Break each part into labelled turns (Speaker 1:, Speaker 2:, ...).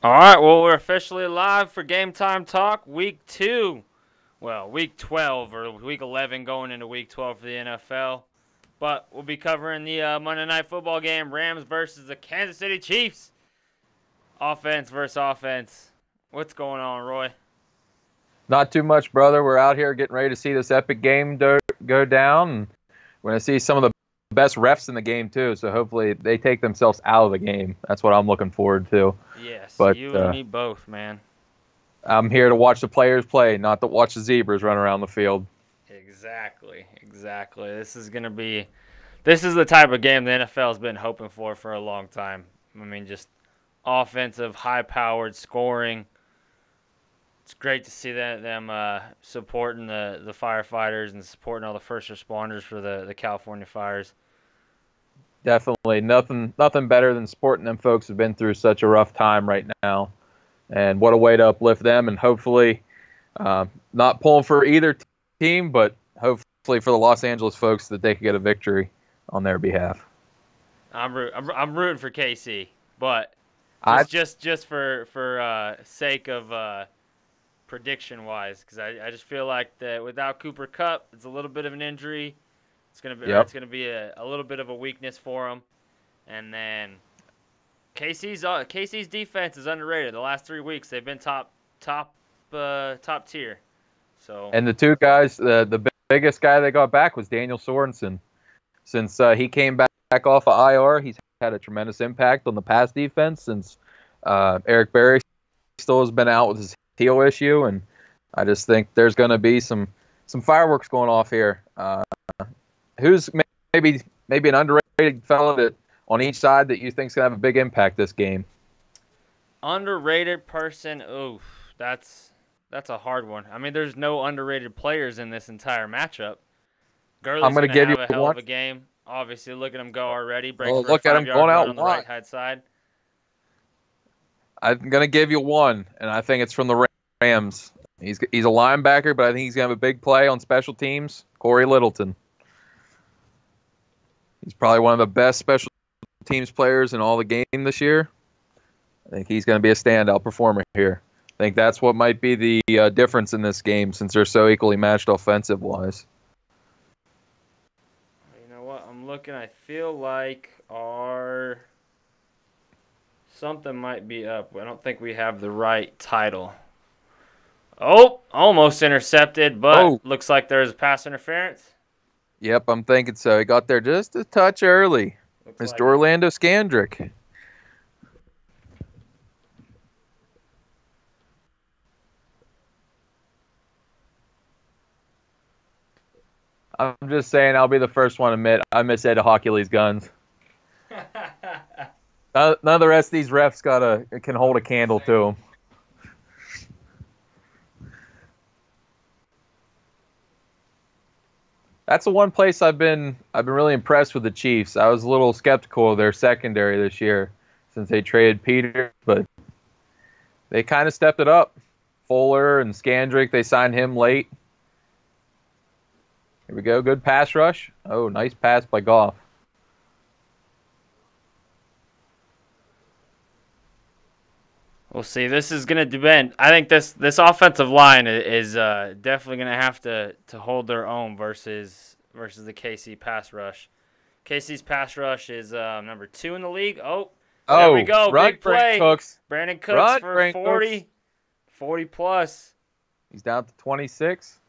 Speaker 1: All right, well, we're officially live for Game Time Talk, Week 2. Well, Week 12 or Week 11 going into Week 12 for the NFL. But we'll be covering the Monday Night Football game, Rams versus the Kansas City Chiefs. Offense versus offense. What's going on, Roy?
Speaker 2: Not too much, brother. We're out here getting ready to see this epic game go down. And we're going to see some of the best refs in the game, too. So hopefully they take themselves out of the game. That's what I'm looking forward to.
Speaker 1: Yes,
Speaker 2: But
Speaker 1: you and me both, man.
Speaker 2: I'm here to watch the players play, not to watch the zebras run around the field.
Speaker 1: Exactly. This is the type of game the NFL has been hoping for a long time. I mean, just offensive, high-powered scoring. It's great to see them supporting the firefighters and supporting all the first responders for the California fires.
Speaker 2: Definitely nothing better than supporting them folks who've been through such a rough time right now. And what a way to uplift them, and hopefully not pulling for either team, but hopefully for the Los Angeles folks that they can get a victory on their behalf.
Speaker 1: I'm rooting for KC, but just for sake of prediction wise, because I just feel like that without Cooper Kupp, it's a little bit of an injury. It's gonna be a little bit of a weakness for him, and then KC's defense is underrated. The last 3 weeks they've been top tier. So
Speaker 2: and the two guys, the biggest guy they got back was Daniel Sorensen. Since he came back off of IR, he's had a tremendous impact on the pass defense. Since Eric Berry still has been out with his heel issue, and I just think there's going to be some fireworks going off here. Who's maybe an underrated fellow that on each side that you think is going to have a big impact this game?
Speaker 1: Underrated person? Oof, that's a hard one. I mean, there's no underrated players in this entire matchup. Gurley's going to have a hell of a game. Obviously, look at him go already. Breaks for a 5-yard run on the right-hand side.
Speaker 2: I'm going to give you one, and I think it's from the Rams. He's a linebacker, but I think he's going to have a big play on special teams. Corey Littleton. He's probably one of the best special teams players in all the game this year. I think he's going to be a standout performer here. I think that's what might be the difference in this game, since they're so equally matched offensive-wise.
Speaker 1: You know what? I'm looking. I feel like something might be up. I don't think we have the right title. Oh, almost intercepted, but looks like there's a pass interference.
Speaker 2: Yep, I'm thinking so. He got there just a touch early. Mr. Orlando Scandrick. I'm just saying I'll be the first one to admit I miss Ed Hockley's guns. None of the rest of these refs can hold a candle to them. That's the one place I've been really impressed with the Chiefs. I was a little skeptical of their secondary this year since they traded Peter, but they kind of stepped it up. Fuller and Scandrick, they signed him late. Here we go. Good pass rush. Oh, nice pass by Goff.
Speaker 1: We'll see. This is going to depend. I think this offensive line is definitely going to have to hold their own versus the KC pass rush. KC's pass rush is number 2 in the league. Oh, there we go. Big play. Brandon Cooks for 40. 40 plus.
Speaker 2: He's down to 26.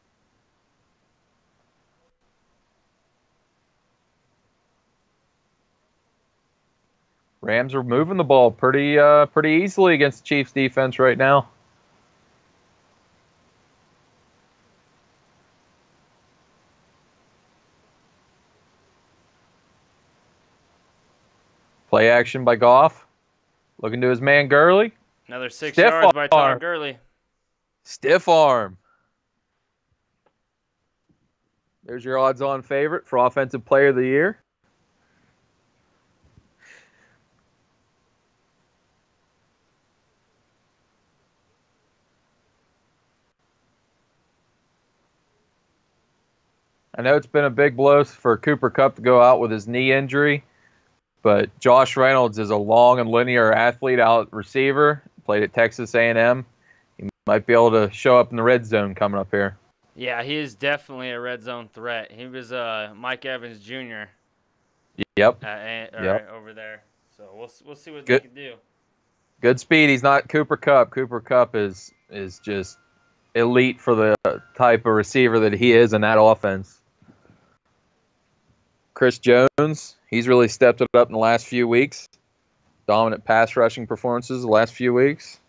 Speaker 2: Rams are moving the ball pretty easily against the Chiefs defense right now. Play action by Goff. Looking to his man Gurley.
Speaker 1: Another 6 yards by Todd Gurley.
Speaker 2: Stiff arm. There's your odds-on favorite for Offensive Player of the Year. I know it's been a big blow for Cooper Kupp to go out with his knee injury, but Josh Reynolds is a long and linear athlete out receiver. played at Texas A&M. He might be able to show up in the red zone coming up here.
Speaker 1: Yeah, he is definitely a red zone threat. He was Mike Evans Jr.
Speaker 2: Yep.
Speaker 1: Over there. So we'll see what they
Speaker 2: Good.
Speaker 1: can do.
Speaker 2: Good speed. He's not Cooper Kupp. Cooper Kupp is just elite for the type of receiver that he is in that offense. Chris Jones, he's really stepped it up in the last few weeks. Dominant pass rushing performances the last few weeks.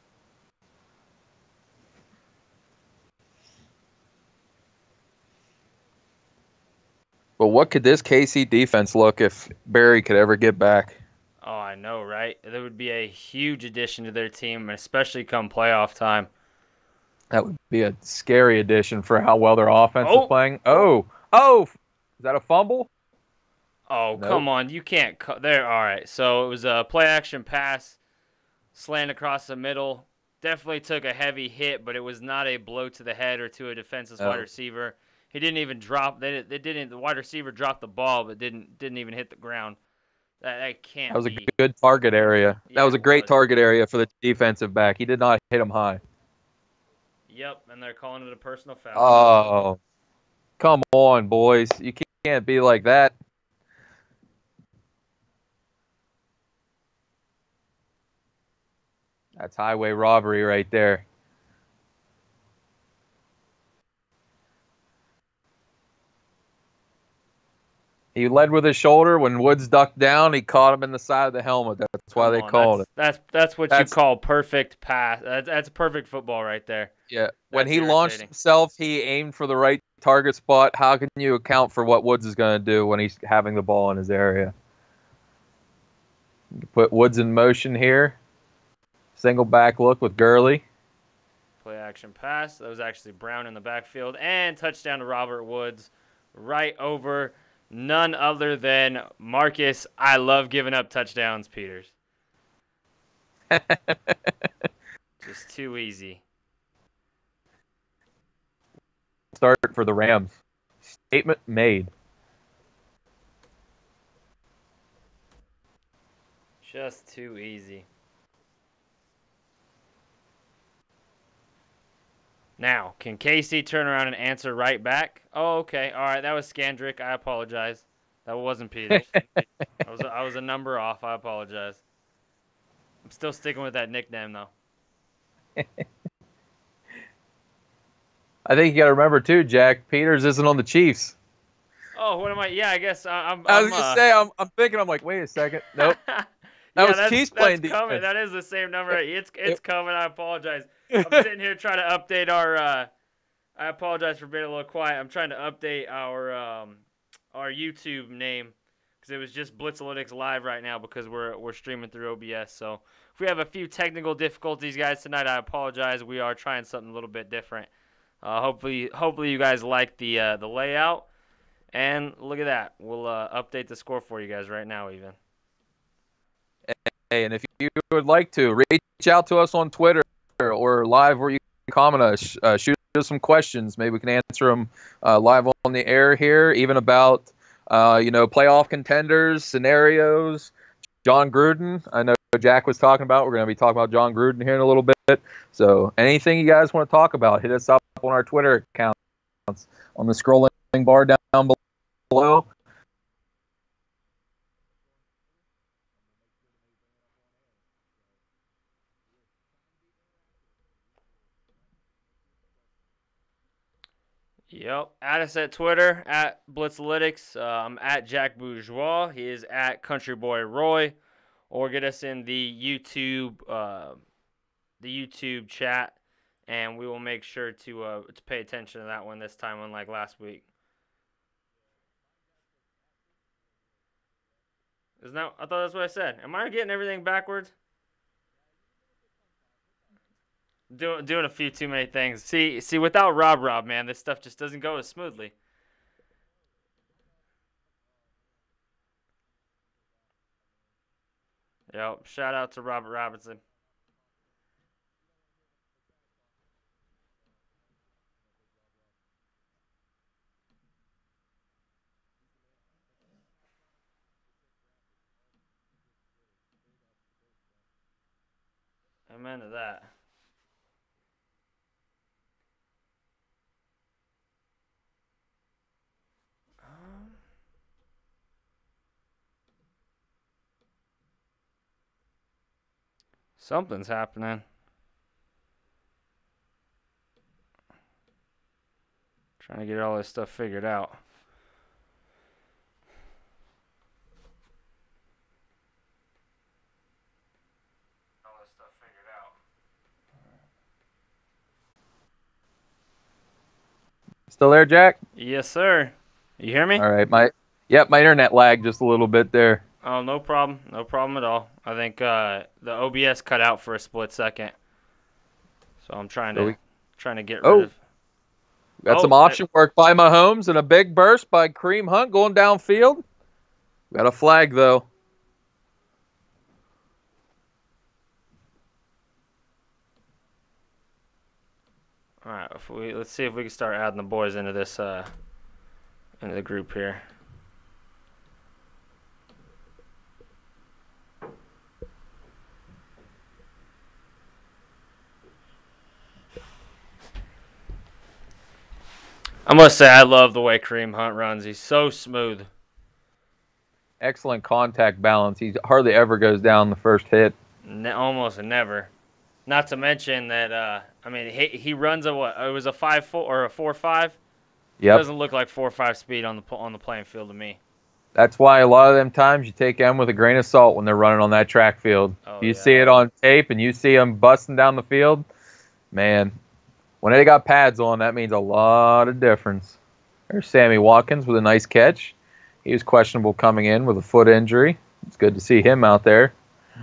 Speaker 2: But what could this KC defense look if Barry could ever get back?
Speaker 1: Oh, I know, right? That would be a huge addition to their team, especially come playoff time.
Speaker 2: That would be a scary addition for how well their offense is playing.
Speaker 1: Oh!
Speaker 2: Is that a fumble?
Speaker 1: Oh, nope. Come on. You can't – there. All right. So it was a play-action pass, slant across the middle. Definitely took a heavy hit, but it was not a blow to the head or to a defenseless wide receiver. He didn't even drop – the wide receiver dropped the ball but didn't even hit the ground. That can't be.
Speaker 2: That was a good target area. Yeah, that was a great target area for the defensive back. He did not hit him high.
Speaker 1: Yep, and they're calling it a personal foul.
Speaker 2: Oh, come on, boys. You can't be like that. That's highway robbery right there. He led with his shoulder. When Woods ducked down, he caught him in the side of the helmet. That's why they called it.
Speaker 1: That's what you call perfect pass. That's perfect football right there.
Speaker 2: Yeah. When he launched himself, he aimed for the right target spot. How can you account for what Woods is going to do when he's having the ball in his area? You put Woods in motion here. Single back look with Gurley.
Speaker 1: Play action pass. That was actually Brown in the backfield. And touchdown to Robert Woods right over none other than Marcus. I love giving up touchdowns, Peters. Just too easy.
Speaker 2: Start for the Rams. Statement made.
Speaker 1: Just too easy. Now, can KC turn around and answer right back? Oh, okay. All right, that was Scandrick. I apologize. That wasn't Peters. I was a number off. I apologize. I'm still sticking with that nickname, though.
Speaker 2: I think you got to remember, too, Jack, Peters isn't on the Chiefs.
Speaker 1: Oh, what am I? Yeah, I guess
Speaker 2: I was going to say, I'm thinking, I'm like, wait a second. Nope. That was Chiefs playing defense.
Speaker 1: Coming. That is the same number. It's coming. I apologize. I'm sitting here trying to update our I apologize for being a little quiet. I'm trying to update our YouTube name because it was just Blitzalytics live right now because we're streaming through OBS. So if we have a few technical difficulties, guys, tonight, I apologize. We are trying something a little bit different. Hopefully you guys like the layout. And look at that. We'll update the score for you guys right now, even.
Speaker 2: Hey, and if you would like to, reach out to us on Twitter or live where you can comment us, shoot us some questions. Maybe we can answer them live on the air here, even about, playoff contenders, scenarios. John Gruden, I know Jack was talking about. We're going to be talking about John Gruden here in a little bit. So anything you guys want to talk about, hit us up on our Twitter accounts on the scrolling bar down below.
Speaker 1: Yep. Add us at Twitter, at Blitzalytics. I'm at Jack Bourgeois. He is at Country Boy Roy. Or get us in the YouTube chat, and we will make sure to pay attention to that one this time, unlike last week. Isn't that? I thought that's what I said. Am I getting everything backwards? Doing a few too many things. See, without Rob, man, this stuff just doesn't go as smoothly. Yep. Shout out to Robert Robinson. Amen to that. Something's happening. Trying to get all this stuff figured out.
Speaker 2: Still there, Jack?
Speaker 1: Yes, sir. You hear me?
Speaker 2: All right, my internet lagged just a little bit there.
Speaker 1: Oh, no problem. No problem at all. I think the OBS cut out for a split second. So I'm trying to get rid of.
Speaker 2: Got some option work by Mahomes and a big burst by Kareem Hunt going downfield. Got a flag though.
Speaker 1: All right, let's see if we can start adding the boys into this into the group here. I must say, I love the way Kareem Hunt runs. He's so smooth.
Speaker 2: Excellent contact balance. He hardly ever goes down the first hit.
Speaker 1: Almost never. Not to mention that, I mean, he runs a what? It was a 5.4 or a 4.5.
Speaker 2: Yep.
Speaker 1: Doesn't look like 4.5 speed on the playing field to me.
Speaker 2: That's why a lot of them times you take them with a grain of salt when they're running on that track field.
Speaker 1: Oh,
Speaker 2: you see it on tape and you see them busting down the field, man. When they got pads on, that means a lot of difference. There's Sammy Watkins with a nice catch. He was questionable coming in with a foot injury. It's good to see him out there.
Speaker 1: I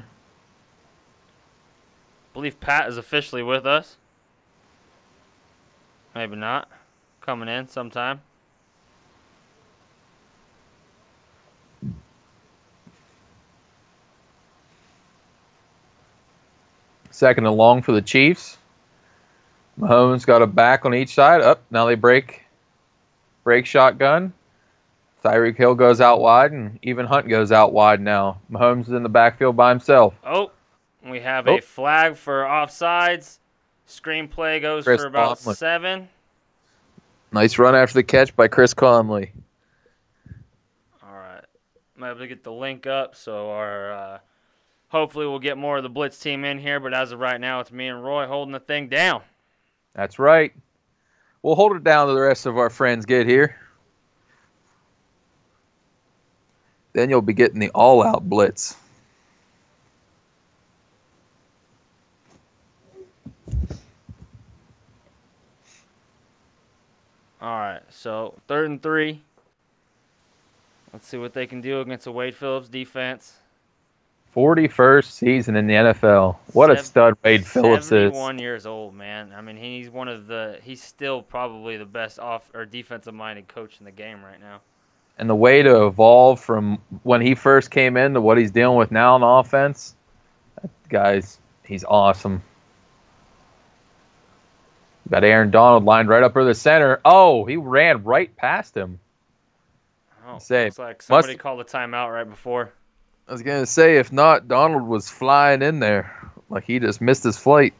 Speaker 1: believe Pat is officially with us. Maybe not. Coming in sometime.
Speaker 2: Second and long for the Chiefs. Mahomes got a back on each side. Up now they break shotgun. Tyreek Hill goes out wide, and even Hunt goes out wide now. Mahomes is in the backfield by himself.
Speaker 1: Oh, we have a flag for offsides. Screenplay goes for about 7.
Speaker 2: Nice run after the catch by Chris Conley.
Speaker 1: All right. I'm able to get the link up, so our hopefully we'll get more of the Blitz team in here, but as of right now, it's me and Roy holding the thing down.
Speaker 2: That's right. We'll hold it down till the rest of our friends get here. Then you'll be getting the all-out blitz.
Speaker 1: All right, so 3rd and 3. Let's see what they can do against the Wade Phillips defense.
Speaker 2: 41st season in the NFL. What a stud Wade Phillips is.
Speaker 1: 71 years old, man. I mean, he's still probably the best defensive-minded coach in the game right now.
Speaker 2: And the way to evolve from when he first came in to what he's dealing with now on offense, guys, he's awesome. Got Aaron Donald lined right up for the center. Oh, he ran right past him.
Speaker 1: Oh, looks like somebody called a timeout right before.
Speaker 2: I was going to say, if not, Donald was flying in there. Like he just missed his flight.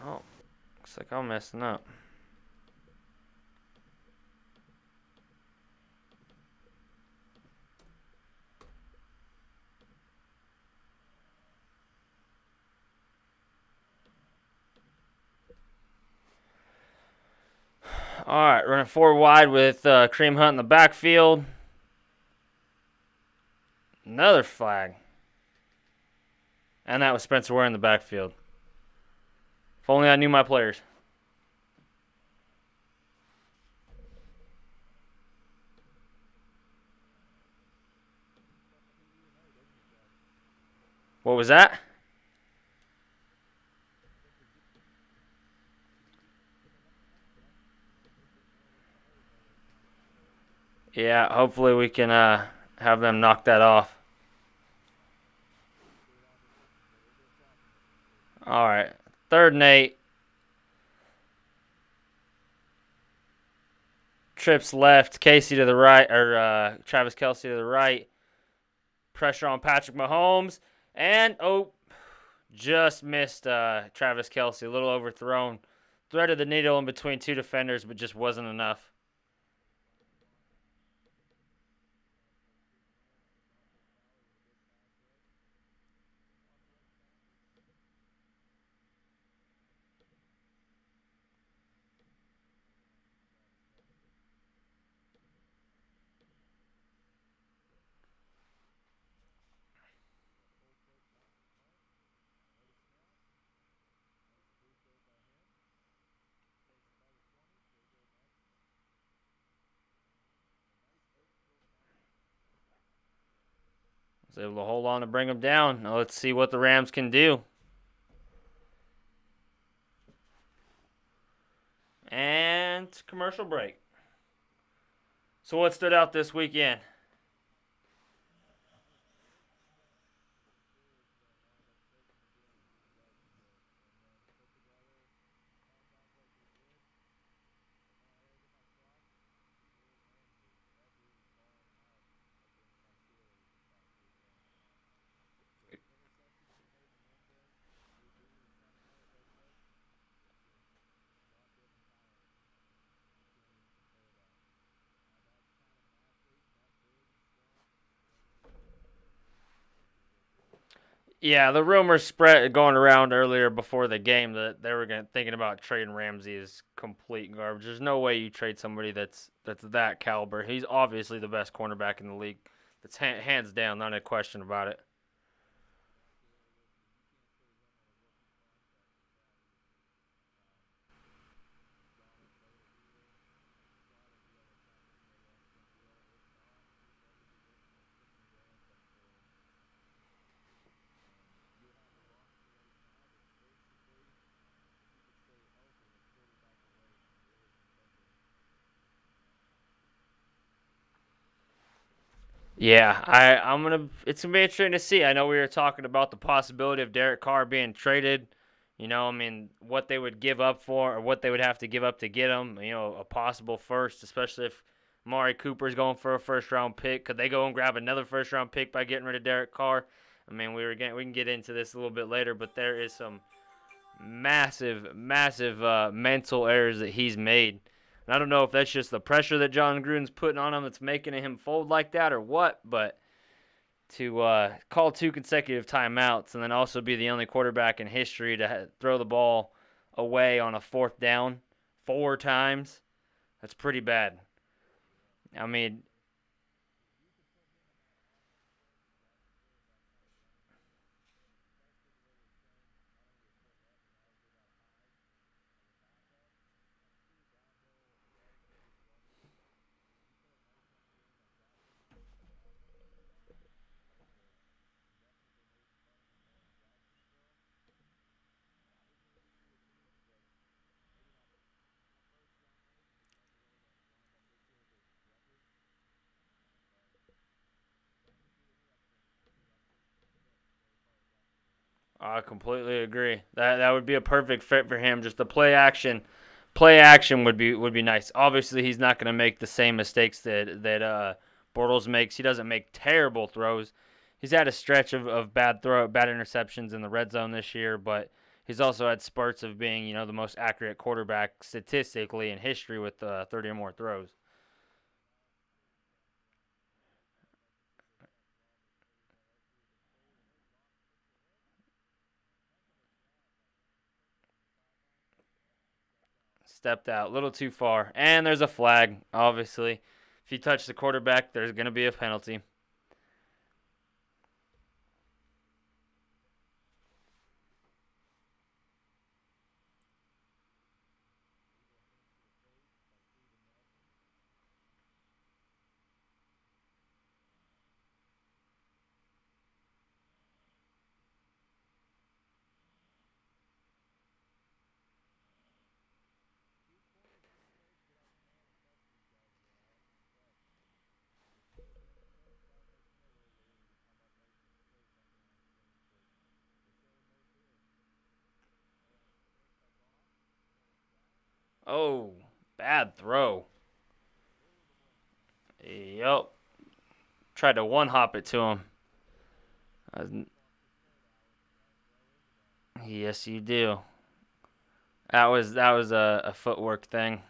Speaker 1: Oh, looks like I'm messing up. All right, running 4 wide with Kareem Hunt in the backfield. Another flag. And that was Spencer Ware in the backfield. If only I knew my players. What was that? Yeah, hopefully we can have them knock that off. All right, 3rd and 8. Trips left, Casey to the right, or Travis Kelce to the right. Pressure on Patrick Mahomes, and just missed Travis Kelce. A little overthrown. Threaded the needle in between 2 defenders, but just wasn't enough. Was able to hold on to bring them down. Now let's see what the Rams can do. And commercial break. So what stood out this weekend? Yeah, the rumors spread going around earlier before the game that they were thinking about trading Ramsey is complete garbage. There's no way you trade somebody that's that caliber. He's obviously the best cornerback in the league. That's hands down, not a question about it. Yeah, I'm gonna. It's gonna be interesting to see. I know we were talking about the possibility of Derek Carr being traded. I mean, what they would give up for, or what they would have to give up to get him. A possible first, especially if Amari Cooper's going for a first round pick. Could they go and grab another first round pick by getting rid of Derek Carr? I mean, we can get into this a little bit later, but there is some massive, massive mental errors that he's made. And I don't know if that's just the pressure that John Gruden's putting on him that's making him fold like that or what, but to call 2 consecutive timeouts and then also be the only quarterback in history to throw the ball away on a 4th down 4 times, that's pretty bad. I mean, I completely agree. That would be a perfect fit for him. Just the play action would be nice. Obviously, he's not going to make the same mistakes that Bortles makes. He doesn't make terrible throws. He's had a stretch of bad interceptions in the red zone this year, but he's also had spurts of being the most accurate quarterback statistically in history with 30 or more throws. Stepped out a little too far, and there's a flag. Obviously, if you touch the quarterback, there's going to be a penalty. Oh, bad throw. Yup. Tried to one-hop it to him. Yes, you do. That was a footwork thing.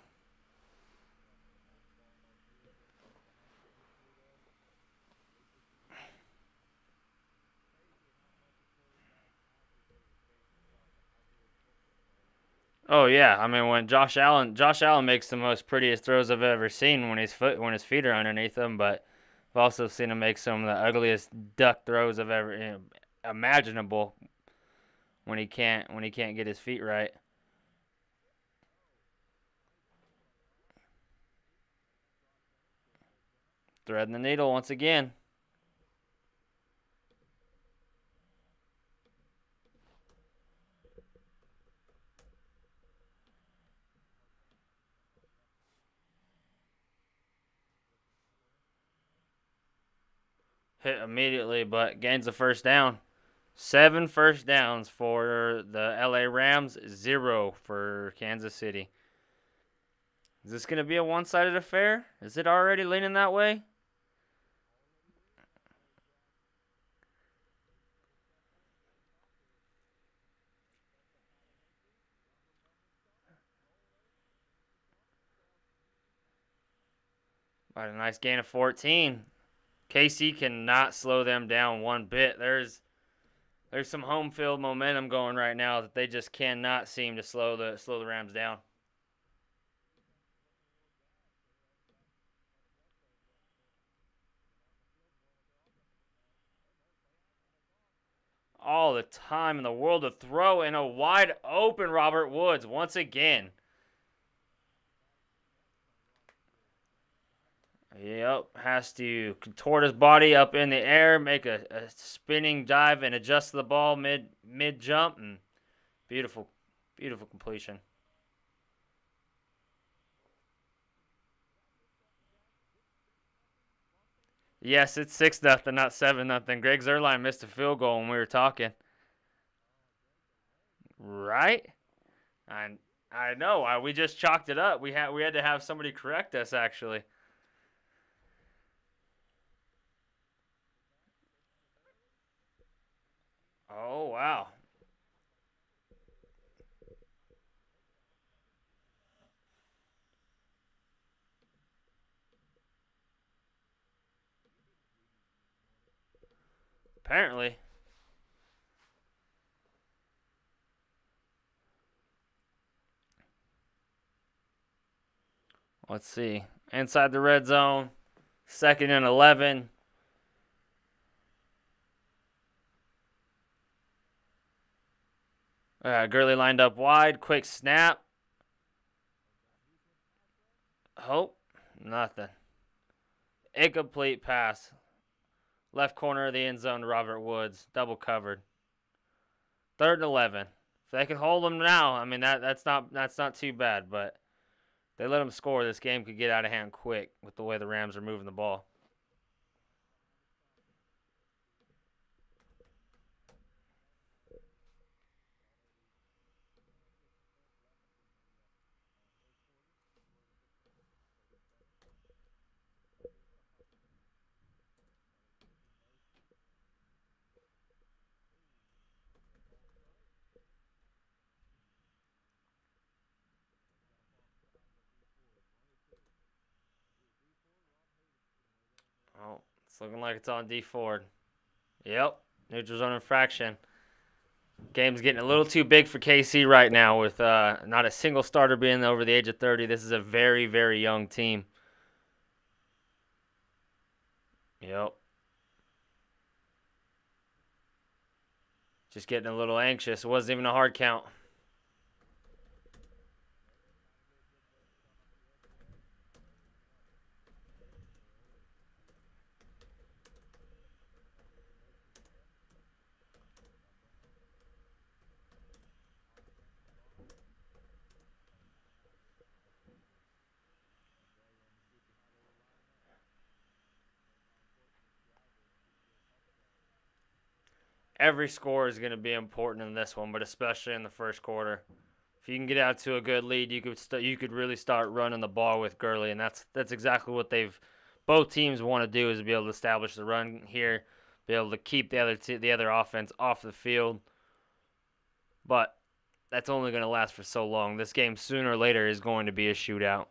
Speaker 1: Oh yeah, I mean when Josh Allen makes the most prettiest throws I've ever seen when his feet are underneath him, but I've also seen him make some of the ugliest duck throws I've ever imaginable when he can't get his feet right. Threading the needle once again. Hit immediately, but gains the first down. 7 first downs for the LA Rams, 0 for Kansas City. Is this going to be a one-sided affair? Is it already leaning that way? But a nice gain of 14. KC cannot slow them down one bit. There's some home field momentum going right now that they just cannot seem to slow the Rams down. All the time in the world to throw in a wide open Robert Woods once again. Yep, has to contort his body up in the air, make a spinning dive, and adjust the ball mid jump, and beautiful, beautiful completion. Yes, it's 6-0, not 7-0. Greg Zerline missed a field goal when we were talking. Right? I I know. We just chalked it up. We had to have somebody correct us actually. Oh wow. Apparently. Let's see. Inside the red zone. 2nd and 11. Gurley lined up wide. Quick snap. Hope. Nothing. Incomplete pass. Left corner of the end zone to Robert Woods. Double covered. 3rd and 11. If they can hold them now, I mean that's not too bad, but if they let them score, this game could get out of hand quick with the way the Rams are moving the ball. Oh, it's looking like it's on D Ford. Yep, neutral zone infraction. Game's getting a little too big for KC right now with not a single starter being over the age of 30. This is a very, very young team. Yep. Just getting a little anxious. It wasn't even a hard count. Every score is going to be important in this one, but especially in the first quarter. If you can get out to a good lead, you could really start running the ball with Gurley, and that's exactly what both teams want to do, is be able to establish the run here, be able to keep the other offense off the field. But that's only going to last for so long. This game sooner or later is going to be a shootout.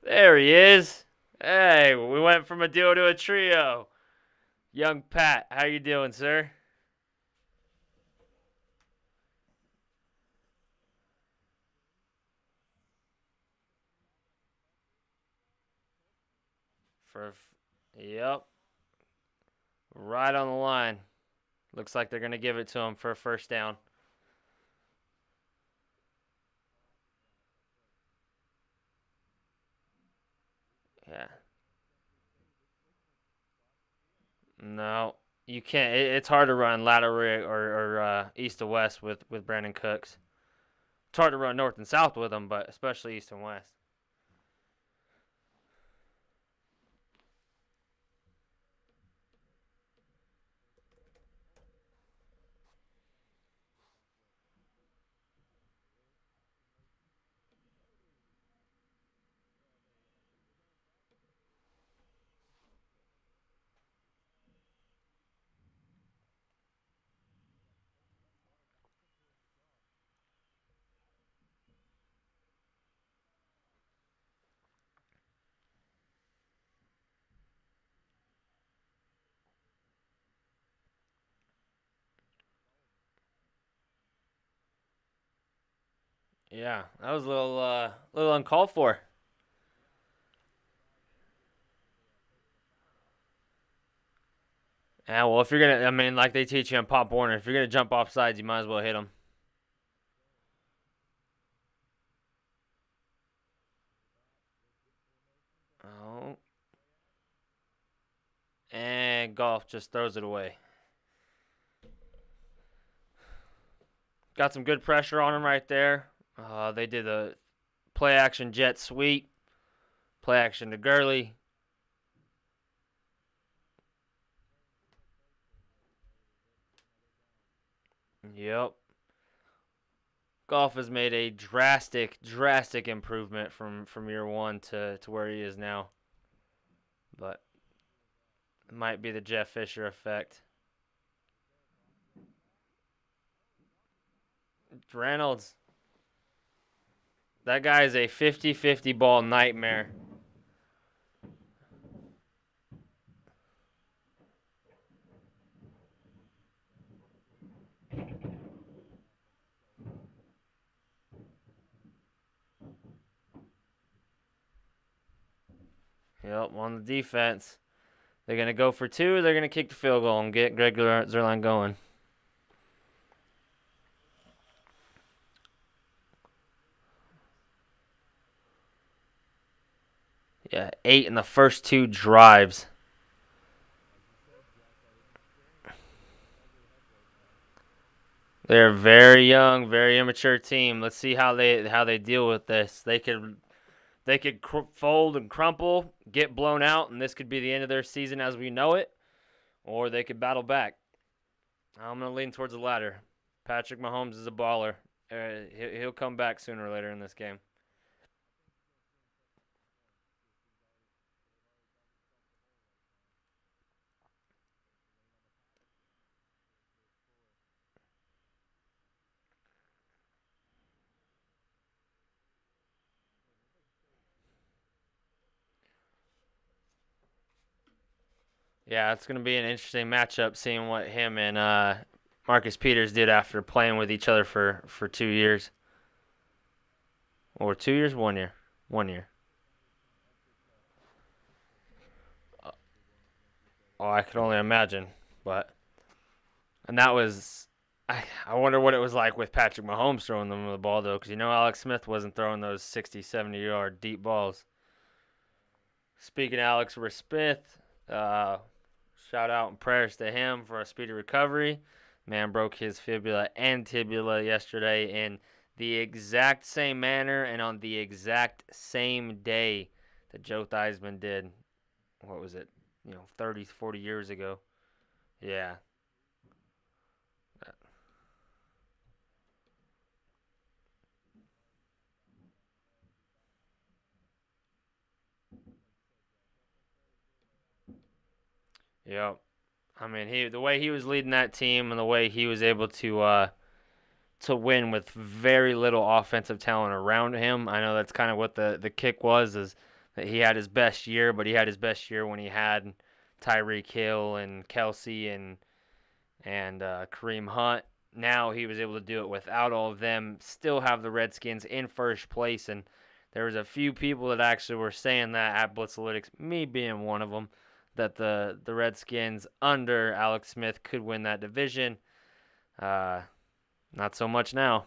Speaker 1: There he is. Hey, we went from a duo to a trio. Young Pat, how you doing, sir? Yep, right on the line. Looks like they're gonna give it to him for a first down. Yeah. No, you can't. It's hard to run lateral or east to west with Brandon Cooks. It's hard to run north and south with him, but especially east and west. Yeah, that was a little uncalled for. Yeah, well, if you're gonna, I mean, like they teach you in Pop Warner, if you're gonna jump off sides, you might as well hit them. Oh, and Golf just throws it away. Got some good pressure on him right there. They did a play action jet sweep, play action to Gurley. Yep. Golf has made a drastic improvement from year one to where he is now. But it might be the Jeff Fisher effect. Reynolds. That guy is a 50-50 ball nightmare. Yep, on the defense. They're going to go for two. They're going to kick the field goal and get Greg Zuerlein going. Yeah, 8 in the first 2 drives. They're a very young, very immature team. Let's see how they deal with this. They could fold and crumple, get blown out, and this could be the end of their season as we know it, or they could battle back. I'm going to lean towards the latter. Patrick Mahomes is a baller. He'll come back sooner or later in this game. Yeah, it's going to be an interesting matchup, seeing what him and Marcus Peters did after playing with each other for 2 years. Or 2 years, 1 year. 1 year. Oh, I could only imagine. And that was, I wonder what it was like with Patrick Mahomes throwing them the ball, though, because Alex Smith wasn't throwing those 60, 70-yard deep balls. Speaking of Alex Smith, shout out and prayers to him for a speedy recovery. Man broke his fibula and tibia yesterday in the exact same manner and on the exact same day that Joe Theismann did. What was it? 30, 40 years ago. Yeah. Yep. I mean, the way he was leading that team and the way he was able to win with very little offensive talent around him. I know that's kind of what the kick was, is that he had his best year, but he had his best year when he had Tyreek Hill and Kelsey and Kareem Hunt. Now he was able to do it without all of them, still have the Redskins in first place, and there was a few people that actually were saying that at Blitzalytics, me being one of them, that the Redskins under Alex Smith could win that division. Not so much now.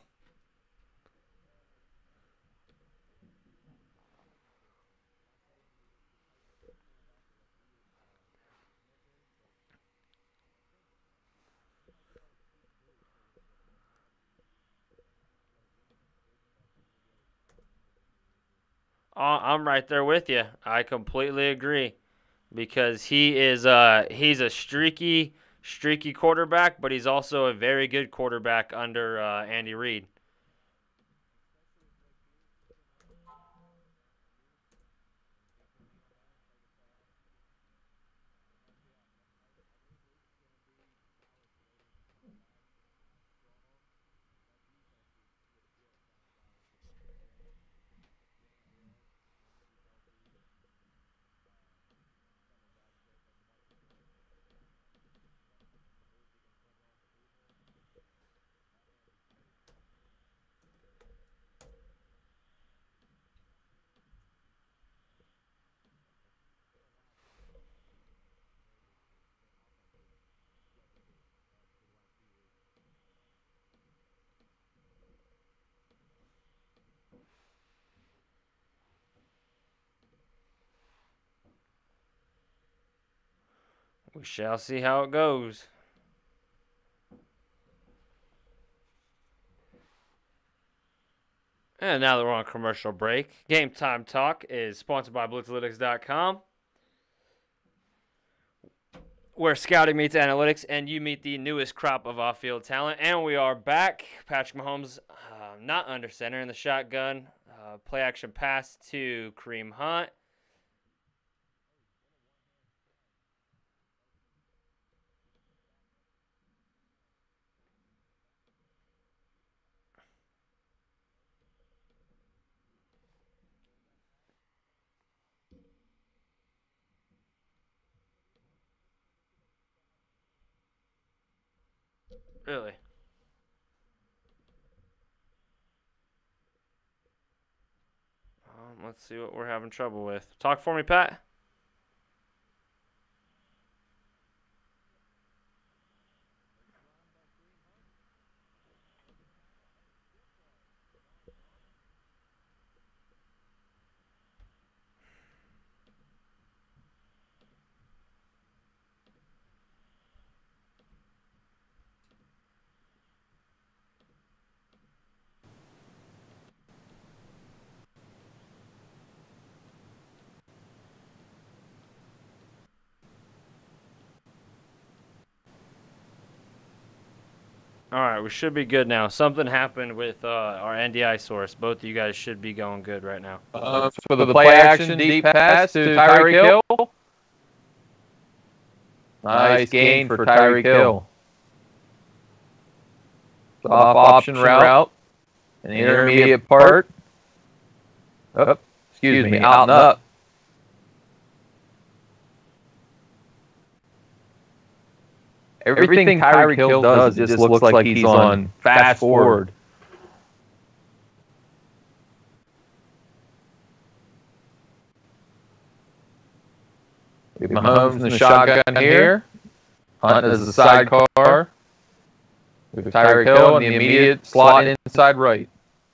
Speaker 1: I'm right there with you. I completely agree, because he's a streaky quarterback, but he's also a very good quarterback under Andy Reid. We shall see how it goes. And now that we're on commercial break, Game Time Talk is sponsored by Blitzalytics.com, where scouting meets analytics, and you meet the newest crop of off-field talent. And we are back. Patrick Mahomes, not under center in the shotgun. Play action pass to Kareem Hunt. Really? Let's see what we're having trouble with. Talk for me, Pat. All right, we should be good now. Something happened with our NDI source. Both of you guys should be going good right now.
Speaker 2: For the play action deep pass to Tyreek Hill. Nice gain for Tyreek Hill. Off option route. An intermediate part. Oh, excuse me, out and up. Everything Tyreek Hill does just looks like he's on fast forward. We have Mahomes in the shotgun here. Hunt as the sidecar. We have Tyreek Hill in the immediate slot inside right.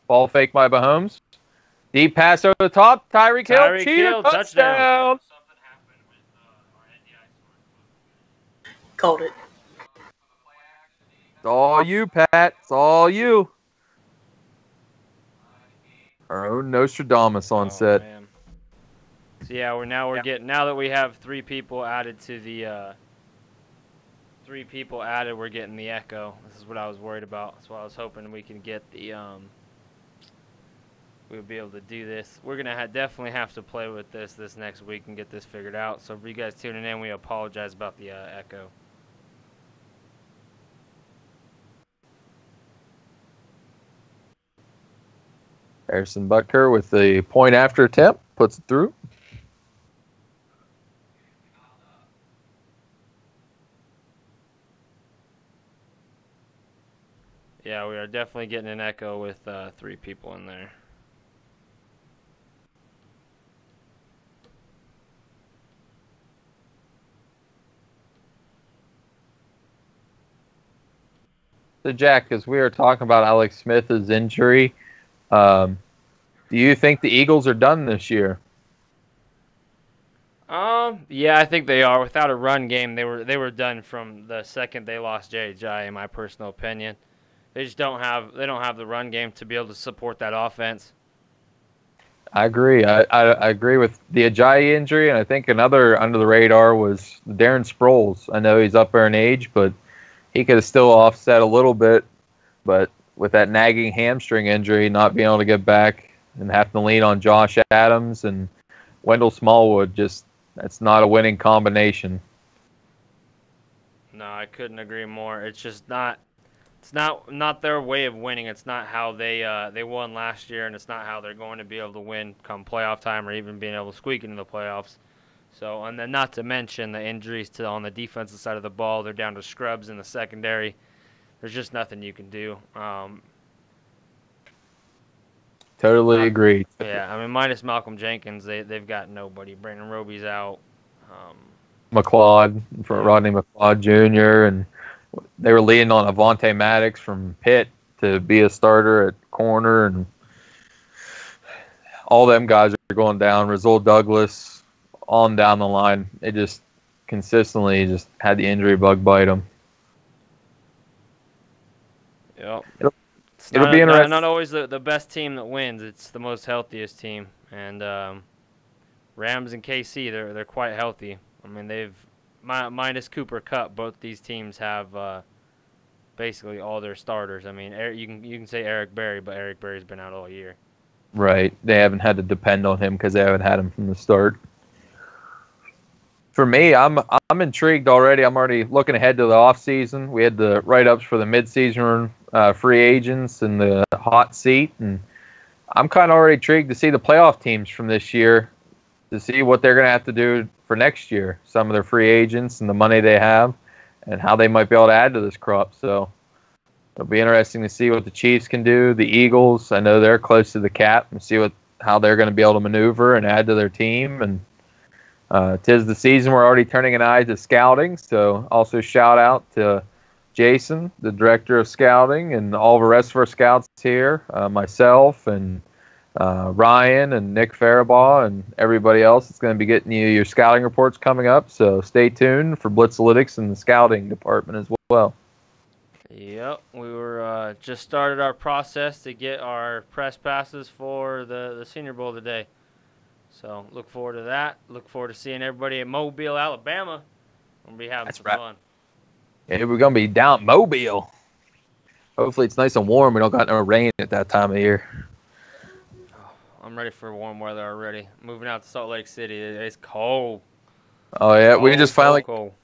Speaker 2: Ball fake by Mahomes. Deep pass over the top. Tyreek Hill. Cheater, touchdown.
Speaker 3: Called it.
Speaker 2: It's all you, Pat. It's all you. Our own Nostradamus on set.
Speaker 1: Man. So yeah, we're getting, now that we have 3 people added to the 3 people added, we're getting the echo. This is what I was worried about. That's why I was hoping we can get the we'll be able to do this. We're gonna definitely have to play with this next week and get this figured out. So for you guys tuning in, we apologize about the echo.
Speaker 2: Harrison Butker with the point after attempt puts it through.
Speaker 1: Yeah, we are definitely getting an echo with 3 people in there.
Speaker 2: So, Jack, as we were talking about Alex Smith's injury, do you think the Eagles are done this year?
Speaker 1: Yeah, I think they are. Without a run game, they were done from the second they lost J.J., in my personal opinion. They just don't have the run game to be able to support that offense.
Speaker 2: I agree. I agree with the Ajayi injury, and I think another under the radar was Darren Sproles. I know he's up there in age, but he could have still offset a little bit. But with that nagging hamstring injury, not being able to get back and having to lean on Josh Adams and Wendell Smallwood, that's not a winning combination.
Speaker 1: No, I couldn't agree more. It's just not. It's not their way of winning. It's not how they won last year, and it's not how they're going to be able to win come playoff time or even being able to squeak into the playoffs. So, and then not to mention the injuries on the defensive side of the ball. They're down to scrubs in the secondary. There's just nothing you can do.
Speaker 2: Totally agree.
Speaker 1: Yeah, I mean, minus Malcolm Jenkins, they've got nobody. Brandon Roby's out.
Speaker 2: McLeod, for Rodney McLeod Jr., and they were leaning on Avonte Maddox from Pitt to be a starter at corner, and all them guys are going down. Razul Douglas, on down the line. They just consistently just had the injury bug bite them.
Speaker 1: Yep.
Speaker 2: It'll be interesting.
Speaker 1: Not always the best team that wins. It's the most healthiest team. And Rams and KC, they're quite healthy. I mean, they've minus Cooper Kupp, both these teams have basically all their starters. I mean, you can say Eric Berry, but Eric Berry's been out all year.
Speaker 2: Right. They haven't had to depend on him because they haven't had him from the start. For me, I'm intrigued already. I'm already looking ahead to the offseason. We had the write-ups for the midseason free agents and the hot seat, and I'm kind of already intrigued to see the playoff teams from this year, to see what they're going to have to do for next year, some of their free agents and the money they have, and how they might be able to add to this crop. So it'll be interesting to see what the Chiefs can do. The Eagles, I know they're close to the cap, and see how they're going to be able to maneuver and add to their team. And 'tis the season. We're already turning an eye to scouting, so also shout out to Jason, the director of scouting, and all the rest of our scouts here, myself and Ryan and Nick Faribaugh and everybody else that's going to be getting you your scouting reports coming up. So stay tuned for Blitzalytics and the scouting department as well.
Speaker 1: Yep, we were just started our process to get our press passes for the Senior Bowl today. So look forward to that. Look forward to seeing everybody in Mobile, Alabama. We'll be having some fun.
Speaker 2: Yeah, we're going to be down at Mobile. Hopefully it's nice and warm. We don't got no rain at that time of year.
Speaker 1: Oh, I'm ready for warm weather already. Moving out to Salt Lake City. It's cold.
Speaker 2: Oh, yeah.
Speaker 1: Cold,
Speaker 2: we just finally
Speaker 1: cold.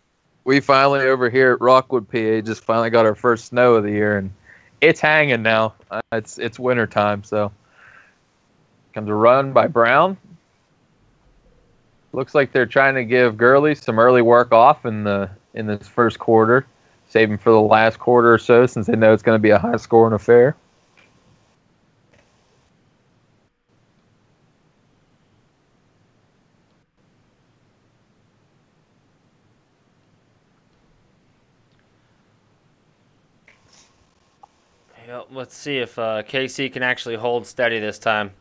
Speaker 2: We finally over here at Rockwood, PA, just finally got our first snow of the year, and it's hanging now. It's winter time, so comes a run by Brown. Looks like they're trying to give Gurley some early work off in this first quarter, save him for the last quarter or so, since they know it's going to be a high-scoring affair.
Speaker 1: Yep, let's see if KC can actually hold steady this time.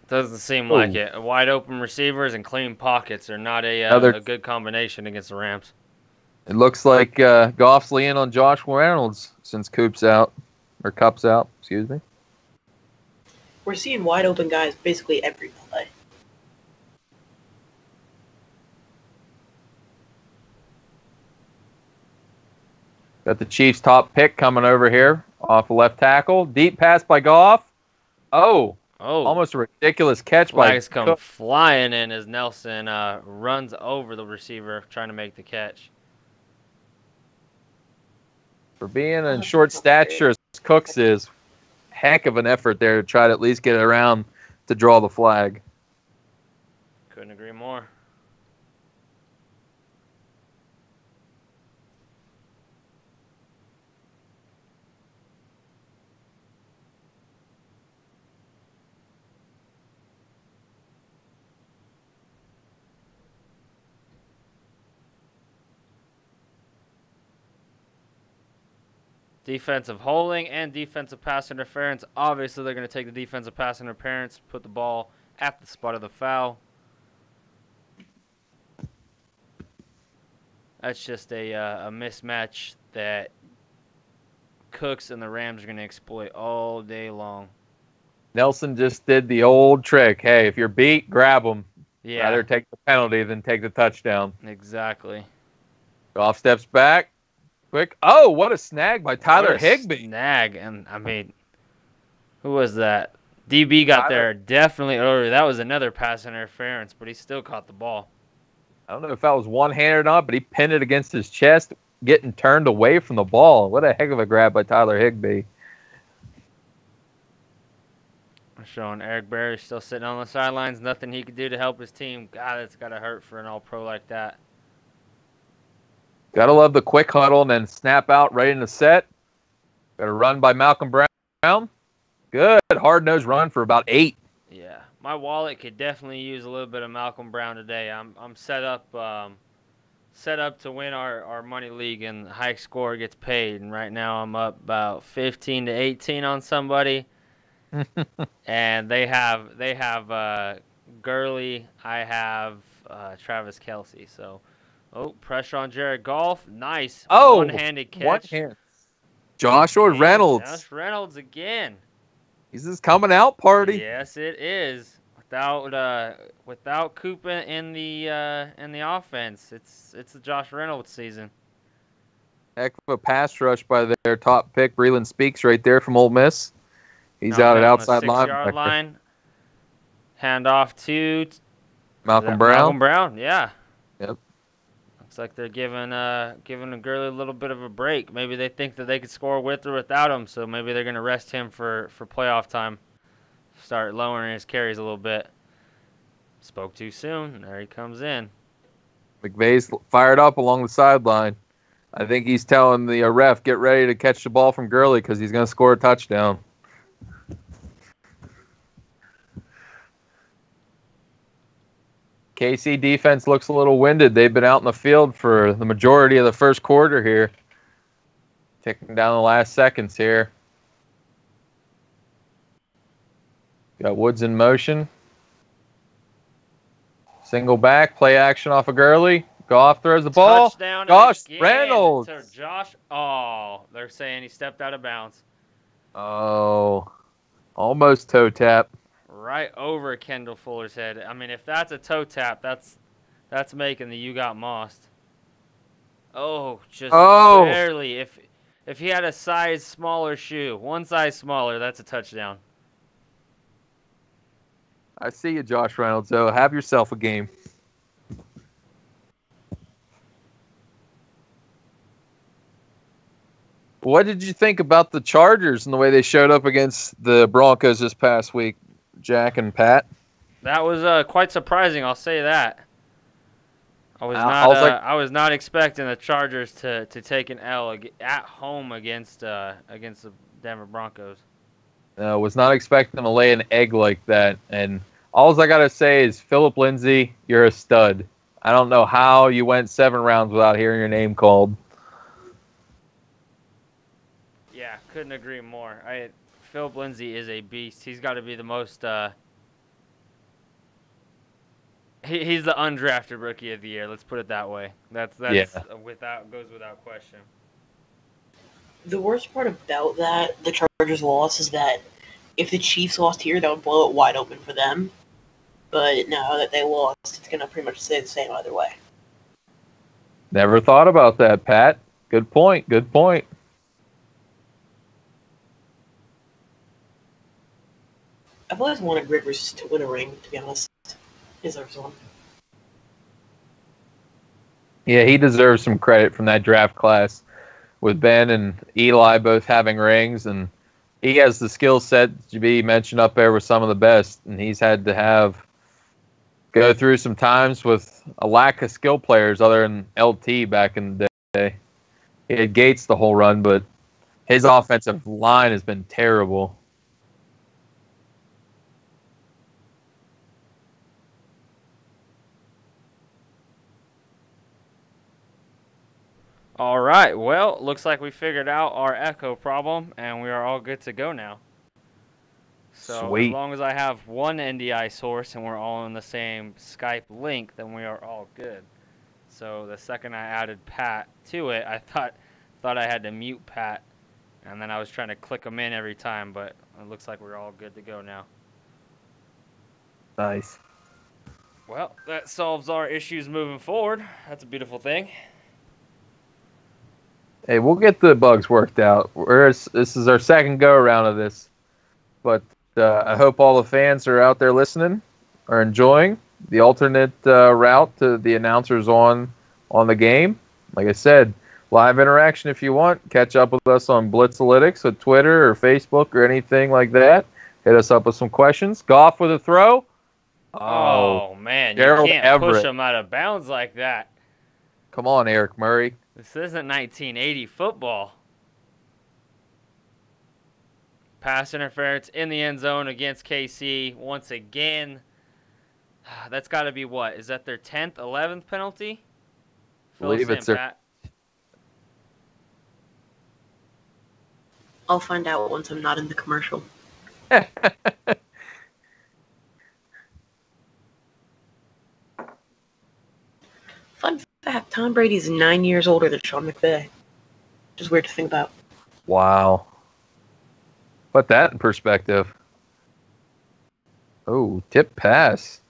Speaker 1: Doesn't seem like it. Wide open receivers and clean pockets are not a good combination against the Rams.
Speaker 2: It looks like Goff's leaning on Josh Reynolds since Kupp's out, excuse me.
Speaker 3: We're seeing wide open guys basically every play.
Speaker 2: Got the Chiefs' top pick coming over here off the left tackle. Deep pass by Goff. Oh, almost a ridiculous catch by
Speaker 1: Flags come
Speaker 2: Cook.
Speaker 1: flying in as Nelson runs over the receiver trying to make the catch.
Speaker 2: For being in short stature as Cooks is, heck of an effort there to try to at least get it around to draw the flag.
Speaker 1: Couldn't agree more. Defensive holding and defensive pass interference. Obviously, they're going to take the defensive pass interference, put the ball at the spot of the foul. That's just a mismatch that Cooks and the Rams are going to exploit all day long.
Speaker 2: Nelson just did the old trick. Hey, if you're beat, grab them.
Speaker 1: Yeah.
Speaker 2: Rather take the penalty than take the touchdown.
Speaker 1: Exactly.
Speaker 2: Goff steps back. Quick. Oh, what a snag by Tyler Higbee.
Speaker 1: Snag. And, I mean, who was that? DB got there definitely early. That was another pass interference, but he still caught the ball.
Speaker 2: I don't know if that was one-handed or not, but he pinned it against his chest, getting turned away from the ball. What a heck of a grab by Tyler Higbee.
Speaker 1: Showing Eric Berry still sitting on the sidelines. Nothing he could do to help his team. God, it's got to hurt for an all-pro like that.
Speaker 2: Gotta love the quick huddle and then snap out right in the set. Got a run by Malcolm Brown. Good hard-nosed run for about 8.
Speaker 1: Yeah, my wallet could definitely use a little bit of Malcolm Brown today. I'm set up to win our money league, and the high score gets paid. And right now I'm up about 15 to 18 on somebody. And they have Gurley. I have Travis Kelce. So. Oh, pressure on Jared Goff. Nice.
Speaker 2: Oh,
Speaker 1: one-handed catch.
Speaker 2: One hand. Joshua Reynolds.
Speaker 1: Josh Reynolds again.
Speaker 2: He's his coming out party.
Speaker 1: Yes, it is. Without Cooper in the offense, it's the Josh Reynolds season.
Speaker 2: Heck of a pass rush by their top pick, Breland Speaks, right there from Ole Miss. He's out at outside
Speaker 1: line. Hand off to
Speaker 2: Malcolm Brown.
Speaker 1: Malcolm Brown, yeah.
Speaker 2: Yep.
Speaker 1: Looks like they're giving Gurley a little bit of a break. Maybe they think that they could score with or without him, so maybe they're going to rest him for playoff time. Start lowering his carries a little bit. Spoke too soon. There he comes in.
Speaker 2: McVay's fired up along the sideline. I think he's telling the ref, get ready to catch the ball from Gurley because he's going to score a touchdown. KC defense looks a little winded. They've been out in the field for the majority of the first quarter here. Ticking down the last seconds here. Got Woods in motion. Single back, play action off of Gurley. Goff throws the ball.
Speaker 1: Touchdown
Speaker 2: Josh
Speaker 1: again.
Speaker 2: Reynolds.
Speaker 1: They're saying he stepped out of bounds.
Speaker 2: Oh, almost toe tap.
Speaker 1: Right over Kendall Fuller's head. I mean, if that's a toe tap, that's making the you got mossed. Oh, just barely. If he had a size smaller shoe, one size smaller, that's a touchdown.
Speaker 2: I see you, Josh Reynolds, though. Have yourself a game. What did you think about the Chargers and the way they showed up against the Broncos this past week, Jack and Pat?
Speaker 1: That was quite surprising, I'll say that. I was not expecting the Chargers to take an L at home against the Denver Broncos.
Speaker 2: No, was not expecting to lay an egg like that. And all I got to say is, Philip Lindsay, you're a stud. I don't know how you went 7 rounds without hearing your name called.
Speaker 1: Yeah, couldn't agree more. Philip Lindsay is a beast. He's got to be the most he's the undrafted rookie of the year. Let's put it that way. That's goes without question.
Speaker 3: The worst part about the Chargers loss is that if the Chiefs lost here, that would blow it wide open for them. But now that they lost, it's going to pretty much stay the same either way.
Speaker 2: Never thought about that, Pat. Good point. Good point.
Speaker 3: I've always wanted Rivers to win a ring, to be honest. He deserves one.
Speaker 2: Yeah, he deserves some credit from that draft class with Ben and Eli both having rings, and he has the skill set to be mentioned up there with some of the best, and he's had to go through some times with a lack of skill players other than LT back in the day. He had Gates the whole run, but his offensive line has been terrible.
Speaker 1: All right, well, looks like we figured out our echo problem, and we are all good to go now. So
Speaker 2: Sweet.
Speaker 1: as long as I have one NDI source and we're all on the same Skype link, then we are all good. So the second I added Pat to it, I thought I had to mute Pat, and then I was trying to click him in every time, but it looks like we're all good to go now.
Speaker 2: Nice.
Speaker 1: Well, that solves our issues moving forward. That's a beautiful thing.
Speaker 2: Hey, we'll get the bugs worked out. This is our second go-around of this. But I hope all the fans are out there listening, are enjoying the alternate route to the announcers on the game. Like I said, live interaction if you want. Catch up with us on Blitzalytics at Twitter or Facebook or anything like that. Hit us up with some questions. Goff with a throw.
Speaker 1: Oh man, you
Speaker 2: Gerald
Speaker 1: can't
Speaker 2: Everett.
Speaker 1: push him out of bounds like that.
Speaker 2: Come on, Eric Murray.
Speaker 1: This isn't 1980 football. Pass interference in the end zone against KC once again. That's got to be what? Is that their 10th, 11th penalty?
Speaker 2: I believe it's their...
Speaker 1: Pat.
Speaker 3: I'll find out once I'm not in the commercial. Fun fact, Tom Brady's 9 years older than Sean McVay. Which is weird to think about.
Speaker 2: Wow. Put that in perspective. Oh, tip pass.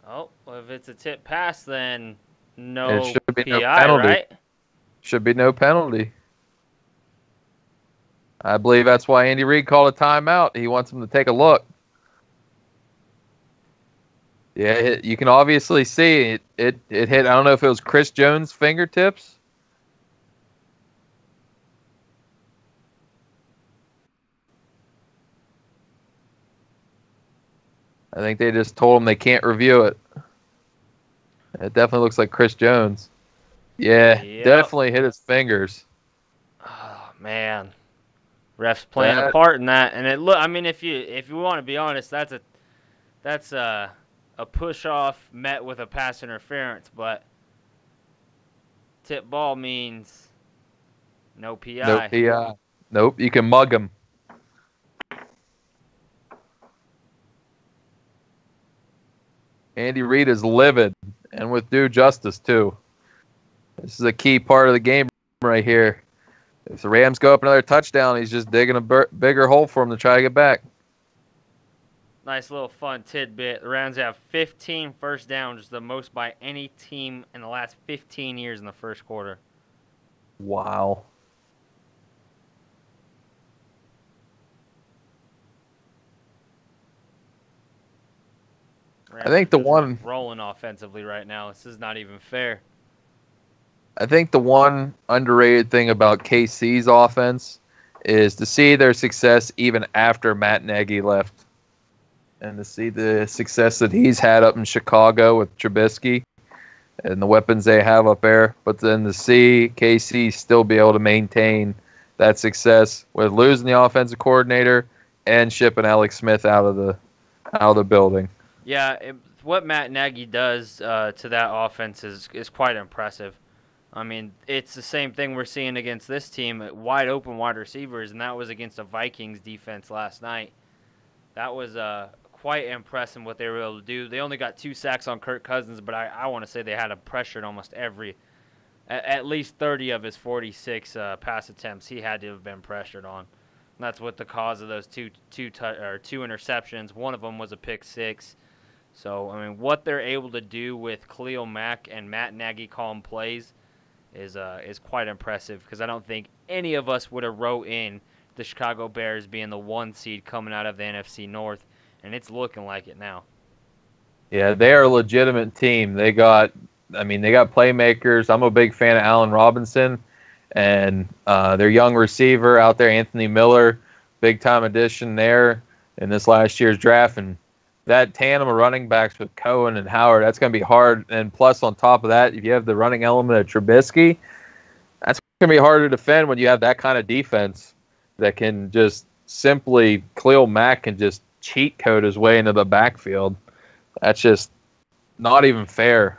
Speaker 1: Oh, well, if it's a tip pass, then no
Speaker 2: It should be
Speaker 1: PI,
Speaker 2: no penalty.
Speaker 1: right?
Speaker 2: Should be no penalty. I believe that's why Andy Reid called a timeout. He wants him to take a look. Yeah, you can obviously see it hit. I don't know if it was Chris Jones' fingertips. I think they just told him they can't review it. It definitely looks like Chris Jones. Yeah,
Speaker 1: Yep.
Speaker 2: Definitely hit his fingers.
Speaker 1: Oh man, refs playing a part in that, and it look. I mean, if you want to be honest, that's a push off met with a pass interference, but tip ball means no PI.
Speaker 2: No PI. Nope, you can mug him. Andy Reid is livid, and with due justice, too. This is a key part of the game right here. If the Rams go up another touchdown, he's just digging a bigger hole for him to try to get back.
Speaker 1: Nice little fun tidbit. The Rams have 15 first downs, the most by any team in the last 15 years in the first quarter.
Speaker 2: Wow.
Speaker 1: Rams
Speaker 2: I think the one
Speaker 1: rolling offensively right now. This is not even fair.
Speaker 2: I think the one underrated thing about KC's offense is to see their success even after Matt Nagy left, and to see the success that he's had up in Chicago with Trubisky and the weapons they have up there, but then to see KC still be able to maintain that success with losing the offensive coordinator and shipping Alex Smith out of the building.
Speaker 1: Yeah, what Matt Nagy does to that offense is quite impressive. I mean, it's the same thing we're seeing against this team, wide open wide receivers, and that was against a Vikings defense last night. That was quite impressive what they were able to do. They only got 2 sacks on Kirk Cousins, but I want to say they had him pressured almost every at least 30 of his 46 pass attempts he had to have been pressured on. And that's what the cause of those two interceptions. One of them was a pick six. So, I mean, what they're able to do with Khalil Mack and Matt Nagy calling plays is quite impressive, because I don't think any of us would have wrote in the Chicago Bears being the 1 seed coming out of the NFC North, and it's looking like it now.
Speaker 2: Yeah, they are a legitimate team. They got playmakers. I'm a big fan of Allen Robinson, and their young receiver out there, Anthony Miller, big time addition there in this last year's draft. And that tandem of running backs with Cohen and Howard, that's going to be hard. And plus, on top of that, if you have the running element of Trubisky, that's going to be hard to defend when you have that kind of defense that can just simply, Khalil Mack can just cheat code his way into the backfield. That's just not even fair.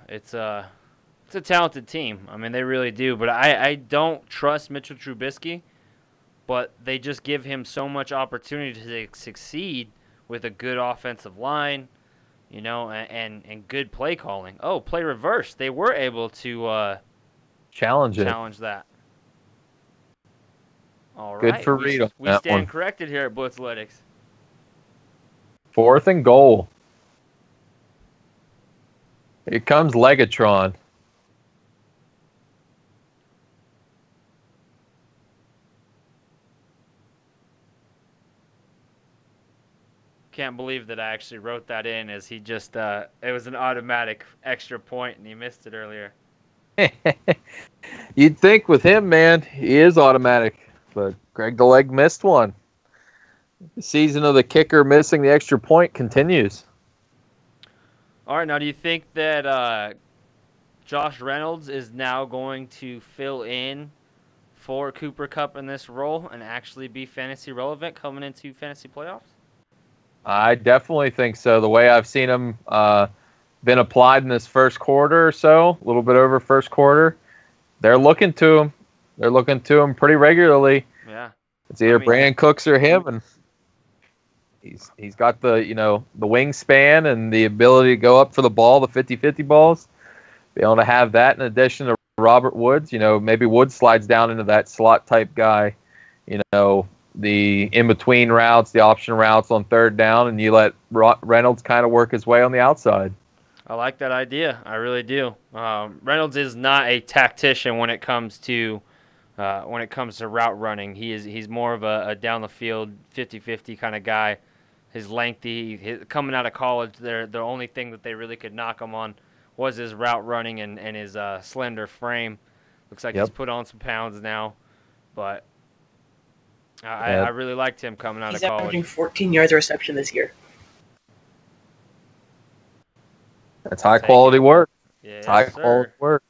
Speaker 1: It's a talented team. I mean, they really do. But I don't trust Mitchell Trubisky, but they just give him so much opportunity to succeed with a good offensive line, you know, and good play calling. Oh, play reverse. They were able to
Speaker 2: challenge
Speaker 1: that. All
Speaker 2: good
Speaker 1: right.
Speaker 2: for Reed on
Speaker 1: we
Speaker 2: that
Speaker 1: stand
Speaker 2: one.
Speaker 1: corrected here at Blitzalytics.
Speaker 2: 4th and goal. Here comes Legatron.
Speaker 1: Can't believe that I actually wrote that in, as he just it was an automatic extra point and he missed it earlier.
Speaker 2: You'd think with him, man, he is automatic, but Greg the Leg missed one. The season of the kicker missing the extra point continues.
Speaker 1: All right, now do you think that Josh Reynolds is now going to fill in for Cooper Kupp in this role and actually be fantasy relevant coming into fantasy playoffs?
Speaker 2: I definitely think so. The way I've seen him been applied in this first quarter or so, a little bit over first quarter, they're looking to him. They're looking to him pretty regularly.
Speaker 1: Yeah.
Speaker 2: It's either Brandon Cooks or him, and he's got the wingspan and the ability to go up for the ball, the 50-50 balls. Be able to have that in addition to Robert Woods. You know, maybe Woods slides down into that slot type guy. You know, the in-between routes, the option routes on third down, and you let Reynolds kind of work his way on the outside.
Speaker 1: I like that idea. I really do. Reynolds is not a tactician when it comes to route running. He's more of a down the field 50-50 kind of guy. His lengthy, coming out of college, the only thing that they really could knock him on was his route running and his slender frame. Looks like he's put on some pounds now, but I really liked him coming out of college.
Speaker 3: He's averaging 14 yards a reception this year.
Speaker 2: That's high quality work.
Speaker 1: Yeah,
Speaker 2: high quality work.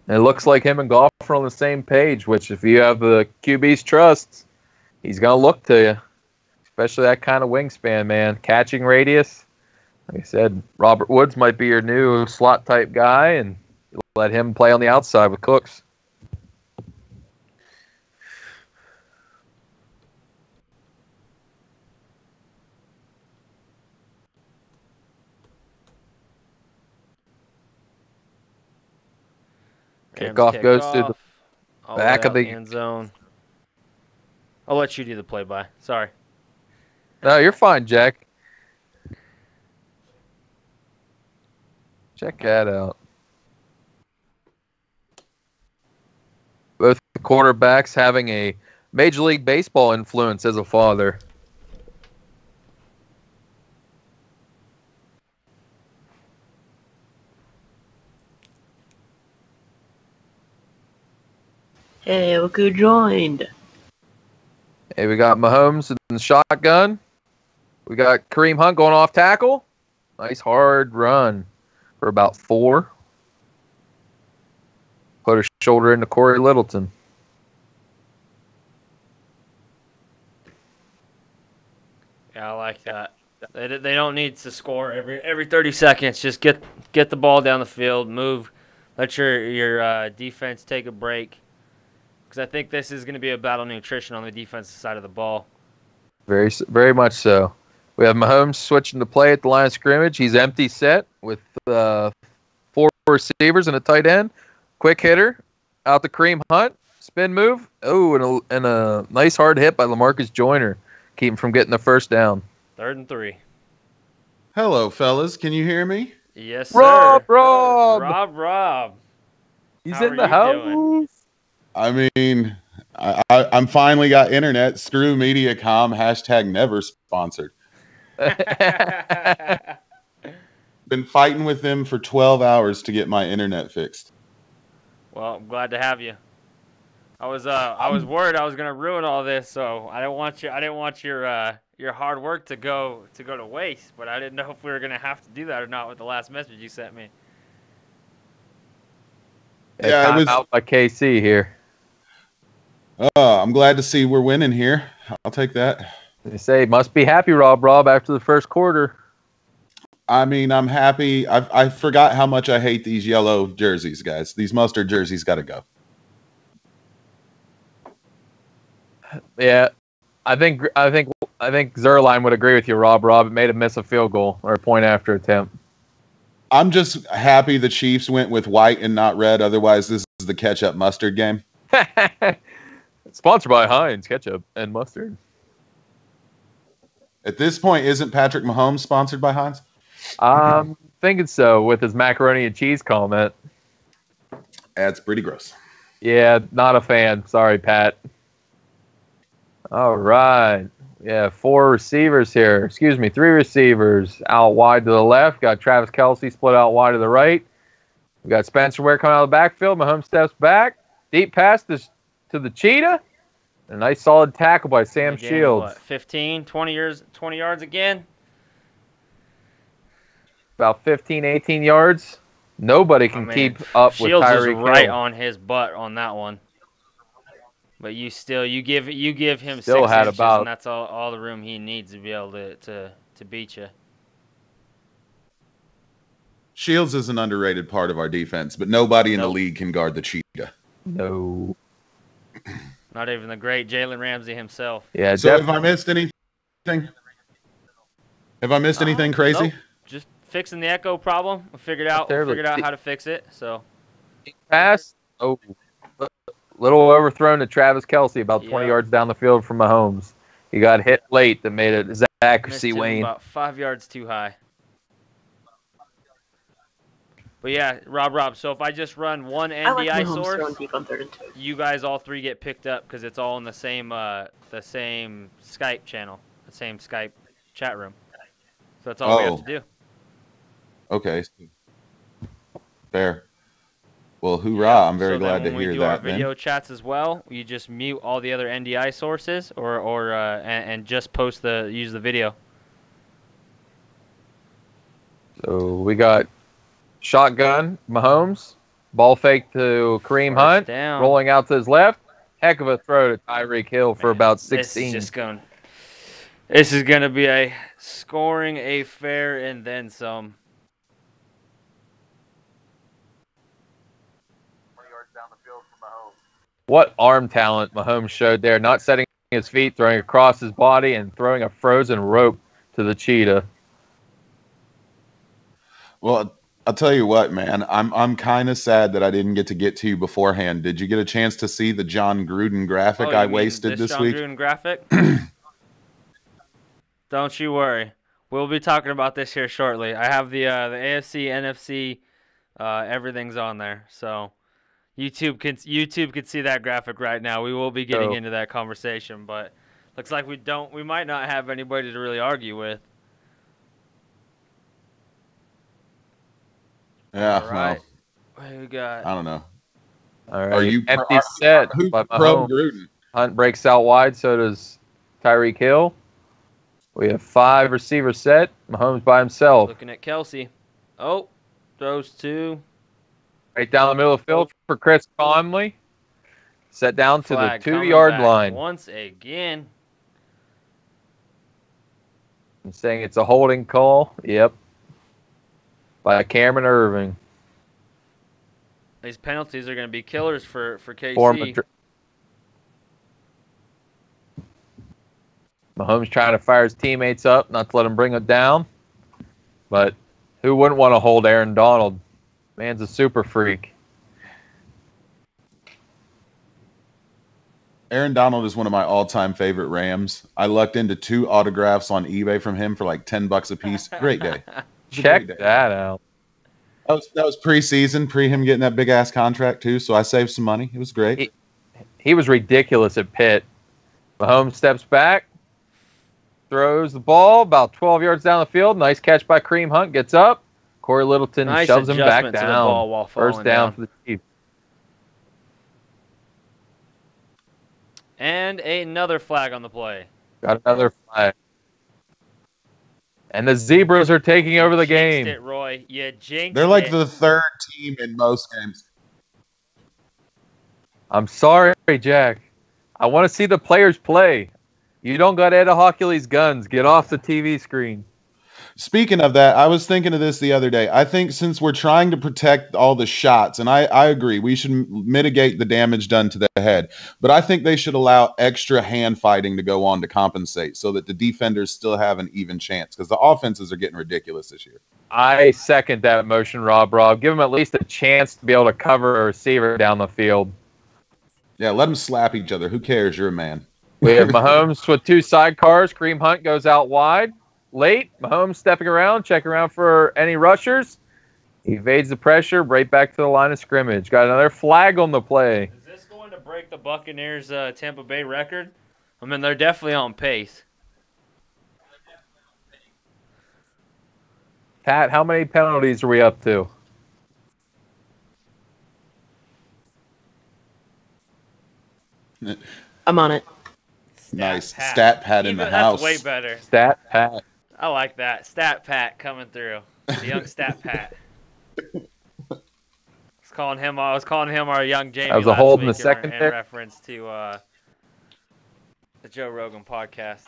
Speaker 2: And it looks like him and Goff are on the same page, which if you have the QB's trust, he's going to look to you. Especially that kind of wingspan, man. Catching radius. Like I said, Robert Woods might be your new slot type guy, and let him play on the outside with Cooks. Kickoff goes to the back of the
Speaker 1: end zone. I'll let you do the play-by. Sorry.
Speaker 2: No, you're fine, Jack. Check that out. Both the quarterbacks having a Major League Baseball influence as a father.
Speaker 3: Hey, look who joined.
Speaker 2: Hey, we got Mahomes in the shotgun. We got Kareem Hunt going off tackle. Nice hard run for about 4. Put a shoulder into Corey Littleton.
Speaker 1: Yeah, I like that. They don't need to score every 30 seconds. Just get the ball down the field, move let your defense take a break, because I think this is going to be a battle of nutrition on the defensive side of the ball.
Speaker 2: Very much so. We have Mahomes switching to play at the line of scrimmage. He's empty set with 4 receivers and a tight end. Quick hitter out the Kareem Hunt. Spin move. Oh, and a nice hard hit by LaMarcus Joyner. Keep him from getting the first down.
Speaker 1: 3rd and 3.
Speaker 4: Hello, fellas. Can you hear me?
Speaker 1: Yes, sir. Rob.
Speaker 2: He's
Speaker 1: How
Speaker 2: in the
Speaker 1: are you
Speaker 2: house.
Speaker 1: doing?
Speaker 4: I mean, I'm finally got internet. Screw Mediacom. # never sponsored. Been fighting with them for 12 hours to get my internet fixed.
Speaker 1: Well, I'm glad to have you. I was worried I was gonna ruin all this, so I didn't want your hard work to go to waste. But I didn't know if we were gonna have to do that or not with the last message you sent me.
Speaker 2: Yeah, it was out by KC here.
Speaker 4: Oh, I'm glad to see we're winning here. I'll take that.
Speaker 2: They say must be happy, Rob, after the first quarter.
Speaker 4: I mean, I'm happy. I forgot how much I hate these yellow jerseys, guys. These mustard jerseys got to go.
Speaker 2: Yeah, I think Zerline would agree with you, Rob. It made him miss a field goal or a point after attempt.
Speaker 4: I'm just happy the Chiefs went with white and not red. Otherwise, this is the ketchup mustard game.
Speaker 2: Sponsored by Heinz ketchup and mustard.
Speaker 4: At this point, isn't Patrick Mahomes sponsored by Heinz?
Speaker 2: I'm thinking so with his macaroni and cheese comment.
Speaker 4: That's pretty gross.
Speaker 2: Yeah, not a fan. Sorry, Pat. All right. Yeah, 4 receivers here. 3 receivers out wide to the left. Got Travis Kelce split out wide to the right. We got Spencer Ware coming out of the backfield. Mahomes steps back. Deep pass to the Cheetah. A nice solid tackle by Sam Shields.
Speaker 1: What, 15, 20 yards again?
Speaker 2: About 15, 18 yards. Nobody can keep up with
Speaker 1: Shields
Speaker 2: Tyreek
Speaker 1: is right
Speaker 2: Hill.
Speaker 1: on his butt on that one. But you give him
Speaker 2: Still
Speaker 1: 6
Speaker 2: had
Speaker 1: inches,
Speaker 2: about-
Speaker 1: and that's all the room he needs to be able to beat you.
Speaker 4: Shields is an underrated part of our defense, but nobody in the league can guard the Cheetah.
Speaker 2: No.
Speaker 1: Not even the great Jalen Ramsey himself.
Speaker 2: Yeah.
Speaker 4: So have I missed anything? Have I missed anything crazy?
Speaker 1: Nope. Just fixing the echo problem. We figured out how to fix it. So
Speaker 2: pass. Oh, little overthrown to Travis Kelce about 20 yards down the field from Mahomes. He got hit late that made it his accuracy wane.
Speaker 1: About 5 yards too high. But yeah, Rob. So if I just run one NDI source, you guys all 3 get picked up because it's all in the same Skype channel, the same Skype chat room. So that's all we have to do.
Speaker 4: Okay. Fair. Well, hoorah! I'm very glad to hear that.
Speaker 1: When we do our video chats as well, you just mute all the other NDI sources, and just use the video.
Speaker 2: So we got shotgun Mahomes, ball fake to Kareem Hunt, rolling out to his left. Heck of a throw to Tyreek Hill for about 16.
Speaker 1: This is going to be a scoring affair and then some.
Speaker 2: What arm talent Mahomes showed there, not setting his feet, throwing across his body, and throwing a frozen rope to the Cheetah.
Speaker 4: Well, I'll tell you what, man. I'm kind of sad that I didn't get to you beforehand. Did you get a chance to see the John Gruden graphic I wasted this week?
Speaker 1: John Gruden graphic? Don't you worry. We'll be talking about this here shortly. I have the AFC, NFC, everything's on there. So YouTube can see that graphic right now. We will be getting into that conversation, but looks like we might not have anybody to really argue with.
Speaker 4: Yeah,
Speaker 1: all right. What do we got?
Speaker 4: I don't know.
Speaker 2: All right. Are you empty set by Mahomes?
Speaker 4: Gruden?
Speaker 2: Hunt breaks out wide, so does Tyreek Hill. We have 5 receivers set. Mahomes by himself.
Speaker 1: Looking at Kelce. Oh, throws 2.
Speaker 2: Right down the middle of the field for Chris Conley. Set down to the 2-yard line.
Speaker 1: Once again.
Speaker 2: I'm saying it's a holding call. Yep. By Cameron Irving.
Speaker 1: These penalties are going to be killers for KC.
Speaker 2: Mahomes trying to fire his teammates up, not to let him bring it down. But who wouldn't want to hold Aaron Donald? Man's a super freak.
Speaker 4: Aaron Donald is one of my all-time favorite Rams. I lucked into 2 autographs on eBay from him for like $10 a piece. Great day.
Speaker 2: Check that out.
Speaker 4: That was preseason, pre him getting that big ass contract too. So I saved some money. It was great.
Speaker 2: He was ridiculous at Pitt. Mahomes steps back, throws the ball about 12 yards down the field. Nice catch by Kareem Hunt. Gets up. Corey Littleton shoves him back down.
Speaker 1: To the ball while
Speaker 2: First down for the Chiefs.
Speaker 1: And another flag on the play.
Speaker 2: Got another flag. And the Zebras are taking over the game.
Speaker 1: It, Roy. You jinxed
Speaker 4: They're like
Speaker 1: it.
Speaker 4: the 3rd team in most games.
Speaker 2: I'm sorry, Jack. I want to see the players play. You don't got Ed Hockley's guns. Get off the TV screen.
Speaker 4: Speaking of that, I was thinking of this the other day. I think since we're trying to protect all the shots, and I agree, we should mitigate the damage done to the head. But I think they should allow extra hand fighting to go on to compensate so that the defenders still have an even chance because the offenses are getting ridiculous this year.
Speaker 2: I second that motion, Rob. Give them at least a chance to be able to cover a receiver down the field.
Speaker 4: Yeah, let them slap each other. Who cares? You're a man.
Speaker 2: We have Mahomes with 2 sidecars. Kareem Hunt goes out wide. Late, Mahomes stepping around, checking around for any rushers. He evades the pressure, right back to the line of scrimmage. Got another flag on the play.
Speaker 1: Is this going to break the Buccaneers' Tampa Bay record? I mean, they're definitely on pace.
Speaker 2: Pat, how many penalties are we up to?
Speaker 3: I'm on it.
Speaker 4: Nice. Stat Pat in the house.
Speaker 1: That's way better.
Speaker 2: Stat Pat.
Speaker 1: I like that. Stat Pat coming through. The young Stat Pat. I was calling him our young Jamie.
Speaker 2: That was a hold in the second
Speaker 1: in reference to the Joe Rogan podcast.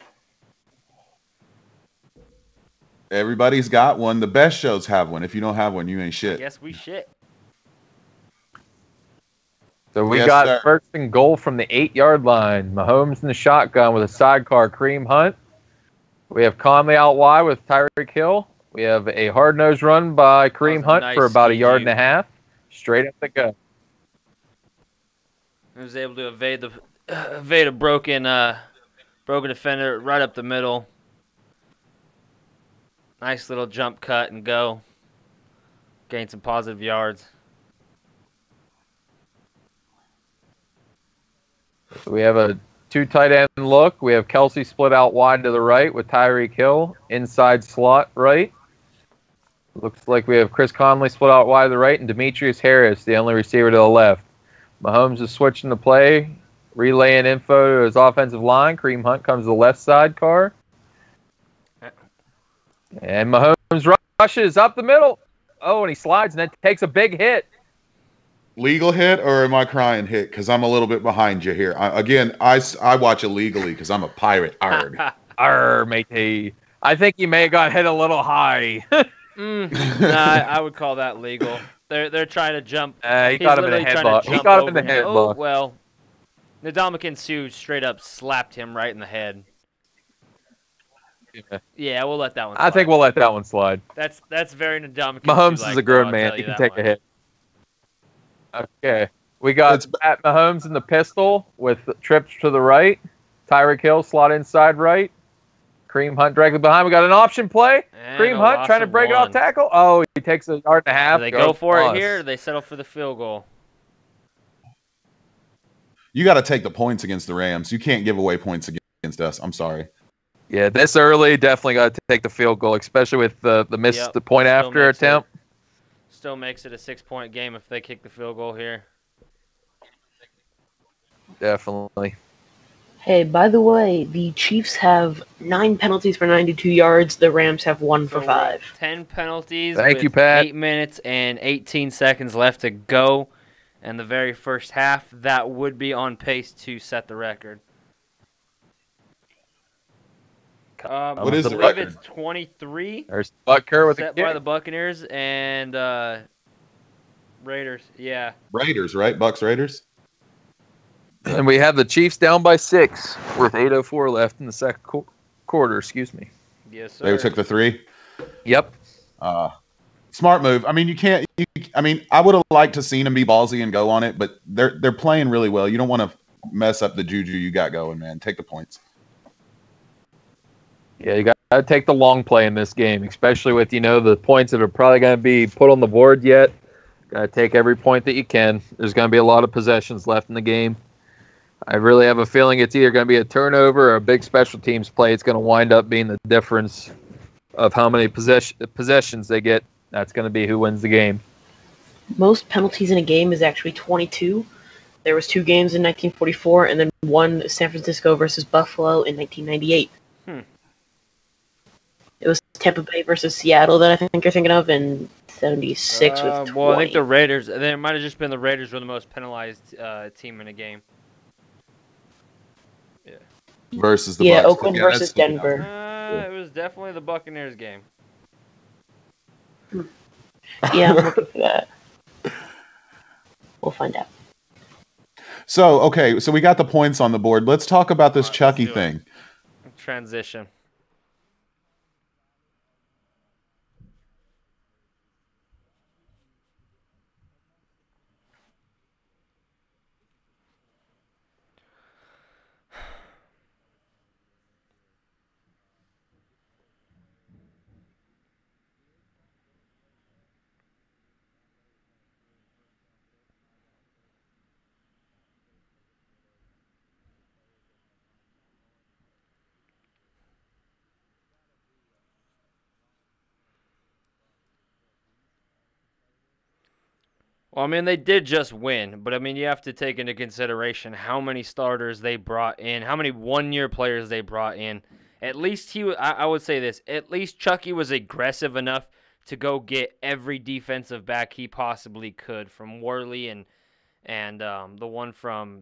Speaker 4: Everybody's got one. The best shows have one. If you don't have one, you ain't shit.
Speaker 1: I guess we shit.
Speaker 2: So we got first and goal from the 8-yard line. Mahomes in the shotgun with a sidecar, Kareem Hunt. We have Conley out wide with Tyreek Hill. We have a hard-nosed run by Kareem Hunt for about 1.5 yards. Straight up the gut.
Speaker 1: He was able to evade a broken defender right up the middle. Nice little jump cut and go. Gain some positive yards.
Speaker 2: So we have a 2 tight end look. We have Kelsey split out wide to the right with Tyreek Hill inside slot right. Looks like we have Chris Conley split out wide to the right and Demetrius Harris, the only receiver to the left. Mahomes is switching the play, relaying info to his offensive line. Kareem Hunt comes to the left side car. And Mahomes rushes up the middle. Oh, and he slides and then takes a big hit.
Speaker 4: Legal hit or am I crying hit? Because I'm a little bit behind you here. I watch illegally because I'm a pirate. Arg.
Speaker 2: Arr, matey. I think he may have got hit a little high.
Speaker 1: I would call that legal. They're trying to jump.
Speaker 2: He got him in the headlock. He got him in the headlock.
Speaker 1: Oh, well. Ndamukong Suh straight up slapped him right in the head. Yeah, we'll let that one slide.
Speaker 2: I think we'll let that one slide.
Speaker 1: That's very Ndamukong Suh.
Speaker 2: Mahomes is a grown man. He can take a hit. Okay. We got Pat Mahomes in the pistol with trips to the right. Tyreek Hill slot inside right. Kareem Hunt directly behind. We got an option play.
Speaker 1: And
Speaker 2: Kareem Hunt trying to break it off tackle. Oh, he takes 1.5 yards.
Speaker 1: Do they go for it here or do they settle for the field goal?
Speaker 4: You got to take the points against the Rams. You can't give away points against us. I'm sorry.
Speaker 2: Yeah, this early, definitely got to take the field goal, especially with the missed the point after attempt.
Speaker 1: Still makes it a 6-point game if they kick the field goal here.
Speaker 2: Definitely.
Speaker 3: Hey, by the way, the Chiefs have 9 penalties for 92 yards. The Rams have 1 for 5.
Speaker 1: 10 penalties.
Speaker 2: Thank you, Pat.
Speaker 1: 8 minutes and 18 seconds left to go in the very first half. That would be on pace to set the record.
Speaker 4: What is the
Speaker 1: record?
Speaker 4: record?
Speaker 1: It's 23.
Speaker 2: There's Butker with
Speaker 1: set
Speaker 2: the
Speaker 1: by
Speaker 2: kick.
Speaker 1: the Buccaneers, and Raiders, yeah.
Speaker 4: Raiders, right? Bucks Raiders.
Speaker 2: And we have the Chiefs down by 6 with 8:04 left in the second quarter. Excuse me.
Speaker 1: Yes, sir.
Speaker 4: They took the 3.
Speaker 2: Yep.
Speaker 4: Smart move. I mean, you can't. I mean, I would have liked to seen them be ballsy and go on it, but they're playing really well. You don't want to mess up the juju you got going, man. Take the points.
Speaker 2: Yeah, you got to take the long play in this game, especially with the points that are probably going to be put on the board yet. Got to take every point that you can. There's going to be a lot of possessions left in the game. I really have a feeling it's either going to be a turnover or a big special teams play. It's going to wind up being the difference of how many possessions they get. That's going to be who wins the game.
Speaker 3: Most penalties in a game is actually 22. There was 2 games in 1944, and then 1 San Francisco versus Buffalo in 1998. It was Tampa Bay versus Seattle that I think you're thinking of, and 76 with 20.
Speaker 1: Well, I think the Raiders. It might have just been the Raiders were the most penalized team in a game. Yeah.
Speaker 4: Versus the Bucks.
Speaker 3: Oakland versus Denver.
Speaker 1: It was definitely the Buccaneers game.
Speaker 3: Yeah, I'm looking for that. We'll find out.
Speaker 4: So, okay, so we got the points on the board. Let's talk about this Chucky thing.
Speaker 1: Transition. Well, I mean, they did just win, but I mean, you have to take into consideration how many starters they brought in, how many one-year players they brought in. At least I would say this, at least Chucky was aggressive enough to go get every defensive back he possibly could, from Worley and the one from,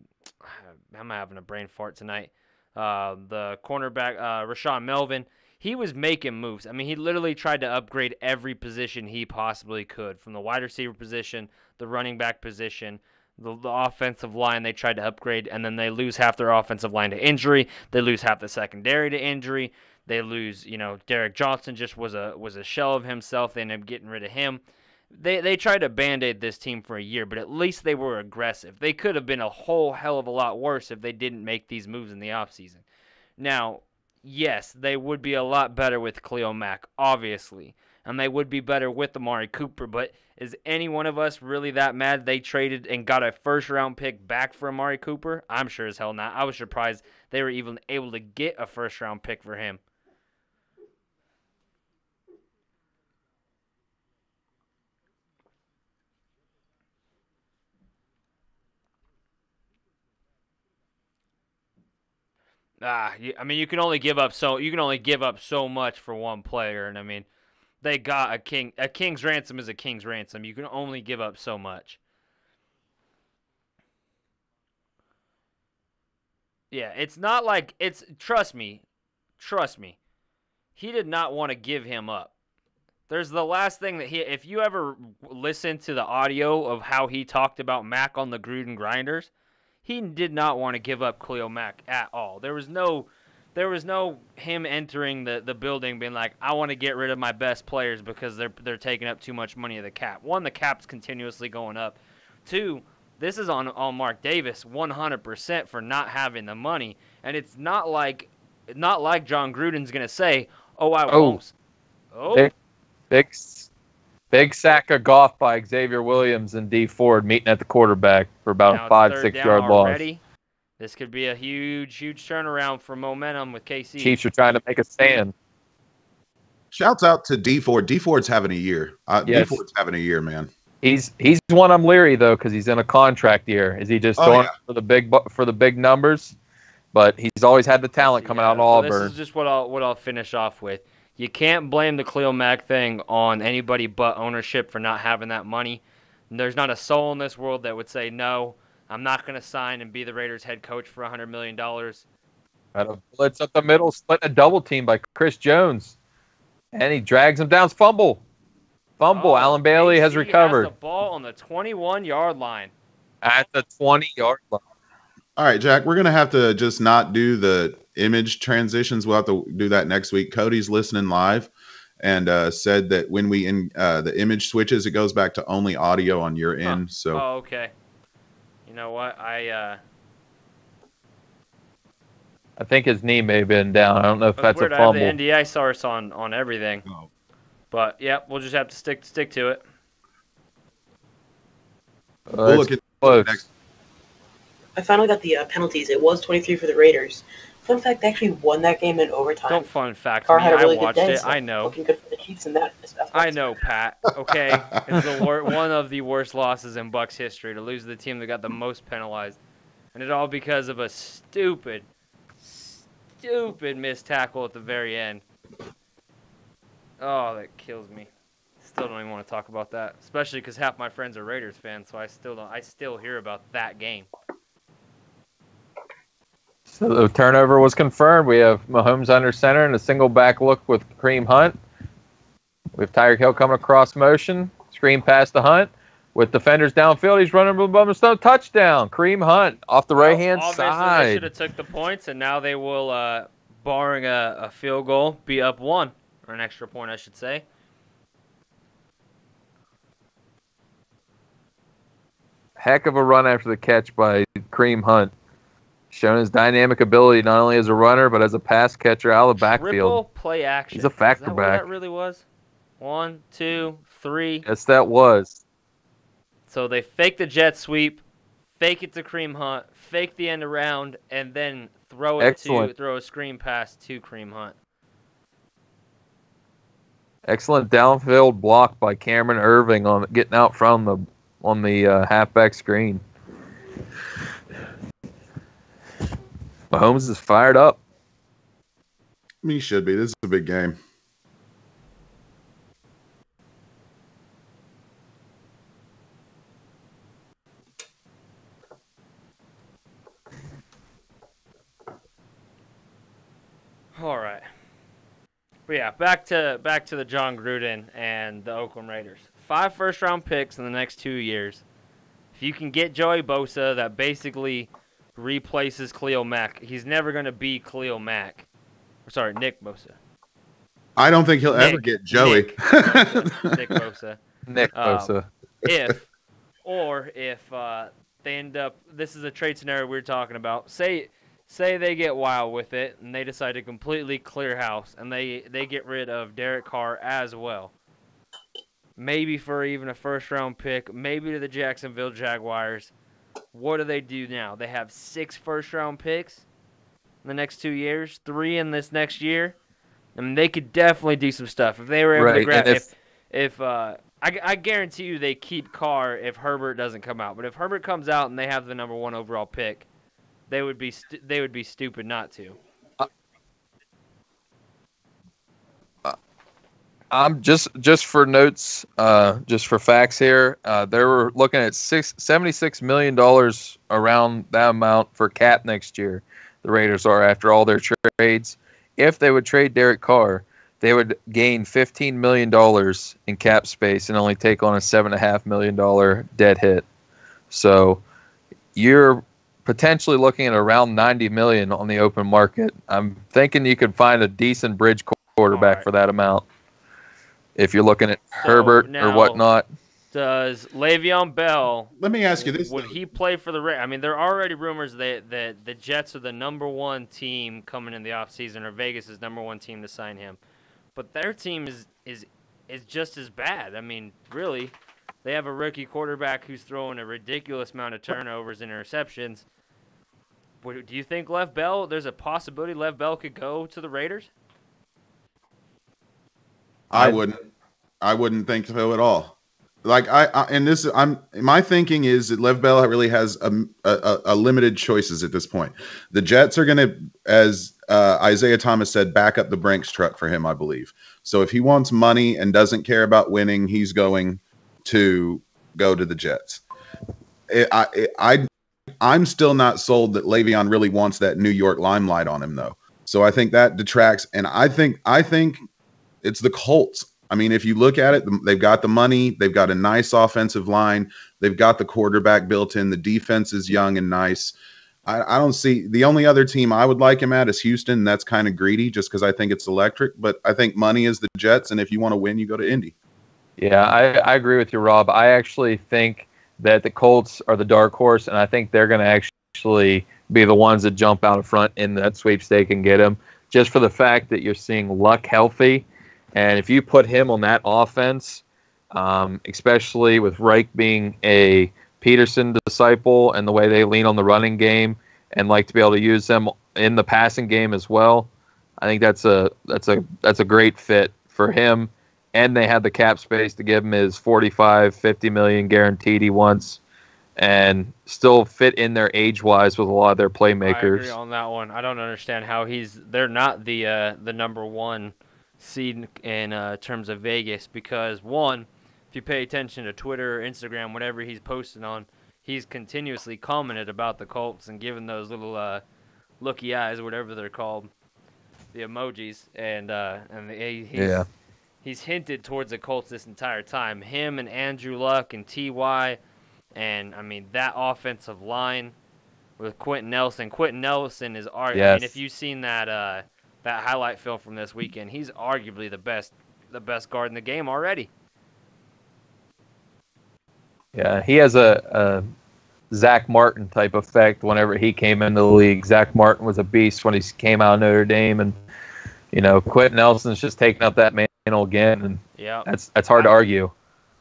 Speaker 1: I'm having a brain fart tonight, the cornerback, Rashawn Melvin. He was making moves. I mean, he literally tried to upgrade every position he possibly could, from the wide receiver position, the running back position, the offensive line they tried to upgrade, and then they lose half their offensive line to injury. They lose half the secondary to injury. They lose, Derek Johnson just was a shell of himself. They ended up getting rid of him. They tried to Band-Aid this team for a year, but at least they were aggressive. They could have been a whole hell of a lot worse if they didn't make these moves in the offseason. Now, yes, they would be a lot better with Khalil Mack, obviously. And they would be better with Amari Cooper. But is any one of us really that mad they traded and got a first-round pick back for Amari Cooper? I'm sure as hell not. I was surprised they were even able to get a first-round pick for him. I mean, you can only give up so much for one player, and I mean, they got a king's ransom is a king's ransom. You can only give up so much. Yeah, it's not like trust me. He did not want to give him up. There's the last thing that if you ever listen to the audio of how he talked about Mac on the Gruden Grinders, he did not want to give up Khalil Mack at all. There was no him entering the building being like, I want to get rid of my best players because they're taking up too much money of the cap. One, the cap's continuously going up. Two, this is on Mark Davis 100% for not having the money. And it's not like John Gruden's going to say, won't.
Speaker 2: Big sack of golf by Xavier Williams and D Ford meeting at the quarterback for about a 5-6 yard loss.
Speaker 1: This could be a huge turnaround for momentum with KC.
Speaker 2: Chiefs are trying to make a stand.
Speaker 4: Shouts out to D Ford. D Ford's having a year.
Speaker 2: Yes.
Speaker 4: D Ford's having a year, man.
Speaker 2: He's one I'm leery though because he's in a contract year. Is he just going for the big numbers? But he's always had the talent coming out of Auburn.
Speaker 1: This is just what I'll finish off with. You can't blame the Khalil Mack thing on anybody but ownership for not having that money. There's not a soul in this world that would say, no, I'm not going to sign and be the Raiders head coach for $100 million.
Speaker 2: Out of blitz up the middle, split a double team by Chris Jones. And he drags him down. Fumble fumble. Alan Bailey has recovered.
Speaker 1: Has the ball on the 21-yard line.
Speaker 2: At the 20-yard line.
Speaker 4: All right, Jack, we're going to have to just not do the image transitions. We'll have to do that next week. Cody's listening live and said that when we the image switches, it goes back to only audio on your end. So.
Speaker 1: Oh, okay. You know what? I
Speaker 2: think his knee may have been down. I don't know if that's a fumble.
Speaker 1: I have the NDI source on everything. Oh. But, yeah, we'll just have to stick to it.
Speaker 4: We'll look at
Speaker 2: close.
Speaker 4: Next.
Speaker 3: I finally got the penalties. It was 23 for the Raiders. Fun fact, they actually won that game in overtime.
Speaker 1: Don't fun fact
Speaker 3: Carr
Speaker 1: me.
Speaker 3: had a really
Speaker 1: I watched
Speaker 3: good day,
Speaker 1: it.
Speaker 3: so
Speaker 1: I know.
Speaker 3: Looking good for the Chiefs in that aspect.
Speaker 1: I know, Pat. Okay? It's one of the worst losses in Bucs history to lose to the team that got the most penalized. And it all because of a stupid missed tackle at the very end. Oh, that kills me. Still don't even want to talk about that, especially because half my friends are Raiders fans, so I still hear about that game.
Speaker 2: So the turnover was confirmed. We have Mahomes under center and a single back look with Kareem Hunt. We have Tyreek Hill coming across motion, screen pass to Hunt. With defenders downfield, he's running from the stone. Touchdown, Kareem Hunt off the right-hand side.
Speaker 1: They should have took the points, and now they will, barring a field goal, be up one, or an extra point, I should say.
Speaker 2: Heck of a run after the catch by Kareem Hunt. Showing his dynamic ability not only as a runner, but as a pass catcher out of the backfield.
Speaker 1: Triple play action.
Speaker 2: He's a factor
Speaker 1: back. Is that what that really was? 1, 2, 3.
Speaker 2: Yes, that was.
Speaker 1: So they fake the jet sweep, fake it to Kareem Hunt, fake the end around, and then throw a screen pass to Kareem Hunt.
Speaker 2: Excellent downfield block by Cameron Irving on getting out from on the halfback screen. Mahomes is fired up.
Speaker 4: He should be. This is a big game.
Speaker 1: All right. But yeah, back to the John Gruden and the Oakland Raiders. 5 first-round picks in the next 2 years. If you can get Joey Bosa, that basically replaces Khalil Mack. He's never going to be Khalil Mack. Sorry, Nick Bosa.
Speaker 4: I don't think he'll ever get Joey.
Speaker 1: Nick Bosa.
Speaker 2: Nick Bosa.
Speaker 1: If they end up, this is a trade scenario we were talking about. Say they get wild with it and they decide to completely clear house and they get rid of Derek Carr as well. Maybe for even a first-round pick, maybe to the Jacksonville Jaguars. What do they do now? They have 6 first-round picks in the next 2 years, 3 in this next year. I mean, they could definitely do some stuff if they were able to grab. I guarantee you they keep Carr if Herbert doesn't come out. But if Herbert comes out and they have the number 1 overall pick, they would be stupid not to.
Speaker 2: Just for notes, just for facts here, they were looking at $76 million around that amount for cap next year. The Raiders are after all their trades. If they would trade Derek Carr, they would gain $15 million in cap space and only take on a $7.5 million dead hit. So you're potentially looking at around $90 million on the open market. I'm thinking you could find a decent bridge quarterback for that amount. If you're looking at Herbert or whatnot.
Speaker 1: Does Le'Veon Bell...
Speaker 4: Let me ask you this.
Speaker 1: Would he play for the Raiders? I mean, there are already rumors that the Jets are the number 1 team coming in the offseason, or Vegas is number 1 team to sign him. But their team is just as bad. I mean, really, they have a rookie quarterback who's throwing a ridiculous amount of turnovers and interceptions. Do you think there's a possibility Lev Bell could go to the Raiders?
Speaker 4: I wouldn't think so at all. Like my thinking is that Lev Bell really has a limited choices at this point. The Jets are going to, as Isaiah Thomas said, back up the Brinks truck for him, I believe. So if he wants money and doesn't care about winning, he's going to go to the Jets. I'm still not sold that Le'Veon really wants that New York limelight on him, though. So I think that detracts, and I think it's the Colts. I mean, if you look at it, they've got the money, they've got a nice offensive line, they've got the quarterback built in, the defense is young and nice. I don't see the only other team I would like him at is Houston. And that's kind of greedy just because I think it's electric. But I think money is the Jets, and if you want to win, you go to Indy.
Speaker 2: Yeah, I agree with you, Rob. I actually think that the Colts are the dark horse, and I think they're going to actually be the ones that jump out in front in that sweepstake and get him, just for the fact that you're seeing Luck healthy. And if you put him on that offense, especially with Reich being a Peterson disciple and the way they lean on the running game and like to be able to use them in the passing game as well, I think that's a great fit for him. And they had the cap space to give him his $45-50 million guaranteed he wants, and still fit in there age-wise with a lot of their playmakers.
Speaker 1: I agree on that one. I don't understand how they're not the number one seed in terms of Vegas, because one, if you pay attention to Twitter or Instagram, whatever he's posting on, he's continuously commented about the Colts and giving those little looky eyes, whatever they're called, the emojis, and he's hinted towards the Colts this entire time. Him and Andrew Luck and T.Y., and I mean that offensive line with Quentin Nelson. Quentin Nelson is I mean, if you've seen that highlight film from this weekend, he's arguably the best guard in the game already.
Speaker 2: Yeah, he has a Zach Martin type effect whenever he came into the league. Zach Martin was a beast when he came out of Notre Dame, and Quentin Nelson's just taking up that mantle again, and that's hard to argue.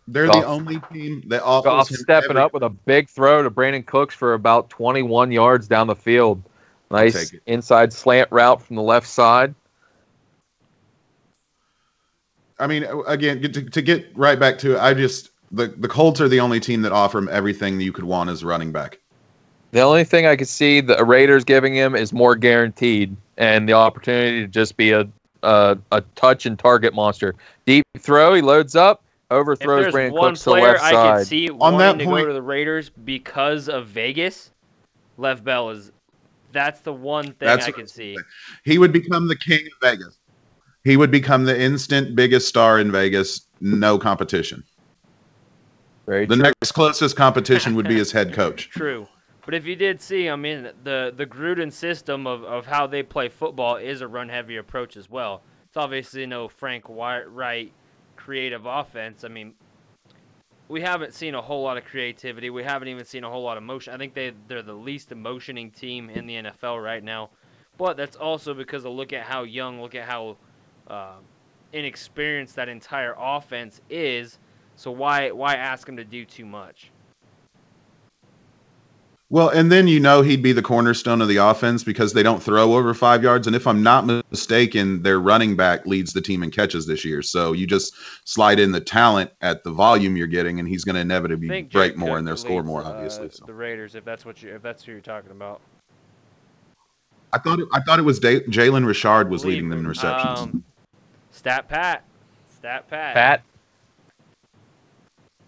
Speaker 4: They're the only team that offers
Speaker 2: Goff stepping up with a big throw to Brandon Cooks for about 21 yards down the field. Nice inside slant route from the left side.
Speaker 4: I mean, again, to get right back to it, the Colts are the only team that offer him everything you could want as a running back.
Speaker 2: The only thing I could see the Raiders giving him is more guaranteed and the opportunity to just be a touch and target monster. Deep throw, he loads up, overthrows Brandon Cooks to the left side.
Speaker 1: I could see wanting to go to the Raiders because of Vegas, Lev Bell that's the one thing I could see.
Speaker 4: He would become the king of Vegas. He would become the instant biggest star in Vegas, no competition.
Speaker 2: The
Speaker 4: next closest competition would be his head coach.
Speaker 1: True. But if you did see, I mean, the Gruden system of how they play football is a run-heavy approach as well. It's obviously no Frank Wright creative offense. I mean, we haven't seen a whole lot of creativity. We haven't even seen a whole lot of motion. I think they're the least emotioning team in the NFL right now. But that's also because of look at how inexperienced that entire offense is. So why ask him to do too much?
Speaker 4: Well, and then he'd be the cornerstone of the offense because they don't throw over 5 yards. And if I'm not mistaken, their running back leads the team in catches this year. So you just slide in the talent at the volume you're getting, and he's going to inevitably break more and they'll score more, obviously. So.
Speaker 1: The Raiders, if that's who you're talking about.
Speaker 4: I thought it was Jalen Richard was leading them in receptions.
Speaker 1: Stat Pat.
Speaker 2: Pat.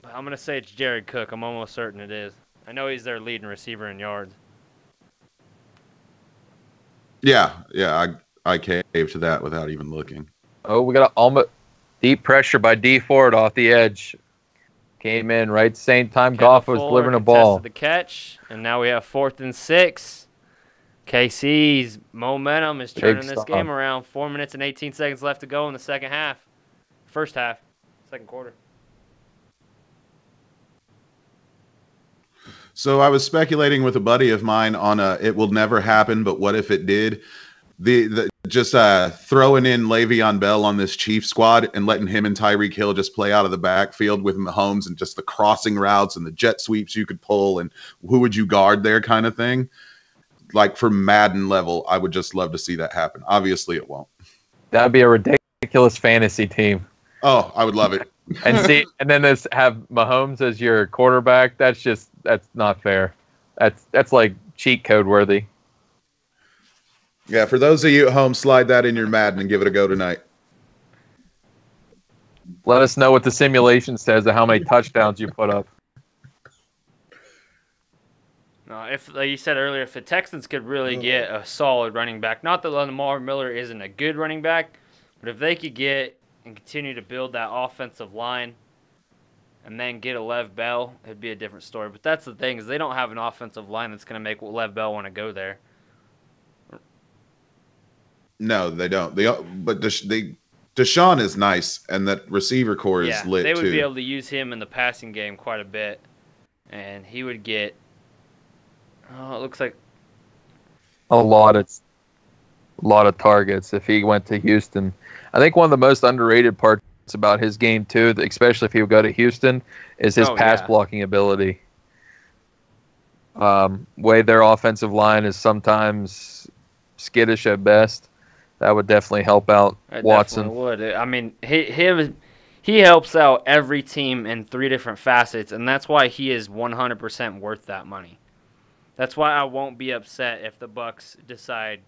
Speaker 1: I'm going to say it's Jared Cook. I'm almost certain it is. I know he's their leading receiver in yards.
Speaker 4: Yeah, I caved to that without even looking.
Speaker 2: Oh, we got almost deep pressure by D Ford off the edge. Came in right at the same time Goff was delivering a ball.
Speaker 1: The catch, and now we have 4th and 6. KC's momentum is turning this game around. 4 minutes and 18 seconds left to go in the second half. Second quarter.
Speaker 4: So I was speculating with a buddy of mine on it will never happen, but what if it did? Just throwing in Le'Veon Bell on this Chiefs squad and letting him and Tyreek Hill just play out of the backfield with Mahomes and just the crossing routes and the jet sweeps you could pull and who would you guard there kind of thing. Like for Madden level, I would just love to see that happen. Obviously, it won't.
Speaker 2: That'd be a ridiculous fantasy team.
Speaker 4: Oh, I would love it.
Speaker 2: and then have Mahomes as your quarterback. That's not fair. That's like cheat code worthy.
Speaker 4: Yeah, for those of you at home, slide that in your Madden and give it a go tonight.
Speaker 2: Let us know what the simulation says of how many touchdowns you put up.
Speaker 1: No, if like you said earlier, if the Texans could really get a solid running back, not that Lamar Miller isn't a good running back, but if they could get and continue to build that offensive line and then get a Lev Bell, it'd be a different story. But that's the thing, is they don't have an offensive line that's going to make Lev Bell want to go there.
Speaker 4: No, they don't. But Deshaun is nice, and that receiver core is lit too.
Speaker 1: They would be able to use him in the passing game quite a bit, and he would get. Oh, it looks like
Speaker 2: a lot of targets if he went to Houston. I think one of the most underrated parts about his game too, especially if he would go to Houston, is his pass blocking ability. Way their offensive line is sometimes skittish at best. That would definitely help out Watson.
Speaker 1: Definitely would. I mean, he helps out every team in 3 different facets, and that's why he is 100% worth that money. That's why I won't be upset if the Bucs decide,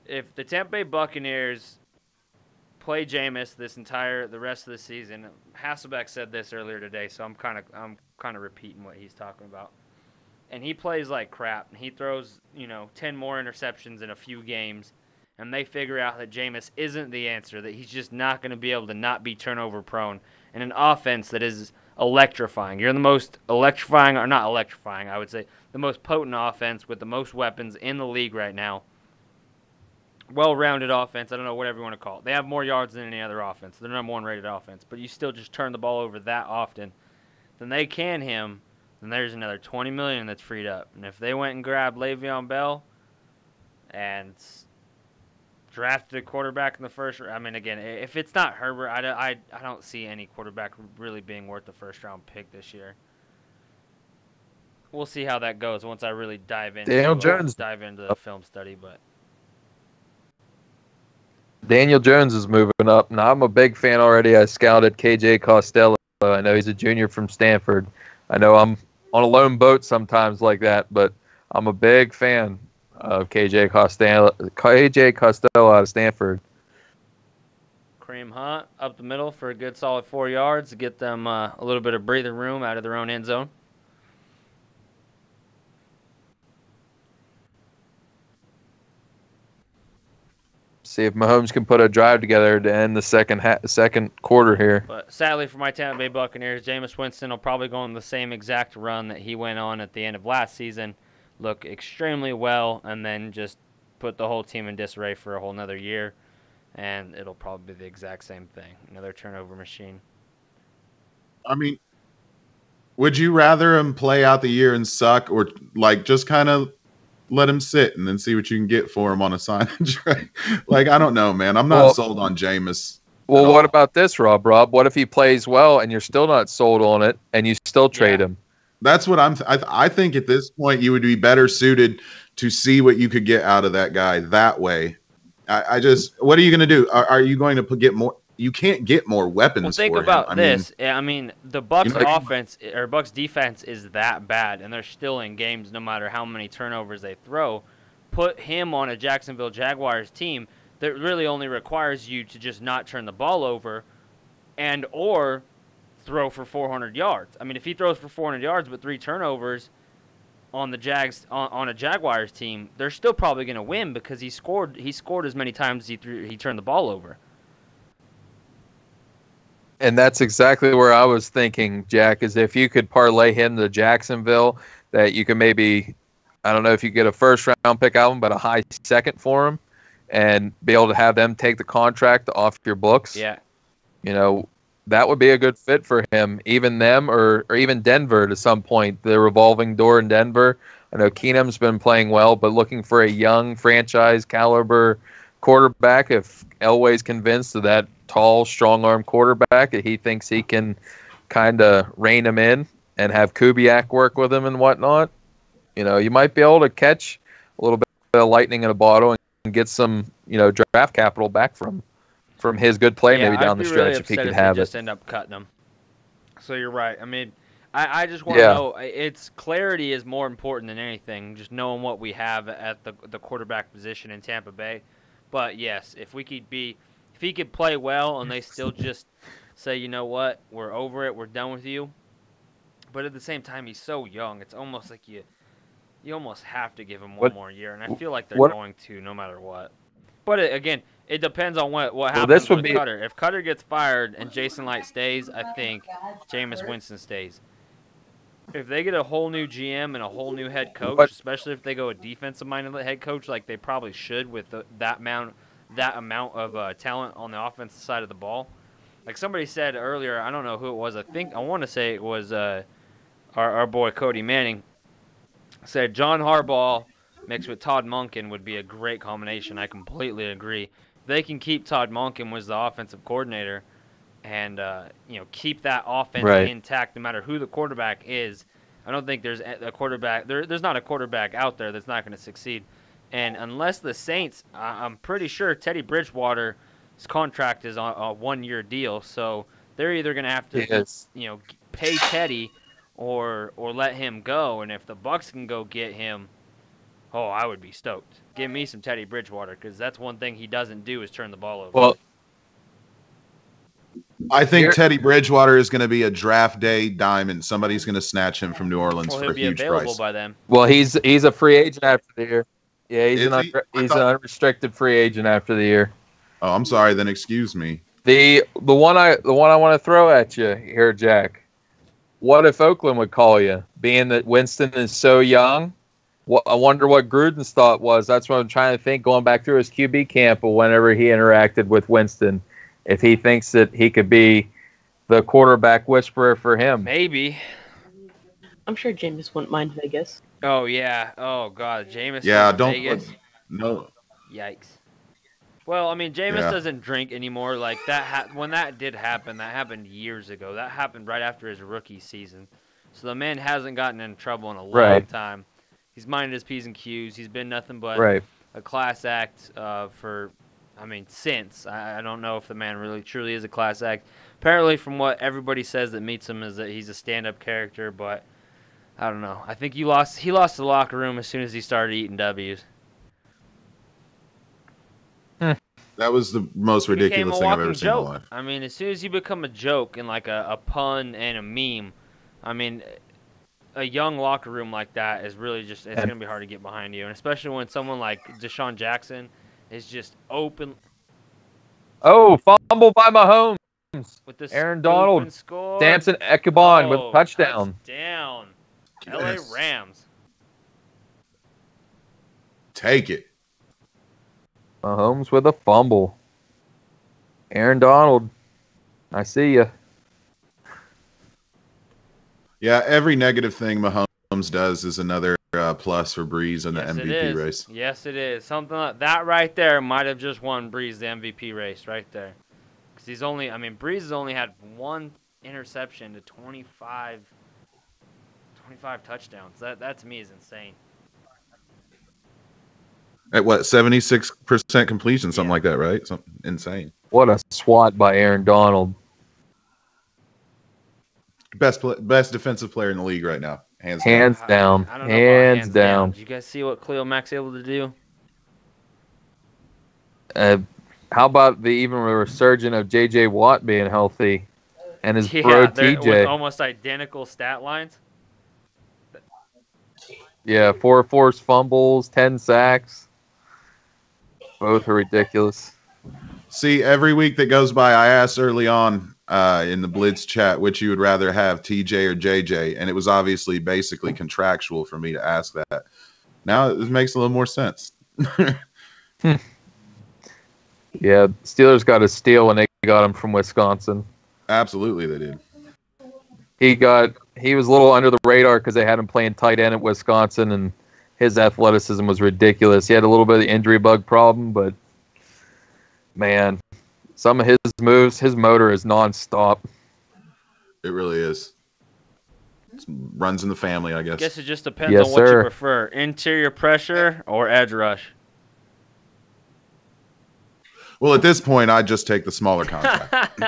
Speaker 1: if the Tampa Bay Buccaneers play Jameis the rest of the season. Hasselbeck said this earlier today, so I'm kind of repeating what he's talking about. And he plays like crap, and he throws 10 more interceptions in a few games, and they figure out that Jameis isn't the answer, that he's just not going to be able to not be turnover prone, and an offense that is electrifying. You're the most electrifying, or not electrifying, I would say, the most potent offense with the most weapons in the league right now. Well-rounded offense, I don't know, whatever you want to call it. They have more yards than any other offense. They're number 1 rated offense, but you still just turn the ball over that often. Then they can him, then there's another $20 million that's freed up. And if they went and grabbed Le'Veon Bell and drafted a quarterback in the first round, I mean, again, if it's not Herbert, I don't see any quarterback really being worth the first-round pick this year. We'll see how that goes once I really dive into the film study, but
Speaker 2: Daniel Jones is moving up. Now, I'm a big fan already. I scouted KJ Costello. I know he's a junior from Stanford. I know I'm on a lone boat sometimes like that, but I'm a big fan of KJ Costello out of Stanford.
Speaker 1: Kareem Hunt up the middle for a good solid 4 yards to get them a little bit of breathing room out of their own end zone.
Speaker 2: See if Mahomes can put a drive together to end the second quarter here.
Speaker 1: But sadly for my Tampa Bay Buccaneers, Jameis Winston will probably go on the same exact run that he went on at the end of last season, look extremely well, and then just put the whole team in disarray for a whole nother year, and it'll probably be the exact same thing, another turnover machine.
Speaker 4: I mean, would you rather him play out the year and suck, or like just kind of let him sit and then see what you can get for him on a signage? Like, I don't know, man. I'm not sold on Jameis.
Speaker 2: Well, what about this, Rob? What if he plays well and you're still not sold on it and you still trade him?
Speaker 4: That's what I think at this point you would be better suited to see what you could get out of that guy that way. What are you going to do? Are you going to get more? You can't get more weapons.
Speaker 1: Well, think about this. I mean, the Bucs offense or Bucs defense is that bad, and they're still in games no matter how many turnovers they throw. Put him on a Jacksonville Jaguars team that really only requires you to just not turn the ball over, and or throw for 400 yards. I mean, if he throws for 400 yards but 3 turnovers on the Jags on a Jaguars team, they're still probably going to win because he scored as many times as he turned the ball over.
Speaker 2: And that's exactly where I was thinking, Jack, is if you could parlay him to Jacksonville, that you can maybe, I don't know if you get a first-round pick out of him, but a high second for him, and be able to have them take the contract off your books.
Speaker 1: Yeah.
Speaker 2: That would be a good fit for him, even them or even Denver to some point, the revolving door in Denver. I know Keenum's been playing well, but looking for a young franchise caliber quarterback, if Elway's convinced of that tall, strong-arm quarterback, he thinks he can kind of rein him in and have Kubiak work with him and whatnot. You might be able to catch a little bit of lightning in a bottle and get some, draft capital back from his good play maybe down the stretch if he could have it.
Speaker 1: Just end up cutting him. So you're right. I mean, I just want to know, it's clarity is more important than anything, just knowing what we have at the quarterback position in Tampa Bay. But yes, if he could play well and they still just say, you know what, we're over it, we're done with you. But at the same time, he's so young. It's almost like you almost have to give him one more year, and I feel like they're going to no matter what. But again, It depends on what
Speaker 2: Well,
Speaker 1: happens
Speaker 2: this would
Speaker 1: with
Speaker 2: be-
Speaker 1: Cutter. If Cutter gets fired and Jason Light stays, I think Jameis Winston stays. If they get a whole new GM and a whole new head coach,
Speaker 2: What-
Speaker 1: especially if they go a defensive-minded head coach like they probably should with that amount of talent on the offensive side of the ball. Like somebody said earlier, I don't know who it was. I want to say it was our boy Cody Manning. Said John Harbaugh mixed with Todd Monken would be a great combination. I completely agree. If they can keep Todd Monken as the offensive coordinator and keep that offense intact no matter who the quarterback is, I don't think there's a quarterback. There's not a quarterback out there that's not going to succeed. And unless the Saints, I'm pretty sure Teddy Bridgewater's contract is on a 1-year deal, so they're either going to have to pay Teddy or let him go. And if the Bucs can go get him, I would be stoked. Give me some Teddy Bridgewater, because that's one thing he doesn't do is turn the ball over.
Speaker 2: Well,
Speaker 4: I think Teddy Bridgewater is going to be a draft day diamond. Somebody's going to snatch him from New Orleans for a huge
Speaker 1: be available
Speaker 4: price.
Speaker 1: by then.
Speaker 2: Well, he's a free agent after the year. Yeah, he's an unrestricted free agent after the year.
Speaker 4: Oh, I'm sorry. Then excuse me.
Speaker 2: The one I want to throw at you here, Jack. What if Oakland would call you, being that Winston is so young? I wonder what Gruden's thought was. That's what I'm trying to think, going back through his QB camp or whenever he interacted with Winston, if he thinks that he could be the quarterback whisperer for him.
Speaker 1: Maybe.
Speaker 3: I'm sure Jameis wouldn't mind Vegas.
Speaker 1: Oh, yeah. Oh, God. Jameis Vegas.
Speaker 4: No.
Speaker 1: Yikes. Well, I mean, Jameis doesn't drink anymore. Like that, when that did happen, that happened years ago. That happened right after his rookie season. So the man hasn't gotten in trouble in a long time. He's minded his P's and Q's. He's been nothing but a class act since. I don't know if the man really truly is a class act. Apparently, from what everybody says that meets him, is that he's a stand-up character. But I don't know. I think he lost the locker room as soon as he started eating W's.
Speaker 4: That was the most ridiculous thing I've ever seen in my life.
Speaker 1: I mean, as soon as you become a joke and like a pun and a meme, I mean, a young locker room like that is really just, it's going to be hard to get behind you. And especially when someone like Deshaun Jackson is just open.
Speaker 2: Oh, fumble by Mahomes.
Speaker 1: With this
Speaker 2: Aaron Donald.
Speaker 1: Score.
Speaker 2: Samson Ekebon with a touchdown.
Speaker 1: Touchdown.
Speaker 4: Yes.
Speaker 1: LA Rams.
Speaker 4: Take it.
Speaker 2: Mahomes with a fumble. Aaron Donald, I see you.
Speaker 4: Yeah, every negative thing Mahomes does is another plus for Breeze in the MVP race.
Speaker 1: Yes, it is. Something like that right there might have just won Breeze the MVP race right there. Because Breeze has only had one interception to 25 touchdowns. That to me is insane.
Speaker 4: At what, 76% completion, something like that, right? Something insane.
Speaker 2: What a swat by Aaron Donald.
Speaker 4: Best defensive player in the league right now, hands
Speaker 2: down.
Speaker 1: I don't know hands down. Did you guys see what Khalil Mack's able to do?
Speaker 2: How about the even resurgence of J.J. Watt being healthy and his bro TJ?
Speaker 1: With almost identical stat lines.
Speaker 2: Yeah, 4 forced fumbles, 10 sacks. Both are ridiculous.
Speaker 4: See, every week that goes by, I asked early on in the Blitz chat which you would rather have, TJ or JJ, and it was obviously basically contractual for me to ask that. Now it makes a little more sense.
Speaker 2: Yeah, Steelers got a steal when they got him from Wisconsin.
Speaker 4: Absolutely, they did.
Speaker 2: He was a little under the radar because they had him playing tight end at Wisconsin, and his athleticism was ridiculous. He had a little bit of the injury bug problem, but man, some of his moves, his motor is nonstop.
Speaker 4: It really is. It runs in the family, I guess.
Speaker 1: I guess it just depends on what you prefer, interior pressure or edge rush.
Speaker 4: Well, at this point, I'd just take the smaller contract.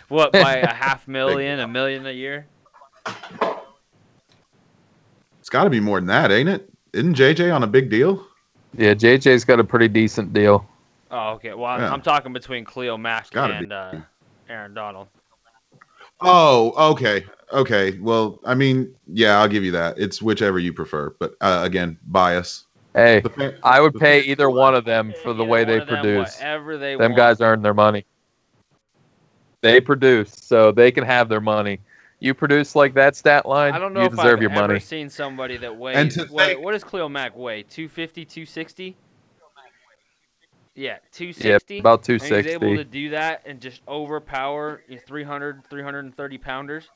Speaker 1: What, by $500,000, $1 million a year?
Speaker 4: It's got to be more than that, ain't it? Isn't JJ on a big deal?
Speaker 2: Yeah, JJ's got a pretty decent deal.
Speaker 1: Oh, okay. Well, yeah. I'm talking between Khalil Mack and Aaron Donald.
Speaker 4: Oh, okay. Okay. Well, I mean, yeah, I'll give you that. It's whichever you prefer. But again, bias.
Speaker 2: Hey,
Speaker 4: The fan-
Speaker 2: I would
Speaker 4: the
Speaker 2: pay
Speaker 4: fan-
Speaker 2: either one of them for the
Speaker 1: Either
Speaker 2: way
Speaker 1: one
Speaker 2: they
Speaker 1: of them,
Speaker 2: produce.
Speaker 1: whatever they
Speaker 2: Them
Speaker 1: want.
Speaker 2: guys earn their money. They produce, so they can have their money. You produce like that stat line,
Speaker 1: I don't know
Speaker 2: you
Speaker 1: if
Speaker 2: deserve
Speaker 1: I've
Speaker 2: your
Speaker 1: ever
Speaker 2: money.
Speaker 1: seen somebody that
Speaker 4: And
Speaker 1: weighs.
Speaker 4: to
Speaker 1: What
Speaker 4: think,
Speaker 1: does Cleo Mack weigh? 250, 260? Yeah,
Speaker 2: Yeah,
Speaker 1: 260.
Speaker 2: about
Speaker 1: And he's able
Speaker 2: 260.
Speaker 1: to do that and just overpower 300, 330 pounders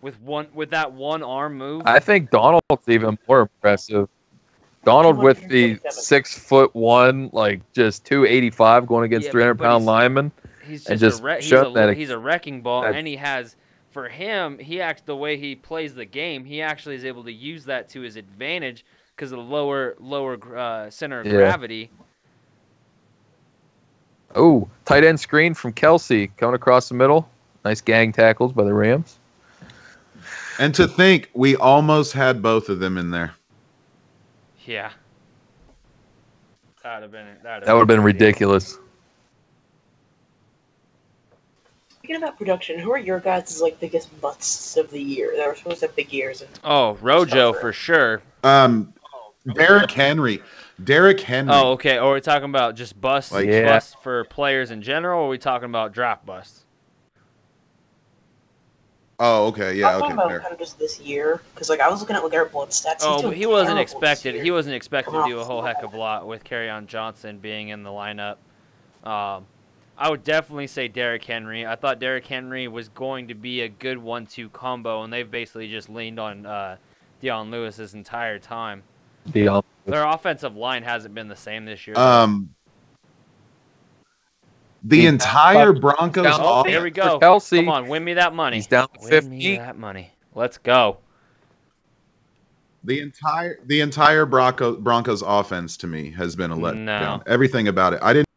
Speaker 1: with that one arm move.
Speaker 2: I think Donald's even more impressive. Donald with the 6'1", like just 285 going against
Speaker 1: Yeah,
Speaker 2: 300-pound linemen.
Speaker 1: He's
Speaker 2: and
Speaker 1: just
Speaker 2: just
Speaker 1: he's
Speaker 2: showed
Speaker 1: a
Speaker 2: that
Speaker 1: he's a wrecking ball,
Speaker 2: that-
Speaker 1: and he has for him he acts the way he plays the game. He actually is able to use that to his advantage because of the lower center of
Speaker 2: Yeah.
Speaker 1: gravity.
Speaker 2: Oh, tight end screen from Kelsey coming across the middle. Nice gang tackles by the Rams.
Speaker 4: and to think, we almost had both of them in there.
Speaker 1: Yeah, that would
Speaker 2: have been ridiculous.
Speaker 3: Speaking about production, who are your guys' like biggest busts of the year? That were supposed to have big years.
Speaker 1: Oh, Rojo for sure.
Speaker 4: Derrick Henry.
Speaker 1: Oh, okay. Or are we talking about just busts,
Speaker 2: Yeah.
Speaker 1: busts for players in general, or are we talking about draft busts?
Speaker 4: Oh, okay, yeah,
Speaker 3: I'm talking
Speaker 4: okay.
Speaker 3: about
Speaker 4: Fair.
Speaker 3: kind of just this year, because like I was looking at LeGarrette Blount's stats.
Speaker 1: Oh,
Speaker 3: He's
Speaker 1: but
Speaker 3: doing
Speaker 1: he wasn't
Speaker 3: terrible
Speaker 1: expected.
Speaker 3: this
Speaker 1: He
Speaker 3: year.
Speaker 1: wasn't expected to do a whole heck of a lot with Kerryon Johnson being in the lineup. I would definitely say Derrick Henry. I thought Derrick Henry was going to be a good 1-2 combo, and they've basically just leaned on Deion Lewis this entire time. Their offensive line hasn't been the same this year.
Speaker 4: The entire Broncos
Speaker 1: Oh,
Speaker 4: offense.
Speaker 1: here we go.
Speaker 2: Kelsey.
Speaker 1: Come on, win me that money.
Speaker 2: He's down to
Speaker 1: Win
Speaker 2: 15.
Speaker 1: me that money. Let's go.
Speaker 4: The entire Broncos offense to me has been a letdown.
Speaker 1: No.
Speaker 4: Everything about it. I didn't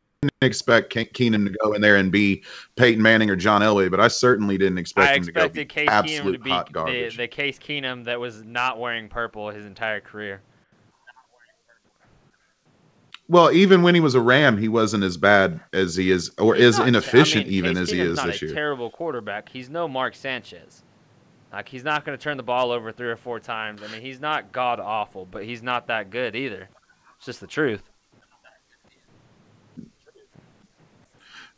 Speaker 4: expect Keenum to go in there and be Peyton Manning or John Elway, but I certainly didn't expect him to go be
Speaker 1: expected Case Keenum
Speaker 4: absolute
Speaker 1: to be
Speaker 4: hot garbage.
Speaker 1: the Case Keenum that was not wearing purple his entire career.
Speaker 4: Well, even when he was a Ram, he wasn't as bad as he is, or
Speaker 1: He's
Speaker 4: as
Speaker 1: not
Speaker 4: inefficient
Speaker 1: Case
Speaker 4: even as he
Speaker 1: Keenum's
Speaker 4: is
Speaker 1: not
Speaker 4: this
Speaker 1: a
Speaker 4: year.
Speaker 1: terrible quarterback. He's no Mark Sanchez. Like, he's not going to turn the ball over 3 or 4 times. I mean, he's not god awful, but he's not that good either. It's just the truth.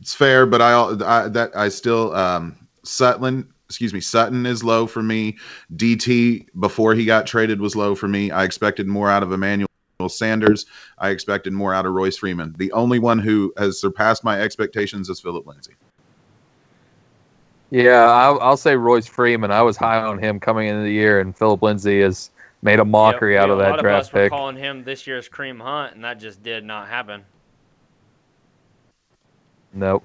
Speaker 4: It's fair, but I still Sutton is low for me. DT before he got traded was low for me. I expected more out of Emmanuel Sanders. I expected more out of Royce Freeman. The only one who has surpassed my expectations is Philip Lindsay.
Speaker 2: Yeah, I'll say Royce Freeman. I was high on him coming into the year, and Philip Lindsay has made a mockery out of that draft
Speaker 1: A lot of us were
Speaker 2: pick.
Speaker 1: calling him this year's Kareem Hunt, and that just did not happen.
Speaker 2: Nope.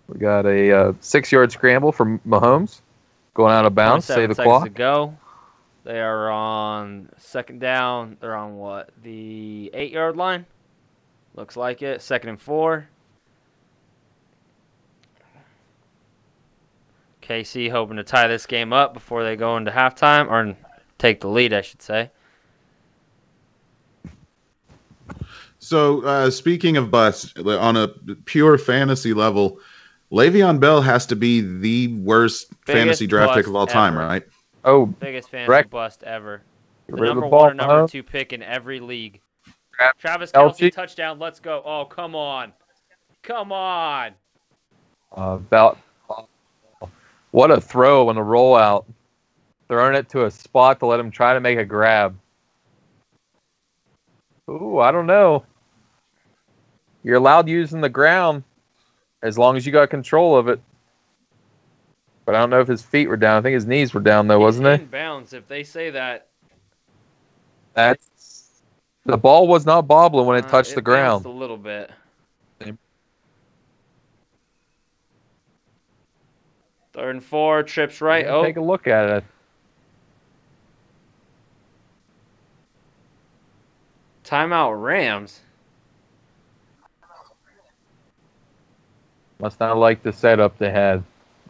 Speaker 2: We got a 6-yard scramble from Mahomes going out of bounds. Save the
Speaker 1: 27 seconds
Speaker 2: clock.
Speaker 1: to go. They are on second down. They're on what? The 8-yard line? Looks like it. 2nd and 4. KC hoping to tie this game up before they go into halftime, or take the lead, I should say.
Speaker 4: So speaking of busts, on a pure fantasy level, Le'Veon Bell has to be the worst fantasy draft pick of all time,
Speaker 1: ever.
Speaker 4: right?
Speaker 2: Oh,
Speaker 1: Biggest fantasy
Speaker 2: correct.
Speaker 1: bust ever.
Speaker 2: Get
Speaker 1: The
Speaker 2: rid of
Speaker 1: number
Speaker 2: the ball,
Speaker 1: 1 and number
Speaker 2: Mahomes.
Speaker 1: 2 pick in every league.
Speaker 2: Travis
Speaker 1: Travis Kelce,
Speaker 2: Kelce.
Speaker 1: touchdown. Let's go. Oh, come on. Come on.
Speaker 2: What a throw and a rollout. Throwing it to a spot to let him try to make a grab. Ooh, I don't know. You're allowed using the ground as long as you got control of it. But I don't know if his feet were down. I think his knees were down, though, wasn't
Speaker 1: He's
Speaker 2: they?
Speaker 1: in bounds. If they say that,
Speaker 2: The ball was not bobbling when it touched the ground.
Speaker 1: bounced a little bit. Third and 4, trips right.
Speaker 2: Yeah,
Speaker 1: Oh,
Speaker 2: take a look at it.
Speaker 1: timeout Rams.
Speaker 2: Must not like the setup they had.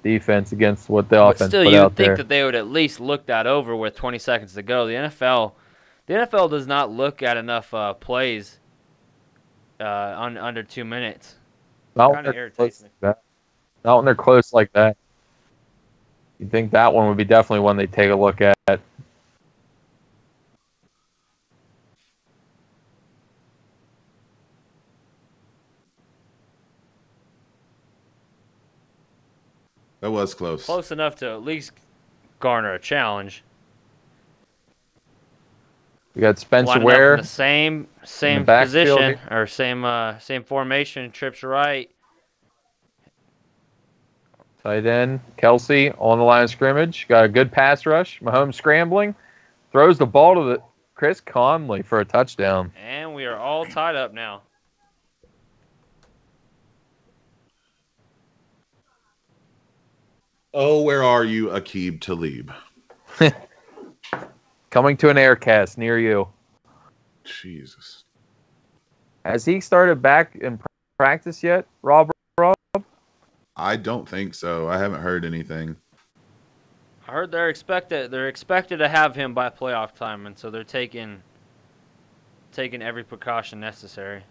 Speaker 2: Defense against what the
Speaker 1: But
Speaker 2: offense
Speaker 1: still,
Speaker 2: put
Speaker 1: you
Speaker 2: out
Speaker 1: would think
Speaker 2: there.
Speaker 1: that they would at least look that over with 20 seconds to go. The NFL does not look at enough plays under 2 minutes.
Speaker 2: Not when
Speaker 1: Kinda
Speaker 2: they're
Speaker 1: irritates
Speaker 2: close
Speaker 1: me.
Speaker 2: like that. Not when they're close like that. You'd think that one would be definitely one they'd take a look at.
Speaker 4: That was close.
Speaker 1: Close enough to at least garner a challenge.
Speaker 2: We got Spencer
Speaker 1: Lining
Speaker 2: Ware
Speaker 1: up in the same
Speaker 2: backfield
Speaker 1: position
Speaker 2: here.
Speaker 1: or same formation. Trips right.
Speaker 2: Tight end, Kelsey on the line of scrimmage. Got a good pass rush. Mahomes scrambling. Throws the ball to the Chris Conley for a touchdown.
Speaker 1: And we are all tied up now.
Speaker 4: Oh, where are you, Aqib Talib?
Speaker 2: Coming to an aircast near you.
Speaker 4: Jesus.
Speaker 2: Has he started back in practice yet, Rob?
Speaker 4: I don't think so. I haven't heard anything.
Speaker 1: I heard they're expected to have him by playoff time, and so they're taking every precaution necessary.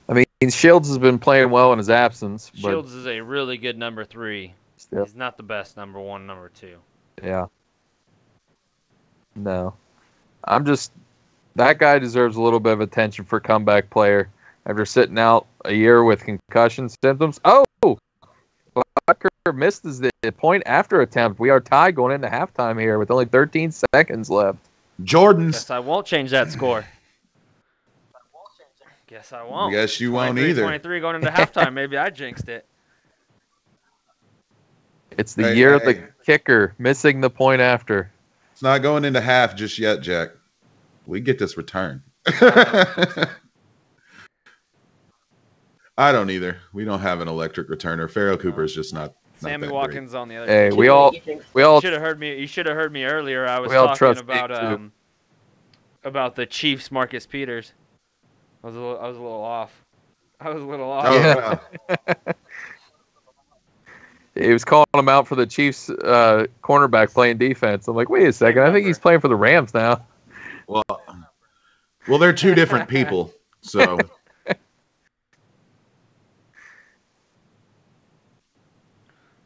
Speaker 2: I mean, Shields has been playing well in his absence. But
Speaker 1: Shields is a really good number 3.
Speaker 2: still,
Speaker 1: He's not the best number 1, number 2.
Speaker 2: yeah. No. That guy deserves a little bit of attention for comeback player after sitting out a year with concussion symptoms. Oh! Bucker missed the point after attempt. We are tied going into halftime here with only 13 seconds left.
Speaker 4: Jordan's.
Speaker 1: Guess I won't change that score. Guess I won't.
Speaker 4: Guess you won't either.
Speaker 1: 23 going into halftime. Maybe I jinxed it.
Speaker 2: It's the year of the kicker missing the point after.
Speaker 4: It's not going into half just yet, Jack. We get this return. I don't either. We don't have an electric returner. Pharaoh Cooper is just not.
Speaker 1: Sammy
Speaker 4: that
Speaker 1: Watkins on the other
Speaker 2: Hey,
Speaker 1: team.
Speaker 2: we all
Speaker 1: You should have heard me. You should have heard me earlier. I was talking about the Chiefs, Marcus Peters. I was a little off.
Speaker 4: Oh, wow.
Speaker 2: He was calling him out for the Chiefs cornerback playing defense. I'm like, wait a second. I think he's playing for the Rams now.
Speaker 4: Well, they're two different people. So.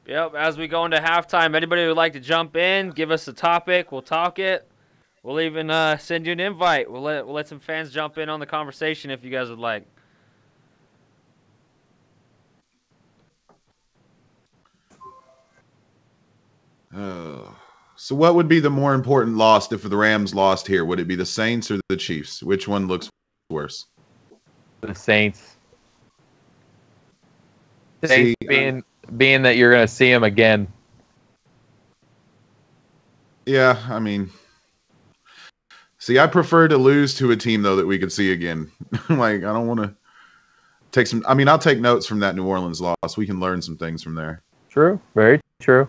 Speaker 1: Yep. As we go into halftime, anybody who would like to jump in, give us a topic. We'll talk it. We'll even send you an invite. We'll let some fans jump in on the conversation if you guys would like.
Speaker 4: So what would be the more important loss if the Rams lost here? Would it be the Saints or the Chiefs? Which one looks worse?
Speaker 2: The Saints. Saints being that you're going to see him again.
Speaker 4: Yeah, I mean, see, I prefer to lose to a team though that we could see again. Like, I don't want to take some. I mean, I'll take notes from that New Orleans loss. We can learn some things from there.
Speaker 2: True, very true.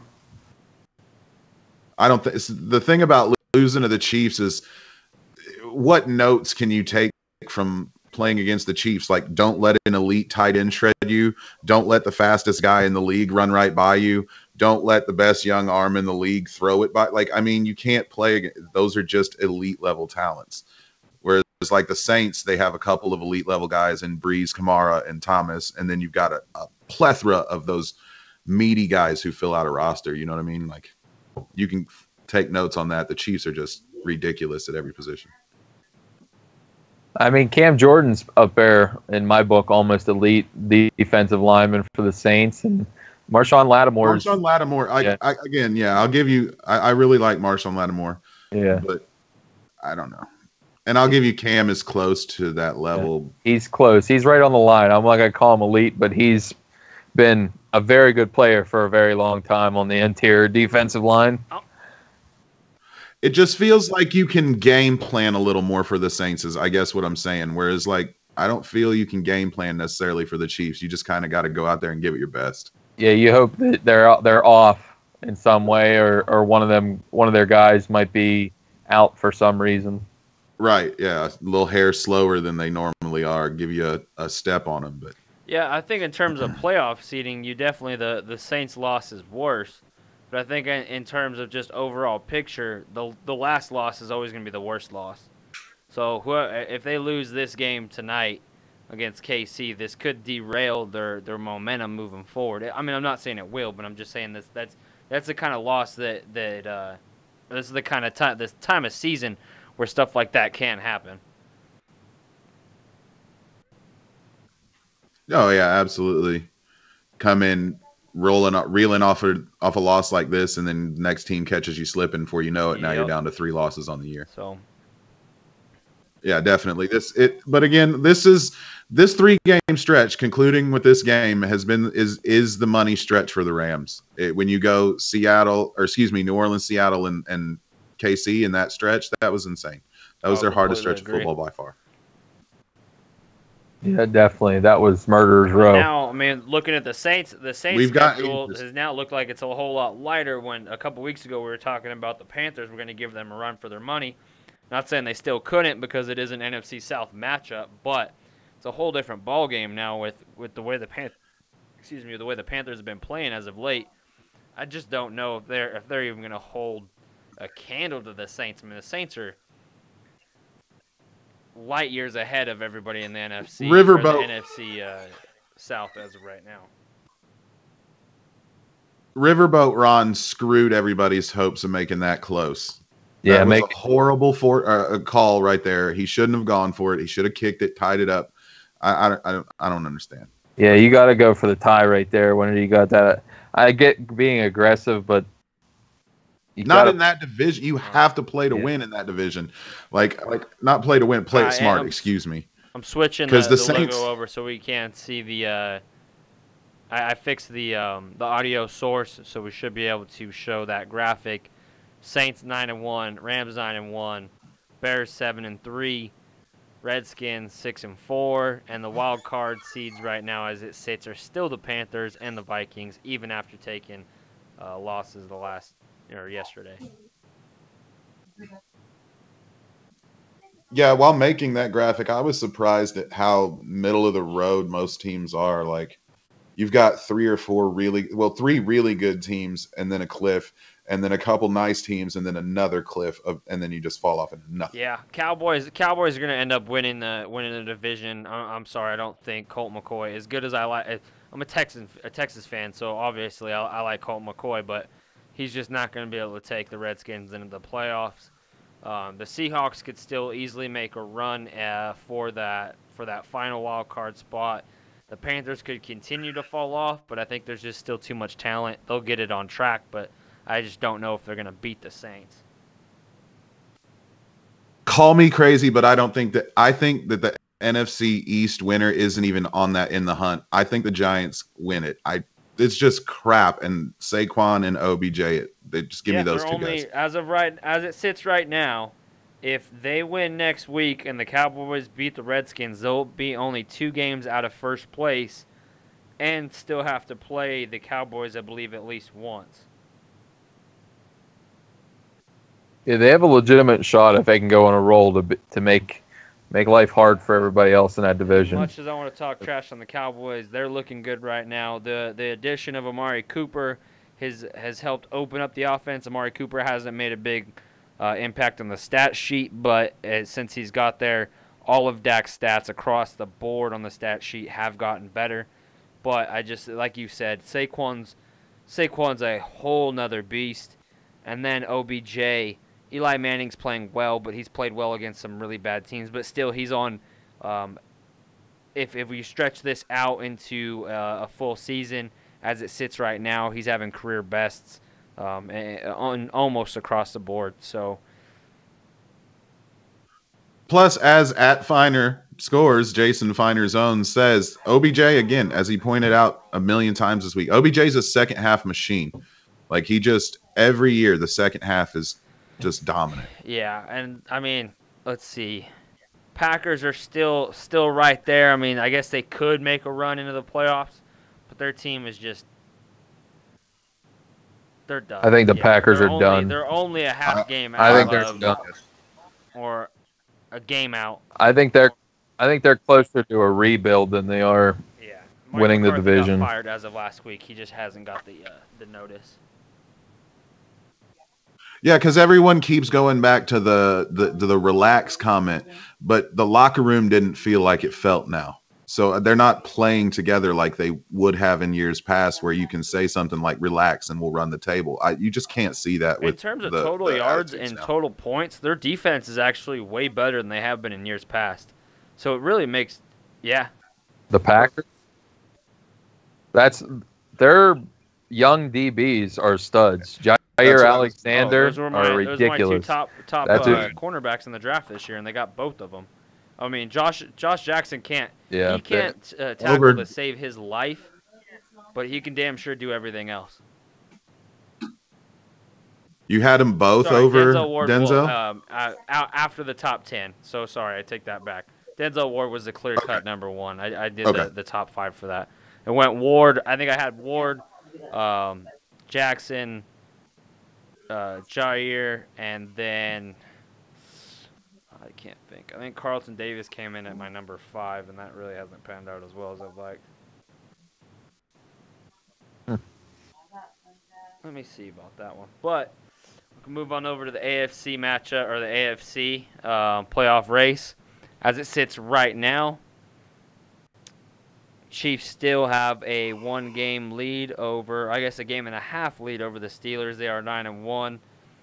Speaker 4: I don't think the thing about losing to the Chiefs is what notes can you take from playing against the Chiefs? Like, don't let an elite tight end shred you. Don't let the fastest guy in the league run right by you. Don't let the best young arm in the league throw it by. Like, I mean, you can't play. Those are just elite level talents. Whereas like the Saints, they have a couple of elite level guys in Breeze, Kamara, and Thomas. And then you've got a plethora of those meaty guys who fill out a roster. You know what I mean? Like, you can take notes on that. The Chiefs are just ridiculous at every position.
Speaker 2: I mean, Cam Jordan's up there in my book, almost elite defensive lineman for the Saints, and Marshawn Lattimore. I'll give you. I really like Marshawn Lattimore. Yeah,
Speaker 4: but I don't know. And I'll give you Cam is close to that level.
Speaker 2: Yeah. He's close. He's right on the line. I'm not gonna call him elite, but he's been a very good player for a very long time on the interior defensive line.
Speaker 4: It just feels like you can game plan a little more for the Saints, is I guess what I'm saying. Whereas, like, I don't feel you can game plan necessarily for the Chiefs. You just kind of got to go out there and give it your best.
Speaker 2: Yeah, you hope that they're off in some way, or one of their guys might be out for some reason.
Speaker 4: Right. Yeah, a little hair slower than they normally are. Give you a step on them, but.
Speaker 1: Yeah, I think in terms of playoff seeding, you definitely the Saints' loss is worse. But I think in terms of just overall picture, the last loss is always going to be the worst loss. So if they lose this game tonight against KC, this could derail their momentum moving forward. I mean, I'm not saying it will, but I'm just saying that's the kind of loss that this is the kind of time of season where stuff like that can happen.
Speaker 4: Oh yeah, absolutely. come in reeling off a loss like this, and then next team catches you slipping before you know it. Now you're down to 3 losses on the year.
Speaker 1: So
Speaker 4: yeah, definitely. But again, this 3-game stretch, concluding with this game, is the money stretch for the Rams. When you go New Orleans, Seattle, and KC in that stretch, that was insane. That was their hardest stretch of football by far.
Speaker 2: Yeah, definitely. That was murderer's row.
Speaker 1: Now, I mean, looking at the Saints schedule has now looked like it's a whole lot lighter. When a couple weeks ago we were talking about the Panthers were going to give them a run for their money. Not saying they still couldn't because it is an NFC South matchup, but it's a whole different ball game now with the way the Panthers have been playing as of late. I just don't know if they're even going to hold a candle to the Saints. I mean, the Saints are light years ahead of everybody in the NFC.
Speaker 4: Riverboat.
Speaker 1: The NFC South as of right now.
Speaker 4: Riverboat Ron screwed everybody's hopes of making that close.
Speaker 2: Yeah,
Speaker 4: that was a horrible call right there. He shouldn't have gone for it. He should have kicked it, tied it up. I don't understand.
Speaker 2: Yeah, you got to go for the tie right there when you got that. I get being aggressive, but
Speaker 4: in that division. You have to play to win in that division. Like not play to win, play it smart. Excuse me.
Speaker 1: I'm switching the Saints logo over so we can't see the. I fixed the audio source, so we should be able to show that graphic. Saints 9-1, Rams 9-1, Bears 7-3, Redskins 6-4, and the wild card seeds right now, as it sits, are still the Panthers and the Vikings, even after taking losses yesterday.
Speaker 4: Yeah, while making that graphic, I was surprised at how middle of the road most teams are. Like, you've got 3 really good teams, and then a cliff, and then a couple nice teams, and then another cliff, and then you just fall off into nothing.
Speaker 1: Yeah, Cowboys are going to end up winning the division. I'm sorry, I don't think Colt McCoy, as good as I like. I'm a Texas fan, so obviously I like Colt McCoy, but he's just not going to be able to take the Redskins into the playoffs. The Seahawks could still easily make a run for that final wild card spot. The Panthers could continue to fall off, but I think there's just still too much talent. They'll get it on track, but I just don't know if they're going to beat the Saints.
Speaker 4: Call me crazy, but I think that the NFC East winner isn't even in the hunt. I think the Giants win it. It's just crap, and Saquon and OBJ. They just give me those two guys.
Speaker 1: As it sits right now, if they win next week and the Cowboys beat the Redskins, they'll be only 2 games out of first place, and still have to play the Cowboys, I believe, at least once.
Speaker 2: Yeah, they have a legitimate shot if they can go on a roll to make life hard for everybody else in that division.
Speaker 1: As much as I want to talk trash on the Cowboys, they're looking good right now. The addition of Amari Cooper has helped open up the offense. Amari Cooper hasn't made a big impact on the stat sheet, but since he's got there, all of Dak's stats across the board on the stat sheet have gotten better. But I just, like you said, Saquon's a whole nother beast. And then OBJ, Eli Manning's playing well, but he's played well against some really bad teams. But still, he's on. If we stretch this out into a full season, as it sits right now, he's having career bests on almost across the board. So,
Speaker 4: plus, as at Feiner scores, Jason Feiner's own says, OBJ again, as he pointed out a million times this week, OBJ's a second half machine. Like, he just every year the second half is just dominant.
Speaker 1: Yeah, and I mean, let's see. Packers are still right there. I mean, I guess they could make a run into the playoffs, but their team is just they're done.
Speaker 2: I think the Packers are done.
Speaker 1: They're only a half game out.
Speaker 2: I think they're done.
Speaker 1: Or a game out.
Speaker 2: I think they're closer to a rebuild than they are winning the division.
Speaker 1: Got fired as of last week. He just hasn't got the notice.
Speaker 4: Yeah, because everyone keeps going back to the relax comment, but the locker room didn't feel like it felt now. So they're not playing together like they would have in years past, where you can say something like "relax" and we'll run the table. You just can't see that. In
Speaker 1: terms of total yards and total points, their defense is actually way better than they have been in years past. So it really makes,
Speaker 2: the Packers. That's their young DBs are studs. Jair Alexander
Speaker 1: those were
Speaker 2: are
Speaker 1: my two
Speaker 2: ridiculous.
Speaker 1: top
Speaker 2: That's
Speaker 1: cornerbacks in the draft this year, and they got both of them. I mean, Josh Jackson can't tackle
Speaker 4: Over-
Speaker 1: to save his life, but he can damn sure do everything else.
Speaker 4: You had them both
Speaker 1: Sorry,
Speaker 4: over
Speaker 1: Denzel Ward.
Speaker 4: Denzel?
Speaker 1: After the top 10. So sorry, I take that back. Denzel Ward was the clear-cut number one. I did the top 5 for that. It went Ward. I think I had Ward, Jackson, Jair, and then I can't think. I think Carlton Davis came in at my number 5, and that really hasn't panned out as well as I'd like. Let me see about that one. But we can move on over to the AFC matchup, or the AFC playoff race. As it sits right now, Chiefs still have a 1-game lead over, I guess a game and a half lead over the Steelers. They are 9-1.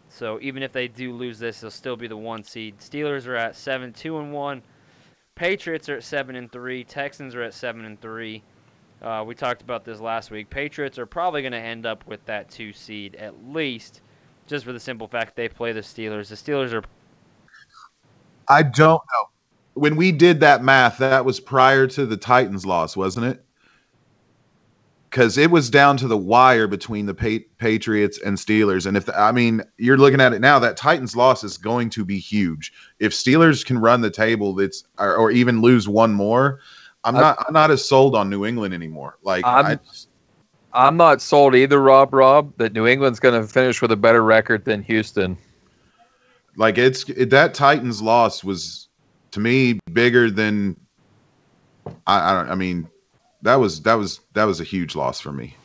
Speaker 1: So even if they do lose this, they'll still be the 1 seed. Steelers are at 7-2-1. Patriots are at 7-3. Texans are at 7-3. We talked about this last week. Patriots are probably going to end up with that 2 seed at least, just for the simple fact they play the Steelers. The Steelers are...
Speaker 4: I don't know. When we did that math, that was prior to the Titans loss, wasn't it? Because it was down to the wire between the Patriots and Steelers. And you're looking at it now, that Titans loss is going to be huge. If Steelers can run the table, or even lose one more, I'm not as sold on New England anymore.
Speaker 2: I'm not sold either, Rob, that New England's going to finish with a better record than Houston.
Speaker 4: That Titans loss was, to me, bigger than that was a huge loss for me.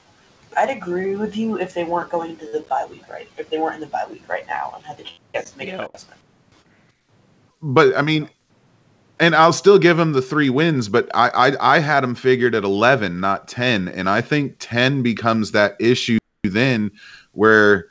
Speaker 3: I'd agree with you if they weren't going into the bye week, right? If they weren't in the bye week right now and had the chance to make an adjustment.
Speaker 4: But and I'll still give them the 3 wins, but I had them figured at 11, not 10, and I think 10 becomes that issue then, where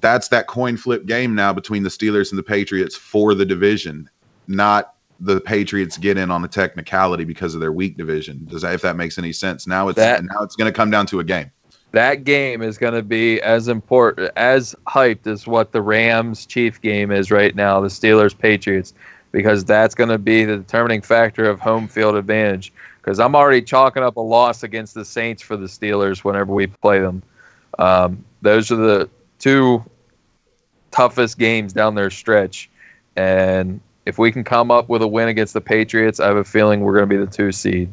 Speaker 4: that's that coin flip game now between the Steelers and the Patriots for the division, not the Patriots get in on the technicality because of their weak division. If that makes any sense? Now it's going to come down to a game.
Speaker 2: That game is going to be as important, as hyped as what the Rams-Chief game is right now, the Steelers-Patriots, because that's going to be the determining factor of home field advantage. Because I'm already chalking up a loss against the Saints for the Steelers whenever we play them. Those are the 2 toughest games down their stretch. And if we can come up with a win against the Patriots, I have a feeling we're going to be the 2 seed.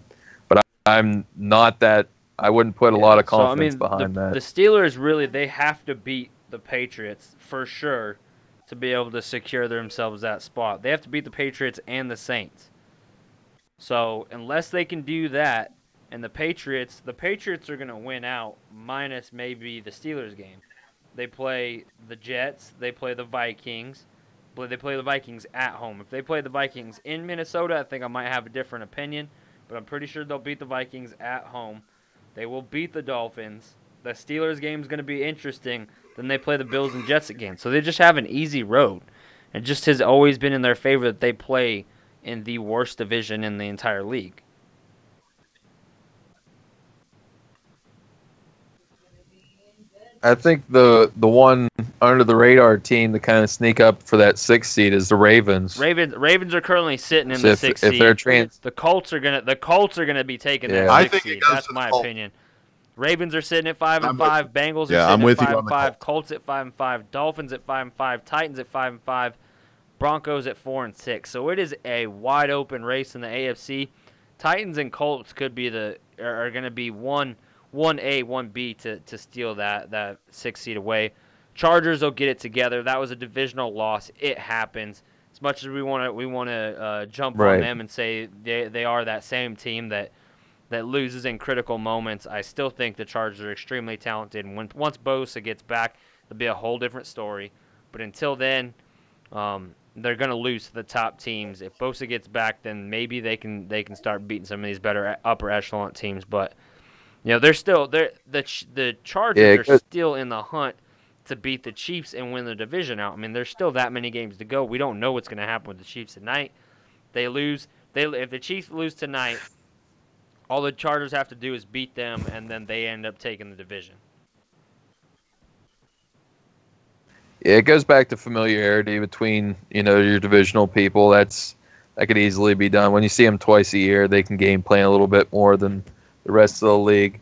Speaker 2: But I'm not that. I wouldn't put a lot of confidence behind that.
Speaker 1: The Steelers really, they have to beat the Patriots for sure to be able to secure themselves that spot. They have to beat the Patriots and the Saints. So unless they can do that, and the Patriots are going to win out minus maybe the Steelers game. They play the Jets. They play the Vikings. They play the Vikings at home. If they play the Vikings in Minnesota, I think I might have a different opinion, but I'm pretty sure they'll beat the Vikings at home. They will beat the Dolphins. The Steelers game is going to be interesting. Then they play the Bills and Jets again. So they just have an easy road. It just has always been in their favor that they play in the worst division in the entire league.
Speaker 2: I think the one under the radar team to kind of sneak up for that 6th seed is the Ravens.
Speaker 1: Ravens are currently sitting in the 6th seed.
Speaker 2: If they're
Speaker 1: the Colts are gonna be taking that 6th seed. That's my opinion. Ravens are sitting at 5-5. Bengals are sitting at 5-5. Colts at 5-5. Dolphins at 5-5. Titans at 5-5. Broncos at 4-6. So it is a wide open race in the AFC. Titans and Colts are going to be 1A, 1B to steal that 6th seed away. Chargers will get it together. That was a divisional loss. It happens. As much as we want to jump on them and say they are that same team that loses in critical moments, I still think the Chargers are extremely talented. And once Bosa gets back, it'll be a whole different story. But until then, they're going to lose to the top teams. If Bosa gets back, then maybe they can start beating some of these better upper echelon teams. But the Chargers are still in the hunt to beat the Chiefs and win the division out. I mean, there's still that many games to go. We don't know what's going to happen with the Chiefs tonight. If the Chiefs lose tonight, All the Chargers have to do is beat them, and then they end up taking the division.
Speaker 2: Yeah, it goes back to familiarity between, your divisional people. That could easily be done. When you see them twice a year, they can game plan a little bit more than the rest of the league.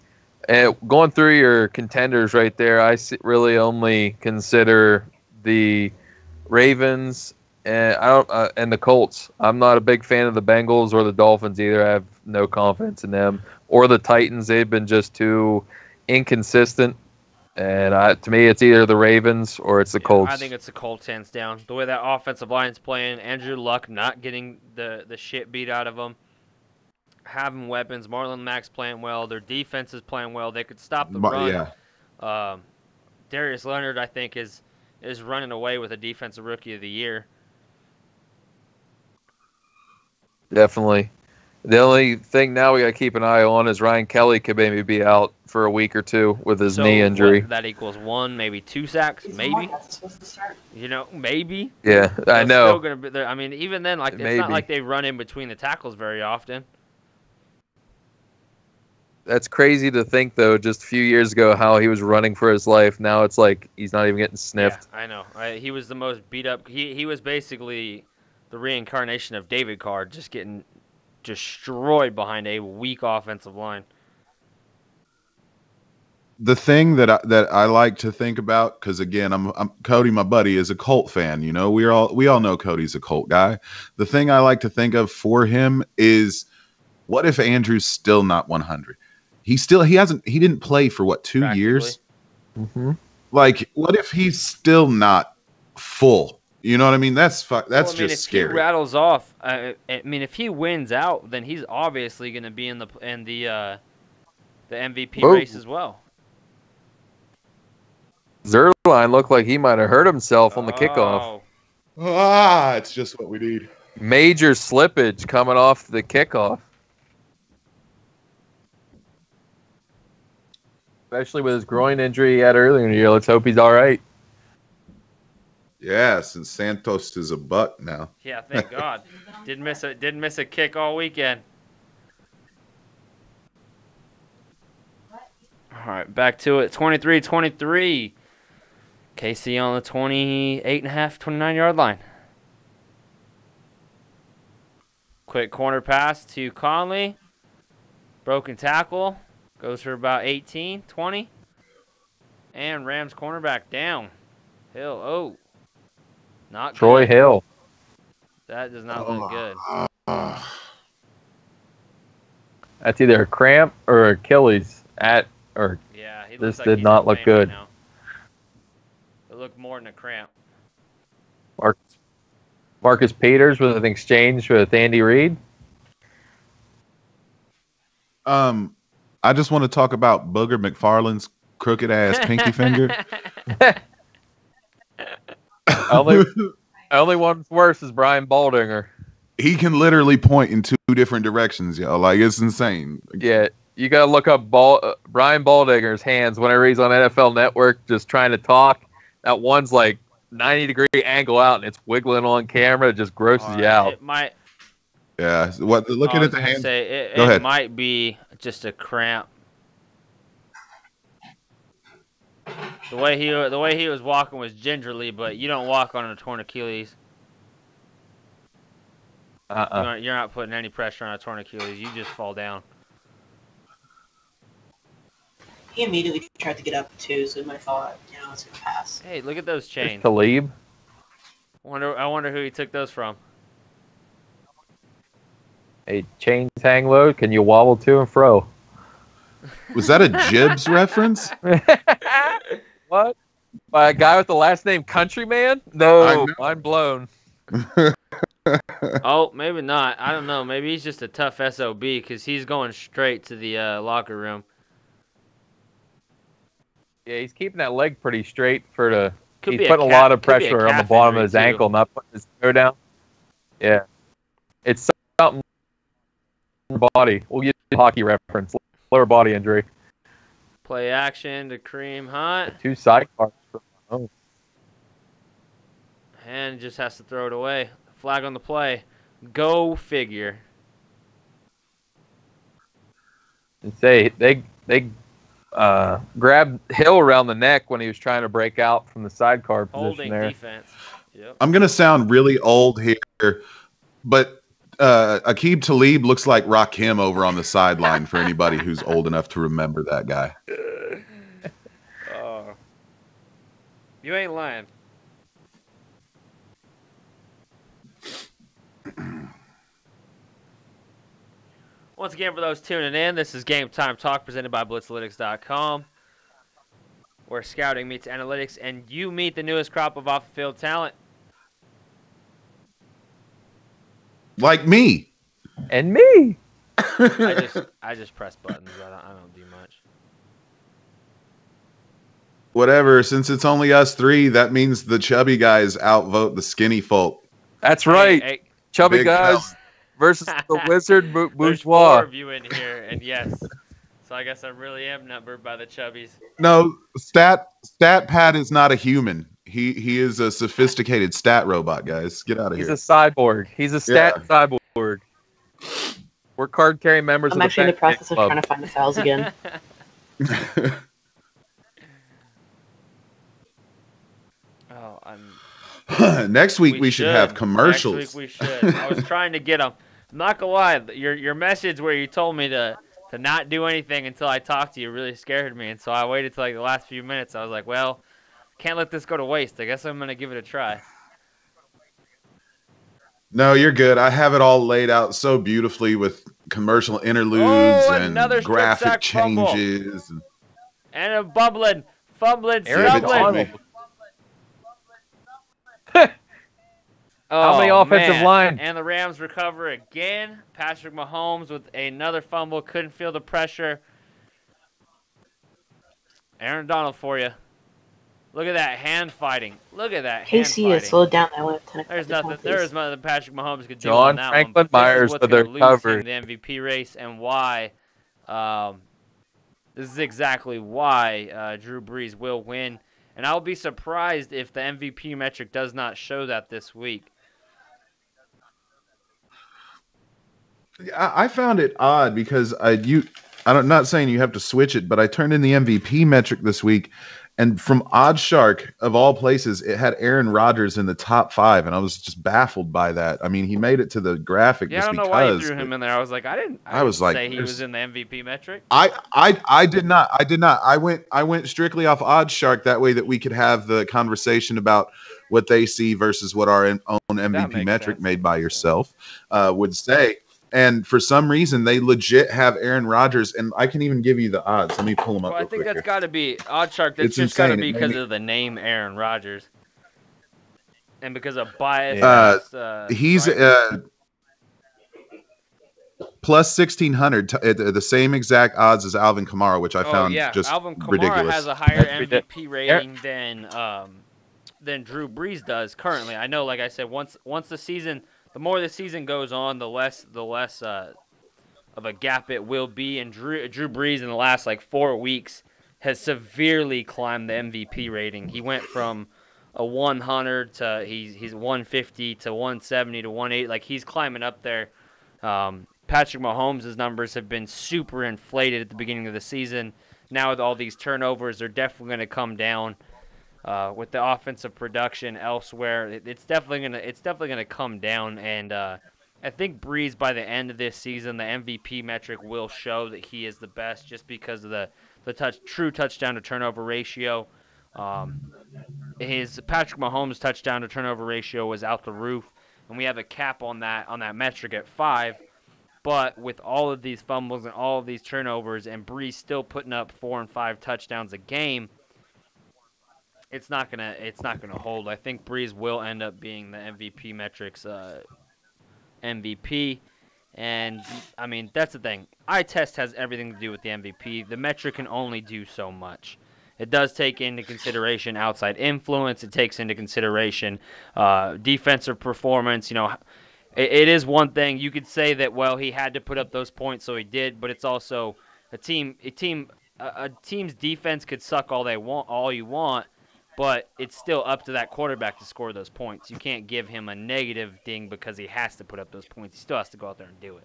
Speaker 2: And going through your contenders right there, really only consider the Ravens and and the Colts. I'm not a big fan of the Bengals or the Dolphins either. I have no confidence in them, or the Titans. They've been just too inconsistent. And to me, it's either the Ravens or it's the Colts.
Speaker 1: I think it's the Colts hands down. The way that offensive line's playing, Andrew Luck not getting the shit beat out of them, having weapons, Marlon Mack's playing well, their defense is playing well. They could stop the run.
Speaker 4: Yeah.
Speaker 1: Darius Leonard, I think, is running away with a defensive rookie of the year.
Speaker 2: Definitely. The only thing now we got to keep an eye on is Ryan Kelly could maybe be out for a week or two with his knee injury.
Speaker 1: That equals 1, maybe 2 sacks, maybe. Maybe.
Speaker 2: Yeah, I know.
Speaker 1: Still gonna be there. I mean, even then, it's not like they run in between the tackles very often.
Speaker 2: That's crazy to think, though, just a few years ago, how he was running for his life. Now it's like he's not even getting sniffed.
Speaker 1: Yeah, I know. He was the most beat up. He was basically the reincarnation of David Carr, just getting destroyed behind a weak offensive line.
Speaker 4: The thing that I like to think about, because again, I'm Cody, my buddy, is a Colt fan. We all know Cody's a Colt guy. The thing I like to think of for him is, what if Andrew's still not 100? He didn't play for what, 2 years?
Speaker 2: Mm-hmm.
Speaker 4: Like, what if he's still not full? You know what I mean? That's just
Speaker 1: if
Speaker 4: scary.
Speaker 1: If he rattles off, if he wins out, then he's obviously going to be in the MVP race as well.
Speaker 2: Zerline looked like he might have hurt himself on the kickoff.
Speaker 4: It's just what we need.
Speaker 2: Major slippage coming off the kickoff. Especially with his groin injury he had earlier in the year. Let's hope he's all right.
Speaker 4: Yeah, since Santos is a buck now.
Speaker 1: Yeah, thank God. Didn't miss a kick all weekend. All right, back to it. 23-23. KC on the 28.5, 29-yard line. Quick corner pass to Conley. Broken tackle. Goes for about 18, 20. And Rams cornerback down. Hill. Oh. Not
Speaker 2: Troy
Speaker 1: good.
Speaker 2: Hill.
Speaker 1: That does not look good.
Speaker 2: That's either a cramp or Achilles.
Speaker 1: Yeah,
Speaker 2: This did not look good.
Speaker 1: Right now. It looked more than a cramp.
Speaker 2: Marcus Peters with an exchange with Andy Reid.
Speaker 4: I just want to talk about Booger McFarland's crooked ass pinky finger.
Speaker 2: Only one's worse is Brian Baldinger.
Speaker 4: He can literally point in 2 different directions, yo. Like, it's insane.
Speaker 2: Yeah, you gotta look up Brian Baldinger's hands whenever he's on NFL Network, just trying to talk. That one's like 90-degree angle out, and it's wiggling on camera. It just grosses you out.
Speaker 1: It might.
Speaker 4: Yeah. Looking at the hands.
Speaker 1: Go
Speaker 4: ahead.
Speaker 1: It might be just a cramp. The way he was walking was gingerly, but you don't walk on a torn Achilles. You're not putting any pressure on a torn Achilles. You just fall down.
Speaker 3: He immediately tried to get up too, so he might have thought, it's gonna pass.
Speaker 1: Hey, look at those chains.
Speaker 2: Talib.
Speaker 1: I wonder who he took those from.
Speaker 2: Hey, chains hang low. Can you wobble to and fro?
Speaker 4: Was that a Jibs reference?
Speaker 2: What? By a guy with the last name Countryman? No, mind blown.
Speaker 1: Oh, maybe not. I don't know. Maybe he's just a tough SOB because he's going straight to the locker room.
Speaker 2: Yeah, he's keeping that leg pretty straight he's
Speaker 1: be
Speaker 2: putting a lot of pressure on the bottom of his ankle, not putting his toe down. Yeah. It's something body. We'll get a hockey reference. Lower body injury.
Speaker 1: Play action to Kareem Hunt.
Speaker 2: 2 sidecars.
Speaker 1: And just has to throw it away. Flag on the play. Go figure.
Speaker 2: And they grabbed Hill around the neck when he was trying to break out from the sidecar position
Speaker 1: Holding
Speaker 2: there.
Speaker 1: defense. Yep.
Speaker 4: I'm gonna sound really old here, but Aqib Talib looks like Rakim over on the sideline for anybody who's old enough to remember that guy.
Speaker 1: Oh, you ain't lying. Once again, for those tuning in, this is Game Time Talk presented by Blitzalytics.com, where scouting meets analytics, and you meet the newest crop of off-the-field talent.
Speaker 4: Like me.
Speaker 2: And me.
Speaker 1: I just press buttons. I don't do much.
Speaker 4: Whatever. Since it's only us three, that means the chubby guys outvote the skinny folk.
Speaker 2: That's right.
Speaker 1: Hey,
Speaker 2: Chubby
Speaker 4: Big
Speaker 2: guys versus the wizard
Speaker 1: there's
Speaker 2: Bourgeois.
Speaker 1: 4 of you in here, and yes, so I guess I really am numbered by the chubbies.
Speaker 4: No, Stat Pat is not a human. He is a sophisticated stat robot, guys. Get out of
Speaker 2: He's
Speaker 4: here.
Speaker 2: a cyborg. He's a stat cyborg. We're card carrying members
Speaker 3: I'm
Speaker 2: of the
Speaker 3: actually in the process of
Speaker 2: club.
Speaker 3: trying to find the files again.
Speaker 1: Oh,
Speaker 4: Next week we should have commercials.
Speaker 1: Next week we should. I was trying to get them. I'm not gonna lie, your message where you told me to not do anything until I talked to you really scared me, and so I waited till like the last few minutes. I was like, well, can't let this go to waste. I guess I'm gonna give it a try.
Speaker 4: No, you're good. I have it all laid out so beautifully with commercial interludes and graphic changes.
Speaker 1: And a fumbling,
Speaker 2: Aaron
Speaker 1: stumbling.
Speaker 2: How many offensive line?
Speaker 1: And the Rams recover again. Patrick Mahomes with another fumble. Couldn't feel the pressure. Aaron Donald for you. Look at that hand fighting. Look at that hand
Speaker 3: KC
Speaker 1: fighting.
Speaker 3: has slowed down that one.
Speaker 1: There's nothing. There is nothing Patrick Mahomes could do
Speaker 2: John
Speaker 1: on that
Speaker 2: Franklin
Speaker 1: one.
Speaker 2: Myers
Speaker 1: This is
Speaker 2: for their
Speaker 1: what's gonna lose
Speaker 2: coverage.
Speaker 1: him the MVP race, and why. This is exactly why Drew Brees will win. And I'll be surprised if the MVP metric does not show that this week.
Speaker 4: I found it odd because I'm not saying you have to switch it, but I turned in the MVP metric this week, and from OddsShark of all places, it had Aaron Rodgers in the top 5, and I was just baffled by that. I mean, he made it to the graphic.
Speaker 1: Yeah,
Speaker 4: just
Speaker 1: I don't know
Speaker 4: because,
Speaker 1: why you threw him in there. I was like, I didn't say he was in the MVP metric.
Speaker 4: I did not. I went strictly off OddsShark that way that we could have the conversation about what they see versus what our own MVP metric made by yourself would say. And for some reason, they legit have Aaron Rodgers, and I can even give you the odds. Let me pull them up.
Speaker 1: Well, I think
Speaker 4: real
Speaker 1: that's
Speaker 4: quick
Speaker 1: got to be OddsShark. That's
Speaker 4: It's
Speaker 1: just got to
Speaker 4: insane.
Speaker 1: be because of the name Aaron Rodgers, and because of bias.
Speaker 4: He's plus 1,600, the same exact odds as Alvin Kamara, which I found just
Speaker 1: Alvin Kamara
Speaker 4: ridiculous.
Speaker 1: has a higher MVP rating than Drew Brees does currently. I know, like I said, once the season. The more the season goes on, the less of a gap it will be. And Drew Brees in the last 4 weeks has severely climbed the MVP rating. He went from a 100 to he's 150 to 170 to 180. Like, he's climbing up there. Patrick Mahomes' numbers have been super inflated at the beginning of the season. Now with all these turnovers, they're definitely going to come down. With the offensive production elsewhere, it's definitely gonna come down, and I think Brees by the end of this season, the MVP metric will show that he is the best, just because of the true touchdown to turnover ratio. His Patrick Mahomes touchdown to turnover ratio was out the roof, and we have a cap on that metric at 5. But with all of these fumbles and all of these turnovers, and Brees still putting up 4 and 5 touchdowns a game. It's not gonna hold. I think Brees will end up being the MVP metrics MVP, and I mean that's the thing. Eye test has everything to do with the MVP. The metric can only do so much. It does take into consideration outside influence. It takes into consideration defensive performance. You know, it is one thing you could say that he had to put up those points, so he did. But it's also a team's defense could suck all you want. But it's still up to that quarterback to score those points. You can't give him a negative ding because he has to put up those points. He still has to go out there and do it.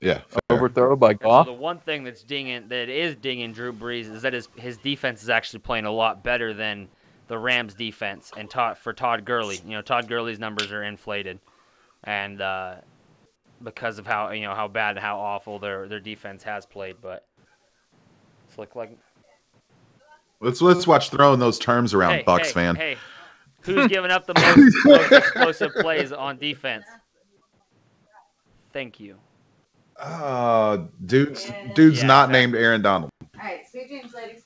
Speaker 4: Yeah. Fair.
Speaker 2: Overthrow by
Speaker 1: So
Speaker 2: Goff.
Speaker 1: the one thing that is dinging Drew Brees is that his defense is actually playing a lot better than the Rams defense and for Todd Gurley. You know, Todd Gurley's numbers are inflated, and because of how bad and how awful their defense has played. But it's like
Speaker 4: Let's watch throwing those terms around, Bucks fan.
Speaker 1: Hey, who's giving up the most explosive plays on defense? Thank you.
Speaker 4: Dude's not named Aaron Donald.
Speaker 5: All right, sweet dreams, ladies.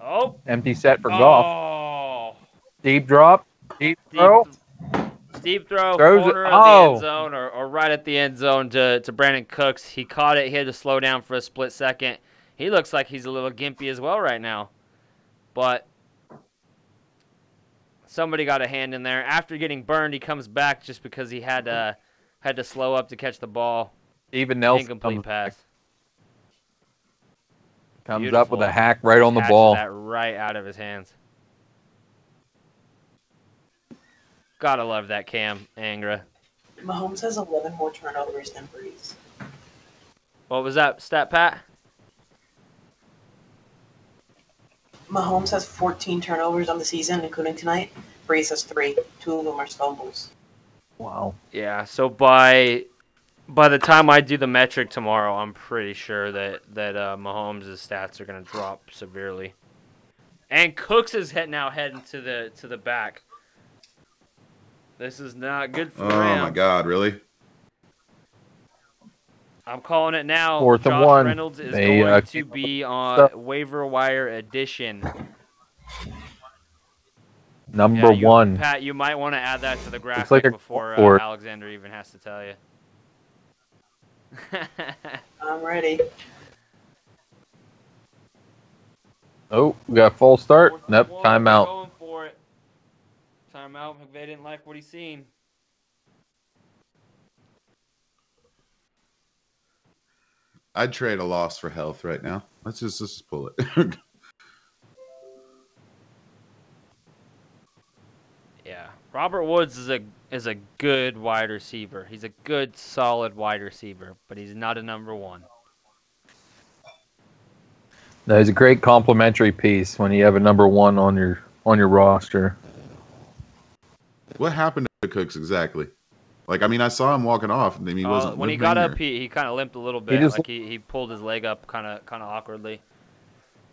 Speaker 2: Oh. Empty set for Goff.
Speaker 1: Oh.
Speaker 2: Deep drop. Deep throw.
Speaker 1: Deep throw,
Speaker 2: Throws
Speaker 1: corner
Speaker 2: it.
Speaker 1: of the end zone or right at the end zone to Brandon Cooks. He caught it. He had to slow down for a split second. He looks like he's a little gimpy as well right now. But somebody got a hand in there. After getting burned, he comes back just because he had to slow up to catch the ball.
Speaker 2: Even Nelson
Speaker 1: incomplete pass.
Speaker 2: Comes
Speaker 1: Beautiful.
Speaker 2: up with a hack right on the ball.
Speaker 1: That right out of his hands. Gotta love that Cam Angra.
Speaker 3: Mahomes has 11 more turnovers than Brees.
Speaker 1: What was that stat, Pat?
Speaker 3: Mahomes has 14 turnovers on the season, including tonight. Brees has 3. 2 of them are fumbles.
Speaker 2: Wow.
Speaker 1: Yeah, so by the time I do the metric tomorrow, I'm pretty sure that Mahomes' stats are going to drop severely. And Cooks is now heading to the back. This is not good for the Rams.
Speaker 4: Oh my God, really?
Speaker 1: I'm calling it now.
Speaker 2: 4th and
Speaker 1: Josh
Speaker 2: 1.
Speaker 1: Reynolds is going to be on waiver wire edition.
Speaker 2: Number 1.
Speaker 1: Pat, you might want to add that to the graphic
Speaker 2: like
Speaker 1: before Alexander even has to tell you.
Speaker 3: I'm ready.
Speaker 2: Oh, we got a false start. Nope, timeout.
Speaker 1: Going for it. Timeout. McVay didn't like what he's seen.
Speaker 4: I'd trade a loss for health right now. Let's just pull it.
Speaker 1: Yeah, Robert Woods is a good wide receiver. He's a good, solid wide receiver, but he's not a number 1.
Speaker 2: No, he's a great complimentary piece when you have a number 1 on your roster.
Speaker 4: What happened to Cooks exactly? Like, I mean, I saw him walking off, and he wasn't.
Speaker 1: When he got up, he kind of limped a little bit. He pulled his leg up kind of awkwardly.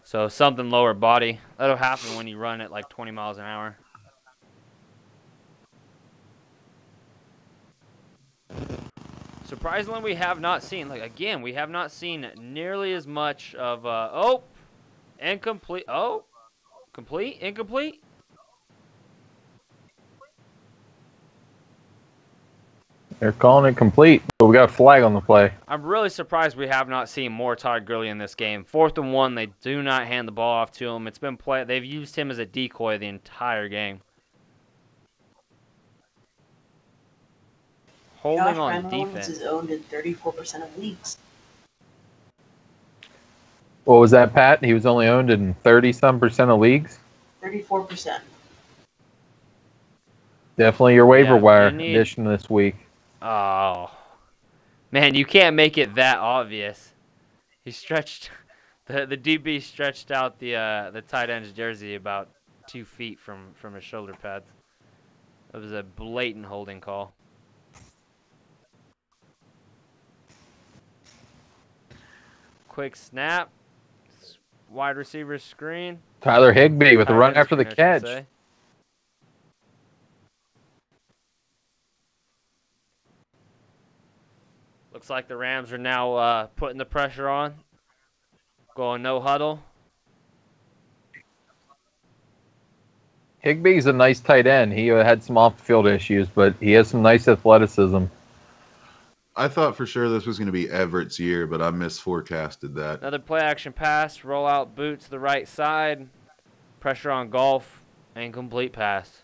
Speaker 1: So something lower body. That'll happen when you run at like 20 miles an hour. Surprisingly, we have not seen, we have not seen nearly as much of, incomplete, incomplete.
Speaker 2: They're calling it complete, but we got a flag on the play.
Speaker 1: I'm really surprised we have not seen more Todd Gurley in this game. 4th and 1, they do not hand the ball off to him. It's been they've used him as a decoy the entire game. Holding on defense.
Speaker 3: Is owned in 34% of leagues.
Speaker 2: What was that, Pat? He was only owned in 30-some% of leagues?
Speaker 3: 34%.
Speaker 2: Definitely your waiver wire addition this week.
Speaker 1: Oh. Man, you can't make it that obvious. He stretched... The DB stretched out the tight end's jersey about 2 feet from his shoulder pads. It was a blatant holding call. Quick snap. Wide receiver screen.
Speaker 2: Tyler Higbee with a run after the catch.
Speaker 1: Looks like the Rams are now putting the pressure on. Going no huddle.
Speaker 2: Higbee's a nice tight end. He had some off-the-field issues, but he has some nice athleticism.
Speaker 4: I thought for sure this was going to be Everett's year, but I misforecasted that.
Speaker 1: Another play-action pass. Roll out boot to the right side. Pressure on Golf. Incomplete pass.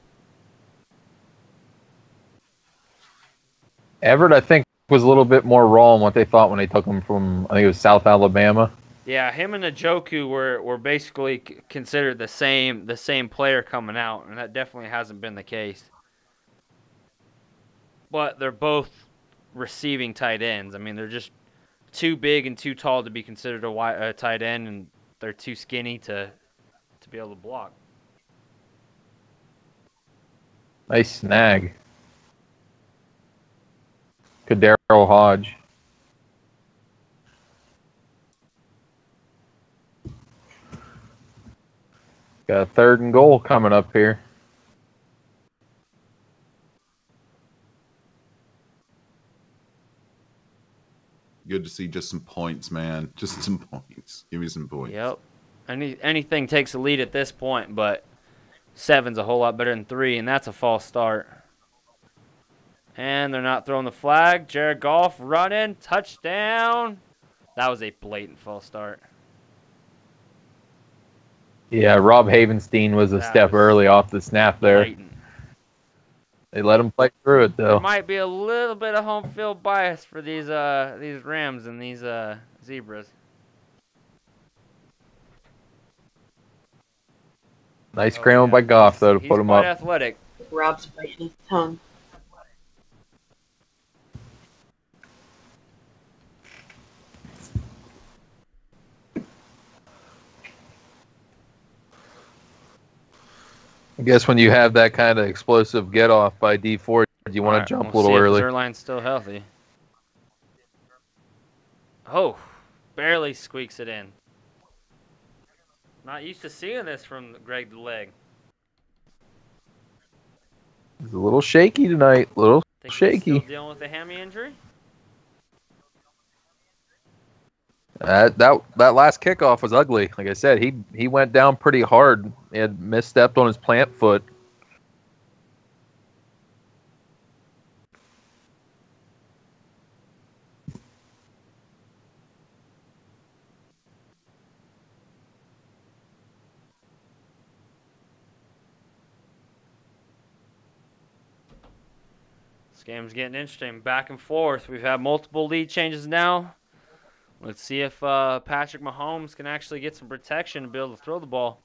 Speaker 2: Everett, I think, was a little bit more raw than what they thought when they took him from, I think it was South Alabama.
Speaker 1: Yeah, him and Njoku were basically considered the same player coming out, and that definitely hasn't been the case. But they're both receiving tight ends. I mean, they're just too big and too tall to be considered a tight end, and they're too skinny to be able to block.
Speaker 2: Nice snag. Kadero Hodge. Got a 3rd and goal coming up here.
Speaker 4: Good to see just some points, man. Just some points. Give me some points.
Speaker 1: Yep. Anything takes a lead at this point, but 7's a whole lot better than 3, and that's a false start. And they're not throwing the flag. Jared Goff running. Touchdown. That was a blatant false start.
Speaker 2: Yeah, Rob Havenstein was a step early off the snap there.
Speaker 1: Blatant.
Speaker 2: They let him play through it, though.
Speaker 1: There might be a little bit of home field bias for these Rams and these Zebras.
Speaker 2: Nice scramble by Goff, though, to put him up.
Speaker 1: He's quite athletic.
Speaker 3: Rob's biting his tongue.
Speaker 2: I guess when you have that kind of explosive get-off by D4, you want to jump a little early.
Speaker 1: Zerline's still healthy. Oh, barely squeaks it in. Not used to seeing this from Greg the Leg.
Speaker 2: He's a little shaky tonight. A little shaky.
Speaker 1: He's still dealing with a hammy injury?
Speaker 2: That last kickoff was ugly. Like I said, he went down pretty hard. He had misstepped on his plant foot.
Speaker 1: This game's getting interesting. Back and forth. We've had multiple lead changes now. Let's see if Patrick Mahomes can actually get some protection and be able to throw the ball.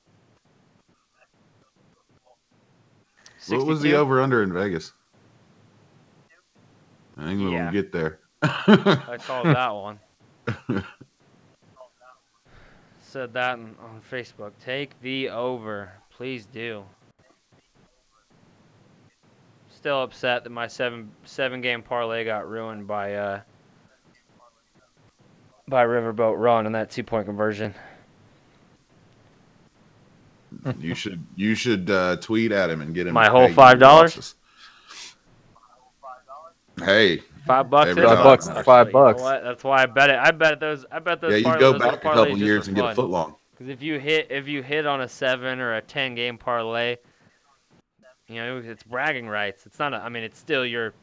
Speaker 1: 62.
Speaker 4: What was the over-under in Vegas? I think we'll get there.
Speaker 1: I called that one. Said that on Facebook. Take the over. Please do. Still upset that my seven game parlay got ruined by Riverboat Run and that 2-point conversion.
Speaker 4: You should tweet at him and get him
Speaker 1: my whole $5.
Speaker 4: Hey,
Speaker 1: $5.
Speaker 2: $5. $5.
Speaker 1: You know what? That's why I bet it. I bet those.
Speaker 4: Yeah, you go back a couple years and get a foot long.
Speaker 1: Because if you hit on a 7 or a 10 game parlay, you know it's bragging rights. It's not. I mean, it's still your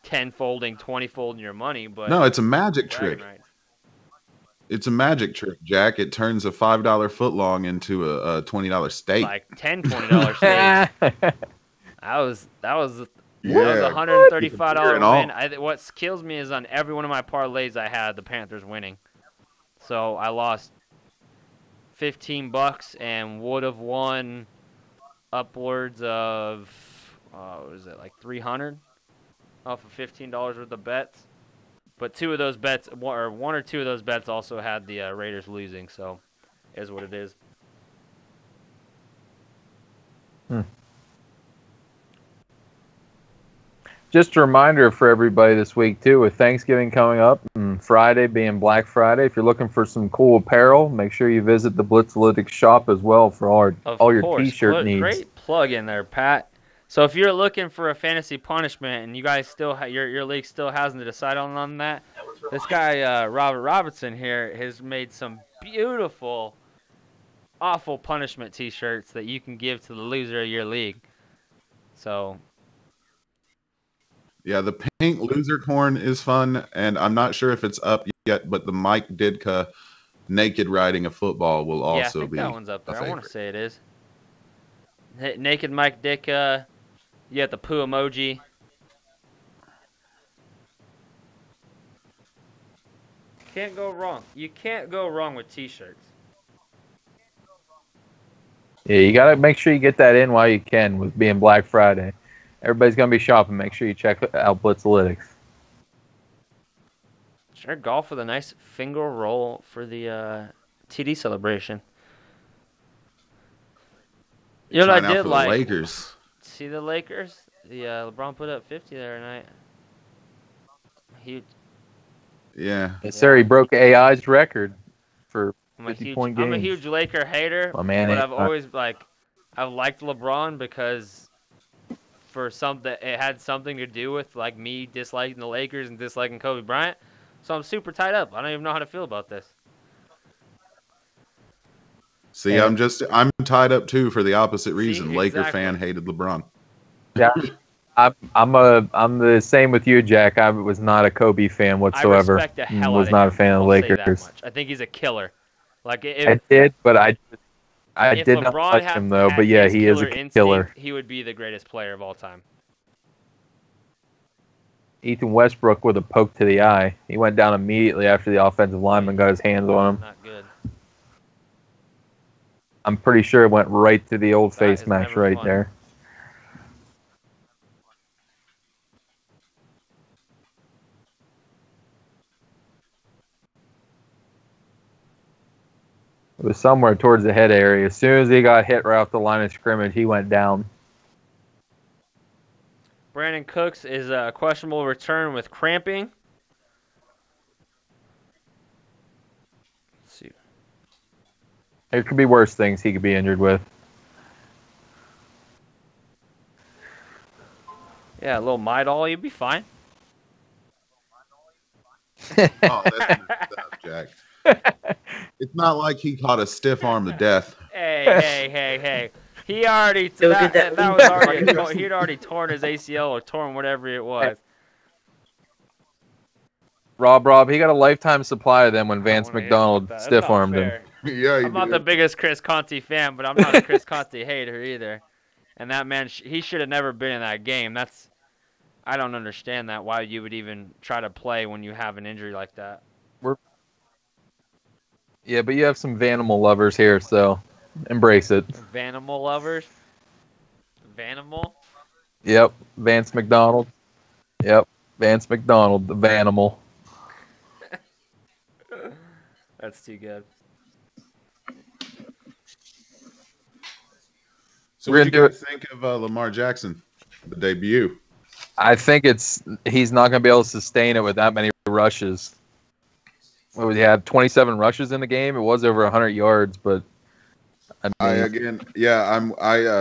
Speaker 1: 10-folding, 20-folding your money, but
Speaker 4: no, it's a magic trick.
Speaker 1: Rights. It's
Speaker 4: a magic trick, Jack. It turns a $5 footlong into a $20 steak.
Speaker 1: Like $20 steak. That was a $135 win. What kills me is on every one of my parlays I had the Panthers winning. So I lost $15 and would have won upwards of what was it, like $300 off of $15 worth of bets. But two of those bets, one or two of those bets, also had the Raiders losing. So, it is what it is.
Speaker 2: Just a reminder for everybody this week, too, with Thanksgiving coming up and Friday being Black Friday, if you're looking for some cool apparel, make sure you visit the Blitzalytics shop as well for all your T-shirt needs.
Speaker 1: Great plug in there, Pat. So if you're looking for a fantasy punishment and you guys still your league still hasn't decided on that, this guy Robert Robertson here has made some beautiful, awful punishment T-shirts that you can give to the loser of your league. So.
Speaker 4: Yeah, the pink loser corn is fun, and I'm not sure if it's up yet, but the Mike Ditka naked riding a football will also be.
Speaker 1: Yeah, I think that one's up there. I want to say it is. Naked Mike Ditka. You got the poo emoji. Can't go wrong. You can't go wrong with T-shirts.
Speaker 2: Yeah, you got to make sure you get that in while you can with being Black Friday. Everybody's going to be shopping. Make sure you check out Blitzalytics.
Speaker 1: Sure, golf with a nice finger roll for the TD celebration. You know what
Speaker 4: Trying
Speaker 1: I
Speaker 4: out
Speaker 1: did
Speaker 4: for the
Speaker 1: like?
Speaker 4: Lakers.
Speaker 1: See the Lakers? The LeBron put up 50 the other night. Huge.
Speaker 4: Yeah.
Speaker 2: Yes, sir. He broke AI's record for 50-point games.
Speaker 1: I'm a huge Laker hater,
Speaker 2: My man
Speaker 1: but
Speaker 2: ain't
Speaker 1: I've always I've liked LeBron because it had something to do with like me disliking the Lakers and disliking Kobe Bryant. So I'm super tied up. I don't even know how to feel about this.
Speaker 4: See, I'm tied up too for the opposite reason.
Speaker 1: See,
Speaker 4: Laker
Speaker 1: exactly.
Speaker 4: fan hated LeBron.
Speaker 2: Yeah, I'm the same with you, Jack. I was not a Kobe fan whatsoever.
Speaker 1: I respect the hell
Speaker 2: was
Speaker 1: out
Speaker 2: not
Speaker 1: of
Speaker 2: a fan of the
Speaker 1: I'll say that
Speaker 2: Lakers.
Speaker 1: much. I think he's a killer. Like
Speaker 2: I did, but I
Speaker 1: if
Speaker 2: did not
Speaker 1: LeBron
Speaker 2: like him though. But yeah, he is a killer.
Speaker 1: Instinct, he would be the greatest player of all time.
Speaker 2: Ethan Westbrook with a poke to the eye. He went down immediately after the offensive lineman got his hands on him.
Speaker 1: Not good.
Speaker 2: I'm pretty sure it went right to the old
Speaker 1: That
Speaker 2: face
Speaker 1: is
Speaker 2: mask
Speaker 1: never
Speaker 2: right
Speaker 1: fun.
Speaker 2: there. It was somewhere towards the head area. As soon as he got hit right off the line of scrimmage, he went down.
Speaker 1: Brandon Cooks is a questionable return with cramping. Let's see.
Speaker 2: There could be worse things he could be injured with.
Speaker 1: Yeah, a little Midol, you'd be fine.
Speaker 4: Oh, that's stuff, Jack. It's not like he caught a stiff arm to death.
Speaker 1: Hey. He already
Speaker 3: He'd
Speaker 1: already torn his ACL or torn whatever it was.
Speaker 2: Rob, he got a lifetime supply of them when Vance McDonald stiff-armed him.
Speaker 4: Yeah,
Speaker 1: I'm not the biggest Chris Conte fan, but I'm not a Chris Conte hater either. And that man, he should have never been in that game. I don't understand that. Why you would even try to play when you have an injury like that.
Speaker 2: Yeah, but you have some Vanimal lovers here, so embrace it.
Speaker 1: Vanimal lovers? Vanimal?
Speaker 2: Yep, Vance McDonald. Yep, Vance McDonald, the Vanimal.
Speaker 1: That's too good.
Speaker 4: So what do you guys think of Lamar Jackson, the debut?
Speaker 2: I think he's not going to be able to sustain it with that many rushes. What would he have? 27 rushes in the game. It was over 100 yards, but
Speaker 4: I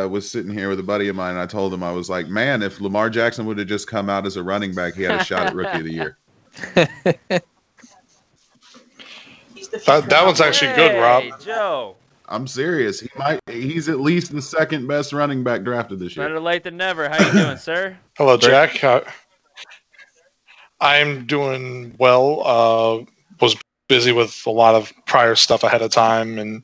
Speaker 4: was sitting here with a buddy of mine, and I told him, I was like, man, if Lamar Jackson would have just come out as a running back, he had a shot at Rookie of the Year.
Speaker 5: That one's actually good, Rob.
Speaker 1: Hey, Joe.
Speaker 4: I'm serious. He's at least the second best running back drafted this year.
Speaker 1: Better late than never. How you doing, sir?
Speaker 5: Hello, Jack. I'm doing well. Was busy with a lot of prior stuff ahead of time, and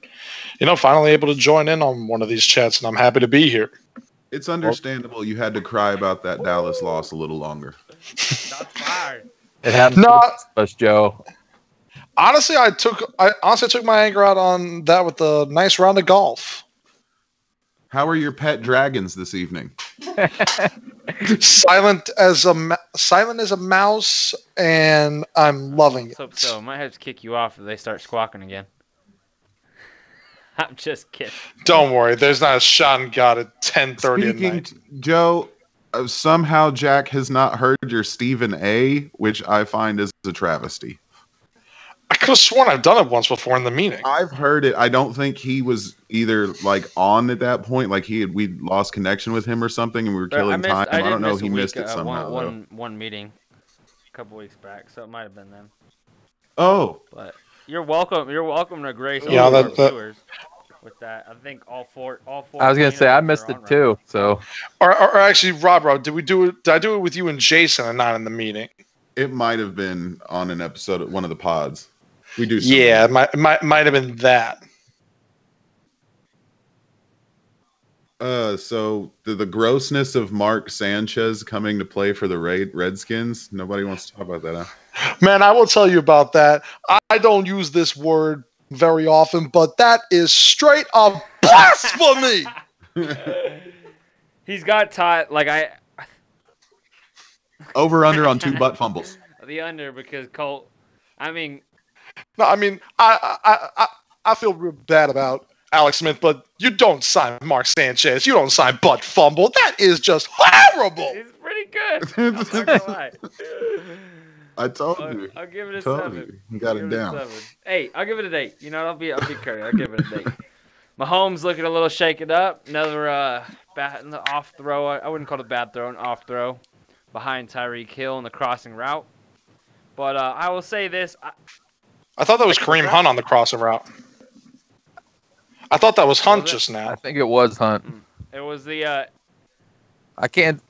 Speaker 5: finally able to join in on one of these chats, and I'm happy to be here.
Speaker 4: It's understandable you had to cry about that Dallas loss a little longer.
Speaker 1: Shots fired.
Speaker 2: it happens to us, Joe.
Speaker 5: Honestly, I took my anger out on that with a nice round of golf.
Speaker 4: How are your pet dragons this evening?
Speaker 5: Silent as a mouse, and I'm loving it.
Speaker 1: So I might have to kick you off if they start squawking again. I'm just kidding.
Speaker 5: Don't worry, there's not a shot in God at 10:30 at night.
Speaker 4: Joe, somehow Jack has not heard your Stephen A, which I find is a travesty.
Speaker 5: I could have sworn I've done it once before in the meeting.
Speaker 4: I've heard it. I don't think he was either on at that point, like we lost connection with him or something, and we were killing time. I don't know. He missed it somehow.
Speaker 1: One meeting a couple weeks back, so it might have been them.
Speaker 4: Oh,
Speaker 1: but you're welcome. You're welcome to grace all
Speaker 5: our
Speaker 1: viewers with that. I think all four.
Speaker 2: I was gonna say I missed it too. So,
Speaker 5: or actually, Rob, did I do it with you and Jason and not in the meeting?
Speaker 4: It might have been on an episode of one of the pods. We do.
Speaker 5: Yeah, it might have been that.
Speaker 4: So the grossness of Mark Sanchez coming to play for the Redskins. Nobody wants to talk about that, huh?
Speaker 5: Man, I will tell you about that. I don't use this word very often, but that is straight up blasphemy.
Speaker 1: He's got taught
Speaker 4: over under on 2 butt fumbles.
Speaker 1: The under because Colt I mean,
Speaker 5: No, I mean, I feel real bad about Alex Smith, but you don't sign Mark Sanchez. You don't sign Bud Fumble. That is just horrible.
Speaker 1: he's pretty good. I'm not gonna lie.
Speaker 4: I told you.
Speaker 1: I'll give it a
Speaker 4: Told
Speaker 1: 7.
Speaker 4: you. You got
Speaker 1: I'll
Speaker 4: it
Speaker 1: give it a
Speaker 4: down.
Speaker 1: 7. 8. I'll give it an 8. You know, I'll be courteous. I'll give it an 8. Mahomes looking a little shaken up. Another off throw. I wouldn't call it a bad throw, an off throw behind Tyreek Hill in the crossing route. But I will say this.
Speaker 5: I thought that was Kareem Hunt on the crossing route. I thought that was Hunt just now.
Speaker 2: I think it was Hunt.
Speaker 1: It was the.
Speaker 2: I can't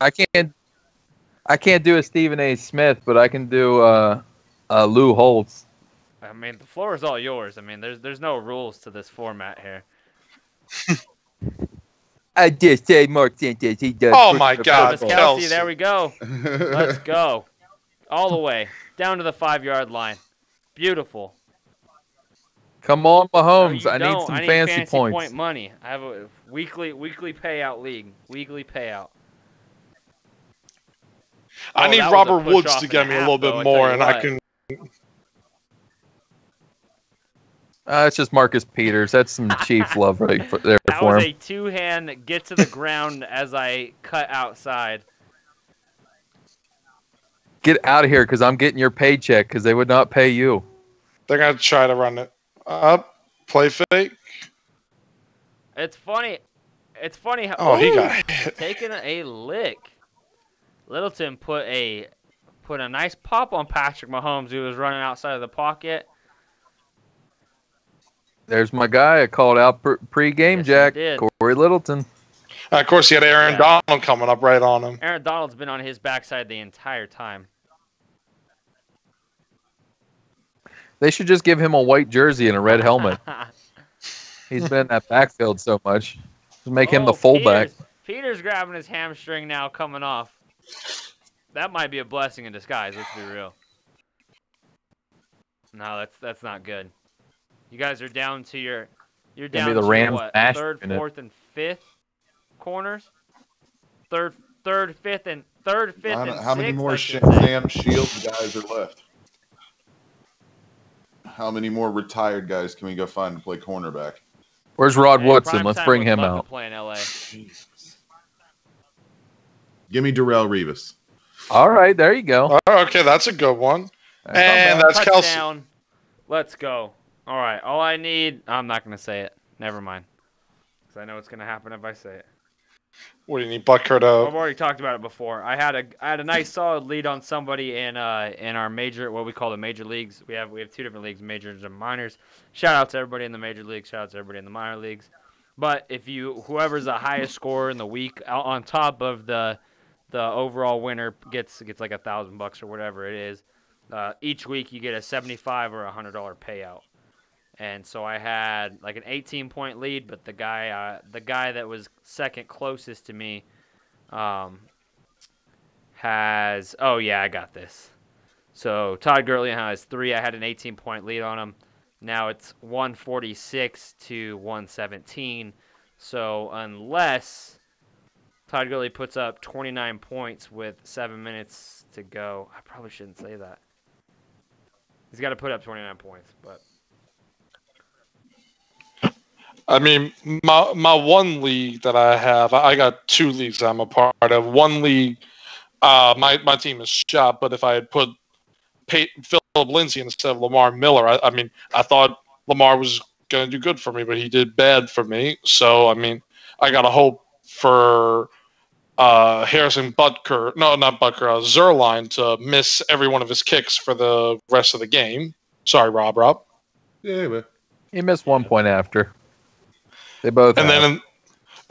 Speaker 2: do a Stephen A. Smith, but I can do Lou Holtz.
Speaker 1: I mean, the floor is all yours. I mean, there's no rules to this format here.
Speaker 2: I just say Mark Sanchez. He does.
Speaker 5: Oh my God,
Speaker 1: Kelsey,
Speaker 5: Kelsey.
Speaker 1: there we go. Let's go. All the way down to the 5-yard line. Beautiful.
Speaker 2: Come on, Mahomes.
Speaker 1: No,
Speaker 2: I need some
Speaker 1: I need
Speaker 2: fancy points.
Speaker 1: point money. I have a weekly payout league. Weekly payout.
Speaker 5: I need
Speaker 1: that was a
Speaker 5: Robert
Speaker 1: push
Speaker 5: Woods
Speaker 1: off
Speaker 5: to
Speaker 1: and
Speaker 5: get
Speaker 1: a
Speaker 5: me a
Speaker 1: half,
Speaker 5: little
Speaker 1: though,
Speaker 5: bit
Speaker 1: I tell
Speaker 5: more,
Speaker 1: you
Speaker 5: and I
Speaker 1: what.
Speaker 5: can.
Speaker 2: It's just Marcus Peters. That's some Chiefs love right there
Speaker 1: That
Speaker 2: for
Speaker 1: was
Speaker 2: him.
Speaker 1: a two-hand get to the ground as I cut outside.
Speaker 2: Get out of here because I'm getting your paycheck because they would not pay you.
Speaker 5: They're gonna try to run it up, play fake.
Speaker 1: It's funny. It's funny how
Speaker 5: Oh, he got hit.
Speaker 1: taking a lick. Littleton put a nice pop on Patrick Mahomes, who was running outside of the pocket.
Speaker 2: There's my guy. I called out pre-game,
Speaker 1: Yes,
Speaker 2: Jack.
Speaker 1: you did.
Speaker 2: Corey Littleton.
Speaker 5: Of course, he had Aaron Donald coming up right on him.
Speaker 1: Aaron Donald's been on his backside the entire time.
Speaker 2: They should just give him a white jersey and a red helmet. He's been in that backfield so much. Just make him the fullback.
Speaker 1: Peter's grabbing his hamstring now, coming off. That might be a blessing in disguise. Let's be real. No, that's not good. You guys are down to you're down
Speaker 2: the
Speaker 1: to
Speaker 2: Rams
Speaker 1: what?
Speaker 2: mash
Speaker 1: Third,
Speaker 2: unit.
Speaker 1: fourth, and fifth corners. Third, fifth, and
Speaker 4: How many
Speaker 1: sixth,
Speaker 4: more
Speaker 1: I should say.
Speaker 4: Sam Shields guys are left? How many more retired guys can we go find to play cornerback?
Speaker 2: Where's Rod
Speaker 1: Hey,
Speaker 2: Woodson?
Speaker 1: Primetime
Speaker 2: Let's bring
Speaker 1: would
Speaker 2: him
Speaker 1: love to
Speaker 2: out.
Speaker 1: play in LA.
Speaker 4: Give me Darrell Revis.
Speaker 2: All right, there you go.
Speaker 5: Oh, okay, that's a good one.
Speaker 2: That's
Speaker 5: And
Speaker 2: not
Speaker 5: that's Kelsey.
Speaker 1: Touchdown. Let's go. All right. All I need. I'm not gonna say it. Never mind. Because I know what's gonna happen if I say it.
Speaker 5: What do you need, Butker
Speaker 1: I've
Speaker 5: to?
Speaker 1: already talked about it before. I had a nice solid lead on somebody in our major, what we call the major leagues. We have 2 different leagues, majors and minors. Shout out to everybody in the major leagues. Shout out to everybody in the minor leagues. But if whoever's the highest scorer in the week, on top of the overall winner gets like $1,000 or whatever it is. Each week you get a $75 or $100 payout. And so I had like an 18-point lead, but the guy that was second closest to me has. Oh yeah, I got this. So Todd Gurley has 3. I had an 18-point lead on him. Now it's 146 to 117. So unless Todd Gurley puts up 29 points with 7 minutes to go, I probably shouldn't say that. He's got to put up 29 points, but.
Speaker 5: I mean, my one league that I have, I got 2 leagues I'm a part of. One league, my team is shot, but if I had put Philip Lindsay instead of Lamar Miller, I mean, I thought Lamar was going to do good for me, but he did bad for me. So, I mean, I got to hope for Harrison Butker, no, not Butker, Zerline to miss every one of his kicks for the rest of the game. Sorry, Rob.
Speaker 4: Yeah, but
Speaker 2: He missed 1 point after. They both.
Speaker 5: And
Speaker 2: have.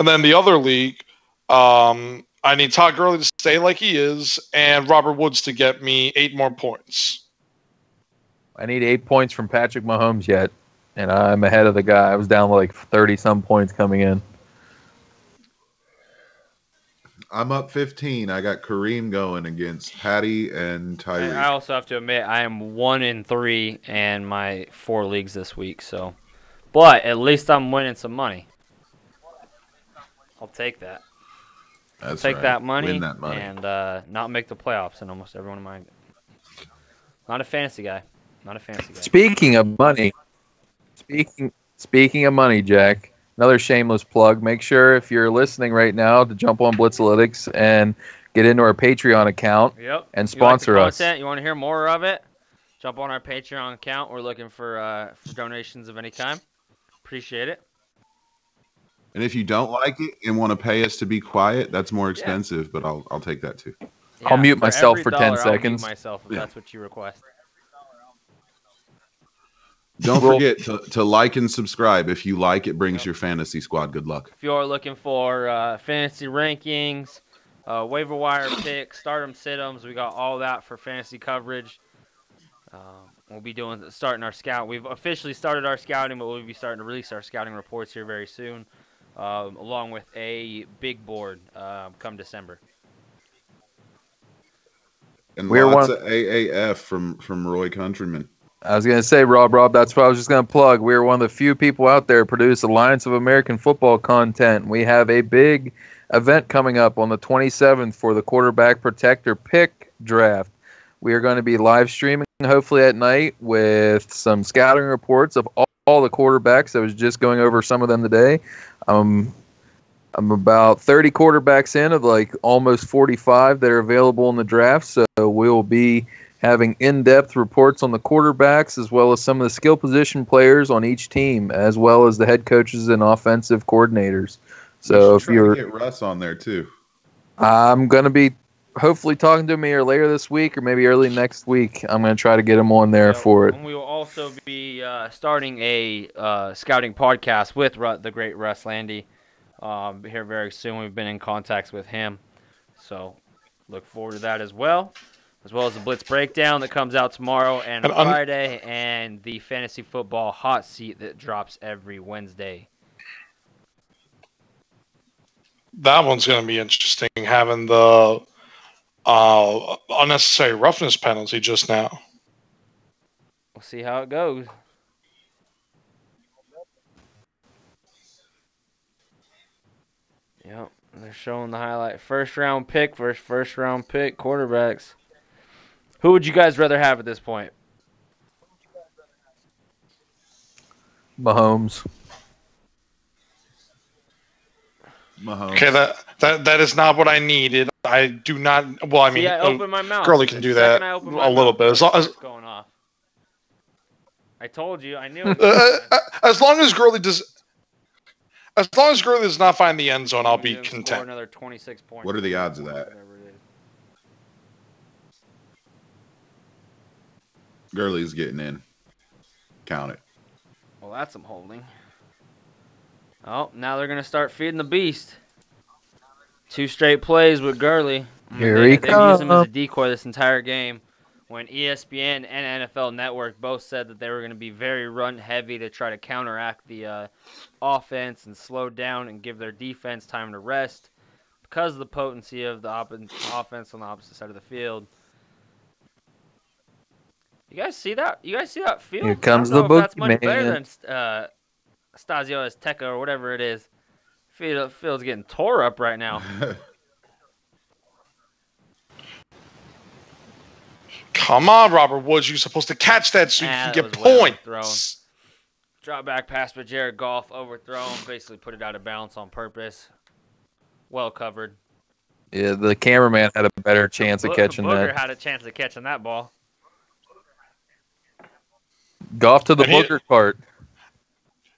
Speaker 5: then the other league, I need Todd Gurley to stay like he is, and Robert Woods to get me 8 more points.
Speaker 2: I need 8 points from Patrick Mahomes yet, and I'm ahead of the guy. I was down like 30-some points coming in.
Speaker 4: I'm up 15. I got Kareem going against Patty and Tyreek.
Speaker 1: I also have to admit I am 1-3 in my 4 leagues this week. So, but at least I'm winning some money. I'll take that.
Speaker 4: That's
Speaker 1: Take
Speaker 4: right.
Speaker 1: that money,
Speaker 4: Win that money.
Speaker 1: and not make the playoffs in almost every one of mine. Not a fantasy guy. Not a fantasy guy.
Speaker 2: Speaking of money, speaking of money, Jack. Another shameless plug. Make sure if you're listening right now to jump on Blitzalytics and get into our Patreon account and sponsor
Speaker 1: you like the
Speaker 2: us.
Speaker 1: content? You want to hear more of it? Jump on our Patreon account. We're looking for donations of any kind. Appreciate it.
Speaker 4: And if you don't like it and want to pay us to be quiet, that's more expensive, but I'll take that too.
Speaker 1: Yeah,
Speaker 2: I'll mute myself for 10
Speaker 1: $10
Speaker 2: seconds.
Speaker 1: I'll mute myself if that's what you request.
Speaker 4: Don't forget to like and subscribe. If you like, it brings your fantasy squad good luck.
Speaker 1: If you are looking for fantasy rankings, waiver wire picks, stardom sit-ems, we got all that for fantasy coverage. We'll be starting our scout. We've officially started our scouting, but we'll be starting to release our scouting reports here very soon, along with a big board come December.
Speaker 4: And lots of AAF from Roy Countryman.
Speaker 2: I was going to say, Rob, that's what I was just going to plug. We're one of the few people out there who produce Alliance of American Football content. We have a big event coming up on the 27th for the quarterback protector pick draft. We are going to be live streaming, hopefully at night, with some scouting reports of all the quarterbacks. I was just going over some of them today. I'm about 30 quarterbacks in of like almost 45 that are available in the draft, so we'll be having in-depth reports on the quarterbacks as well as some of the skill position players on each team, as well as the head coaches and offensive coordinators. So if you're
Speaker 4: get Russ on there too,
Speaker 2: I'm going to be hopefully talking to him either later this week or maybe early next week. I'm going to try to get him on there for it.
Speaker 1: And we will also be starting a scouting podcast with the great Russ Lande here very soon. We've been in contact with him, so look forward to that as well as the Blitz Breakdown that comes out tomorrow and Friday, and the Fantasy Football Hot Seat that drops every Wednesday.
Speaker 5: That one's going to be interesting, having the unnecessary roughness penalty just now.
Speaker 1: We'll see how it goes. Yep, they're showing the highlight. First-round pick versus first-round pick quarterbacks. Who would you guys rather have at this point?
Speaker 2: Mahomes.
Speaker 5: Okay, that is not what I needed. I do not. Well, I mean,
Speaker 1: I opened my mouth.
Speaker 5: Gurley can do that a little bit.
Speaker 1: What's going off? I told you. I knew it.
Speaker 5: As long as Gurley does not find the end zone, I'll be content.
Speaker 1: Another 26 points.
Speaker 4: What are the odds of that? Gurley's getting in. Count it.
Speaker 1: Well, that's some holding. Oh, now they're going to start feeding the beast. 2 straight plays with Gurley.
Speaker 2: Here he comes.
Speaker 1: They've used him as a decoy this entire game. When ESPN and NFL Network both said that they were going to be very run-heavy to try to counteract the offense and slow down and give their defense time to rest because of the potency of the offense on the opposite side of the field. You guys see that? You guys see that field?
Speaker 2: Here comes the boogeyman. That's much better than
Speaker 1: Stasio Azteca or whatever it is. Field's getting tore up right now.
Speaker 5: Come on, Robert Woods. You're supposed to catch that so you can get points.
Speaker 1: Drop back pass by Jared Goff, overthrown. Basically put it out of balance on purpose. Well covered.
Speaker 2: Yeah, the cameraman had a better chance of catching
Speaker 1: Booger
Speaker 2: that.
Speaker 1: had a chance of catching that ball.
Speaker 2: Goff to the Booger cart.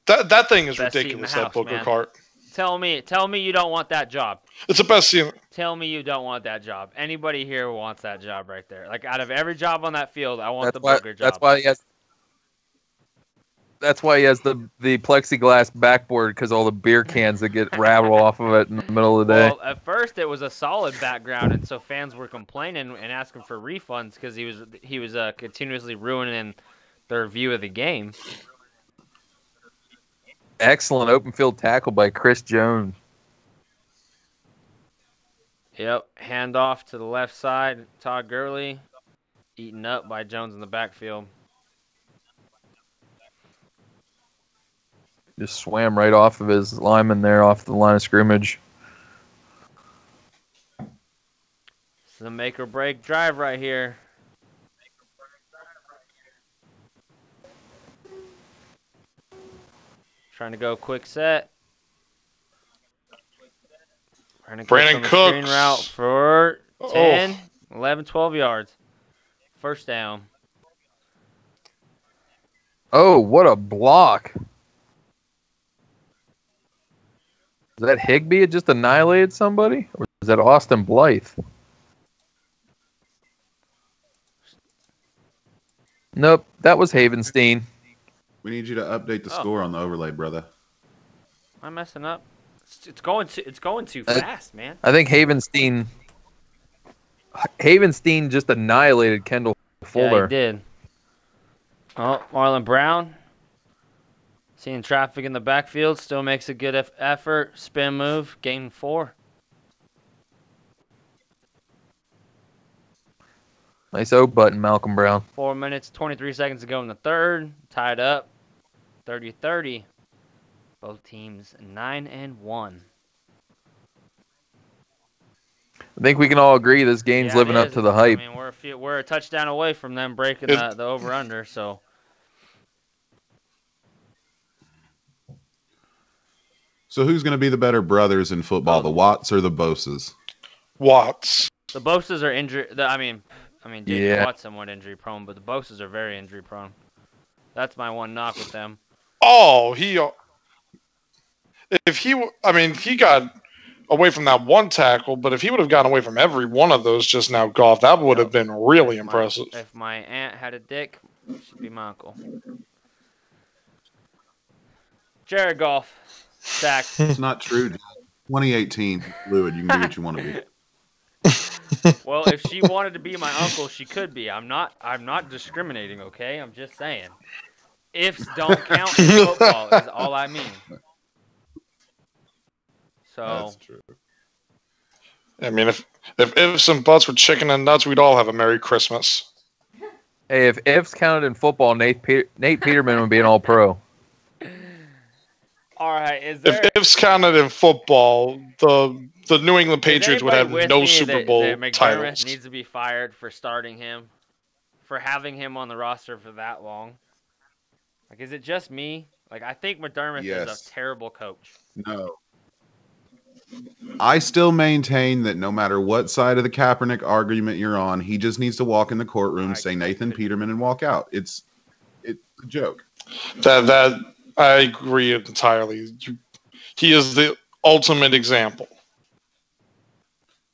Speaker 5: That thing is
Speaker 1: Best
Speaker 5: ridiculous,
Speaker 1: house,
Speaker 5: that Booger
Speaker 1: man.
Speaker 5: cart.
Speaker 1: Tell me you don't want that job.
Speaker 5: It's the best scene.
Speaker 1: Tell me you don't want that job. Anybody here wants that job right there. Like, out of every job on that field, I want Booger job.
Speaker 2: That's why he has the plexiglass backboard, because all the beer cans that get rattled off of it in the middle of the day.
Speaker 1: Well, at first it was a solid background, and so fans were complaining and asking for refunds because he was continuously ruining their view of the game.
Speaker 2: Excellent open field tackle by Chris Jones.
Speaker 1: Yep, handoff to the left side. Todd Gurley eaten up by Jones in the backfield.
Speaker 2: Just swam right off of his lineman there, off the line of scrimmage.
Speaker 1: This is a make or break drive right here. Trying to go quick set.
Speaker 5: Brandon
Speaker 1: on the
Speaker 5: Cooks.
Speaker 1: screen route for 10, 11, 12 yards. First down.
Speaker 2: Oh, what a block. Is that Higbee had just annihilated somebody? Or is that Austin Blythe? Nope, that was Havenstein.
Speaker 4: We need you to update the score on the overlay, brother.
Speaker 1: Am I messing up? It's going too fast, man.
Speaker 2: I think Havenstein just annihilated Kendall Fuller.
Speaker 1: Yeah, he did. Oh, Marlon Brown. Seeing traffic in the backfield. Still makes a good effort. Spin move. Gain 4.
Speaker 2: Nice O button, Malcolm Brown.
Speaker 1: 4 minutes, 23 seconds to go in the third. Tied up. 30-30. Both teams 9-1.
Speaker 2: I think we can all agree this game's living up to the hype.
Speaker 1: I mean, we're a touchdown away from them breaking the over-under, so.
Speaker 4: So who's going to be the better brothers in football, the Watts or the Boses?
Speaker 5: Watts.
Speaker 1: The Boses are injured. I mean, J.J. Watt's somewhat injury prone, but the Boses are very injury prone. That's my one knock with them.
Speaker 5: Oh, he got away from that one tackle, but if he would have gotten away from every one of those just now, Goff, that would have been really impressive.
Speaker 1: If my aunt had a dick, she'd be my uncle. Jared Goff, sacked.
Speaker 4: It's not true. 2018, fluid. You can be what you want to be.
Speaker 1: Well, if she wanted to be my uncle, she could be. I'm not discriminating, okay? I'm just saying. Ifs don't count in football is all I mean. So
Speaker 4: that's true.
Speaker 5: I mean, if ifs and buts were chicken and nuts, we'd all have a Merry Christmas.
Speaker 2: Hey, if ifs counted in football, Nate Peterman would be an All-Pro.
Speaker 1: All right,
Speaker 5: if ifs counted in football, the New England Patriots would have no Super Bowl
Speaker 1: McDermott
Speaker 5: titles.
Speaker 1: Needs to be fired for starting him, for having him on the roster for that long. Like, is it just me? Like, I think McDermott is a terrible coach.
Speaker 4: No. I still maintain that no matter what side of the Kaepernick argument you're on, he just needs to walk in the courtroom, say Nathan Peterman, and walk out. It's a joke.
Speaker 5: That I agree entirely. He is the ultimate example.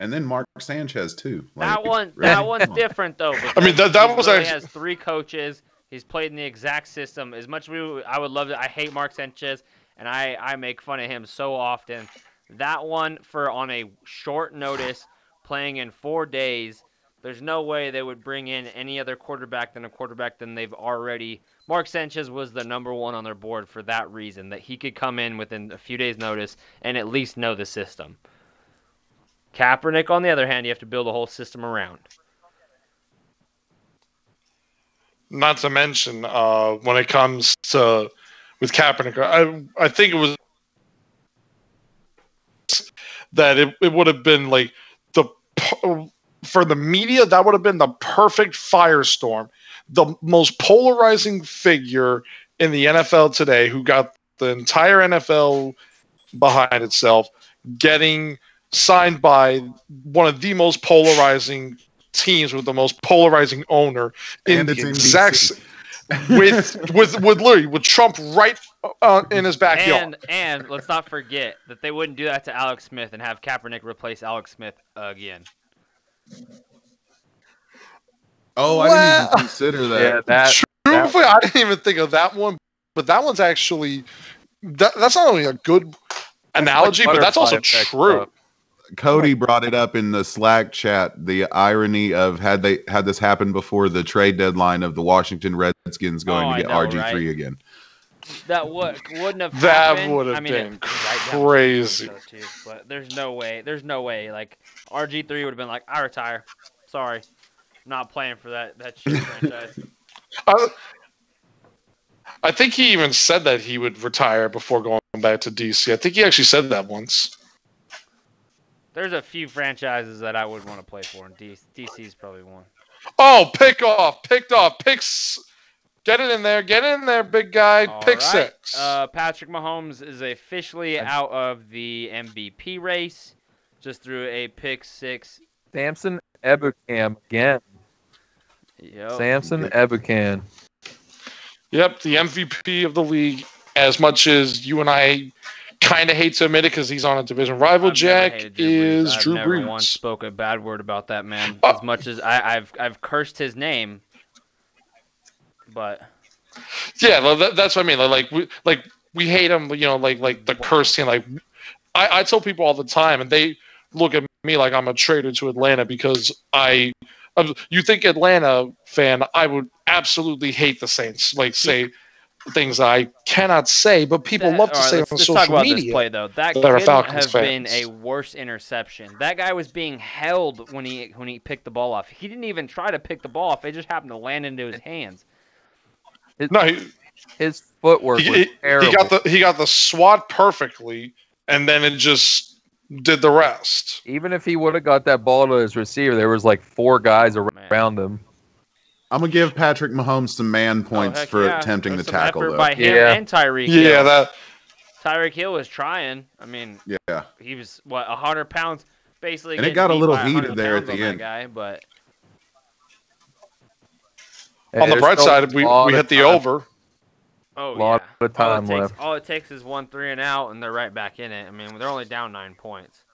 Speaker 4: And then Mark Sanchez too.
Speaker 1: That one's different though.
Speaker 5: I mean, that was actually
Speaker 1: has 3 coaches. He's played in the exact system. As much as I would love to, I hate Mark Sanchez, and I make fun of him so often. That one on a short notice, playing in 4 days, there's no way they would bring in any other quarterback than they've already. Mark Sanchez was the #1 on their board for that reason, that he could come in within a few days' notice and at least know the system. Kaepernick, on the other hand, you have to build a whole system around.
Speaker 5: Not to mention, when it comes to with Kaepernick, I think it was that it would have been like for the media, that would have been the perfect firestorm. The most polarizing figure in the NFL today, who got the entire NFL behind itself, getting signed by one of the most polarizing teams with the most polarizing owner in the exact with Trump right in his backyard.
Speaker 1: And let's not forget that they wouldn't do that to Alex Smith and have Kaepernick replace Alex Smith again.
Speaker 4: Oh, I didn't even consider that.
Speaker 5: Yeah, truthfully, I didn't even think of that one. But that one's actually that's not only a good analogy, but that's also true.
Speaker 4: Cody brought it up in the Slack chat, the irony of had this happened before the trade deadline of the Washington Redskins going to get RG3 again.
Speaker 1: That wouldn't have happened.
Speaker 5: That would have been crazy.
Speaker 1: But there's no way. Like, RG3 would have been like, I retire. Sorry. I'm not playing for that shit franchise.
Speaker 5: I think he even said that he would retire before going back to DC. I think he actually said that once.
Speaker 1: There's a few franchises that I would want to play for, and DC's probably one.
Speaker 5: Oh, picked off. Get it in there. Get it in there, big guy.
Speaker 1: All
Speaker 5: Pick
Speaker 1: right.
Speaker 5: 6.
Speaker 1: Patrick Mahomes is officially out of the MVP race. Just threw a pick 6.
Speaker 2: Samson Ebukam again.
Speaker 1: Yep.
Speaker 2: Samson Ebukam.
Speaker 5: Yep, the MVP of the league. As much as you and I kind of hate to admit it because he's on a division rival, Jack, is Drew Brees.
Speaker 1: I've never once spoke a bad word about that man. As much as I've cursed his name, but
Speaker 5: yeah, well, that's what I mean. We hate him, you know, like the curse thing. Like I tell people all the time, and they look at me like I'm a traitor to Atlanta because you think Atlanta fan, I would absolutely hate the Saints. Like say things I cannot say, but people love to say on social
Speaker 1: talk about
Speaker 5: media.
Speaker 1: This play though. That couldn't have been a worse interception. That guy was being held when he picked the ball off. He didn't even try to pick the ball off. It just happened to land into his hands.
Speaker 2: His footwork was terrible.
Speaker 5: He got the swat perfectly, and then it just did the rest.
Speaker 2: Even if he would have got that ball to his receiver, there was like 4 guys around him.
Speaker 4: I'm gonna give Patrick Mahomes some man points for attempting the tackle, though.
Speaker 1: By him and Tyreek Hill.
Speaker 5: Yeah,
Speaker 1: Tyreek Hill was trying. I mean,
Speaker 4: yeah,
Speaker 1: he was 100 pounds, basically.
Speaker 4: And it got a little heated there at the end.
Speaker 1: Guy, but
Speaker 5: on the bright side, we hit the over.
Speaker 1: Oh,
Speaker 2: a lot of time left.
Speaker 1: All it takes is 1 3 and out, and they're right back in it. I mean, they're only down 9 points.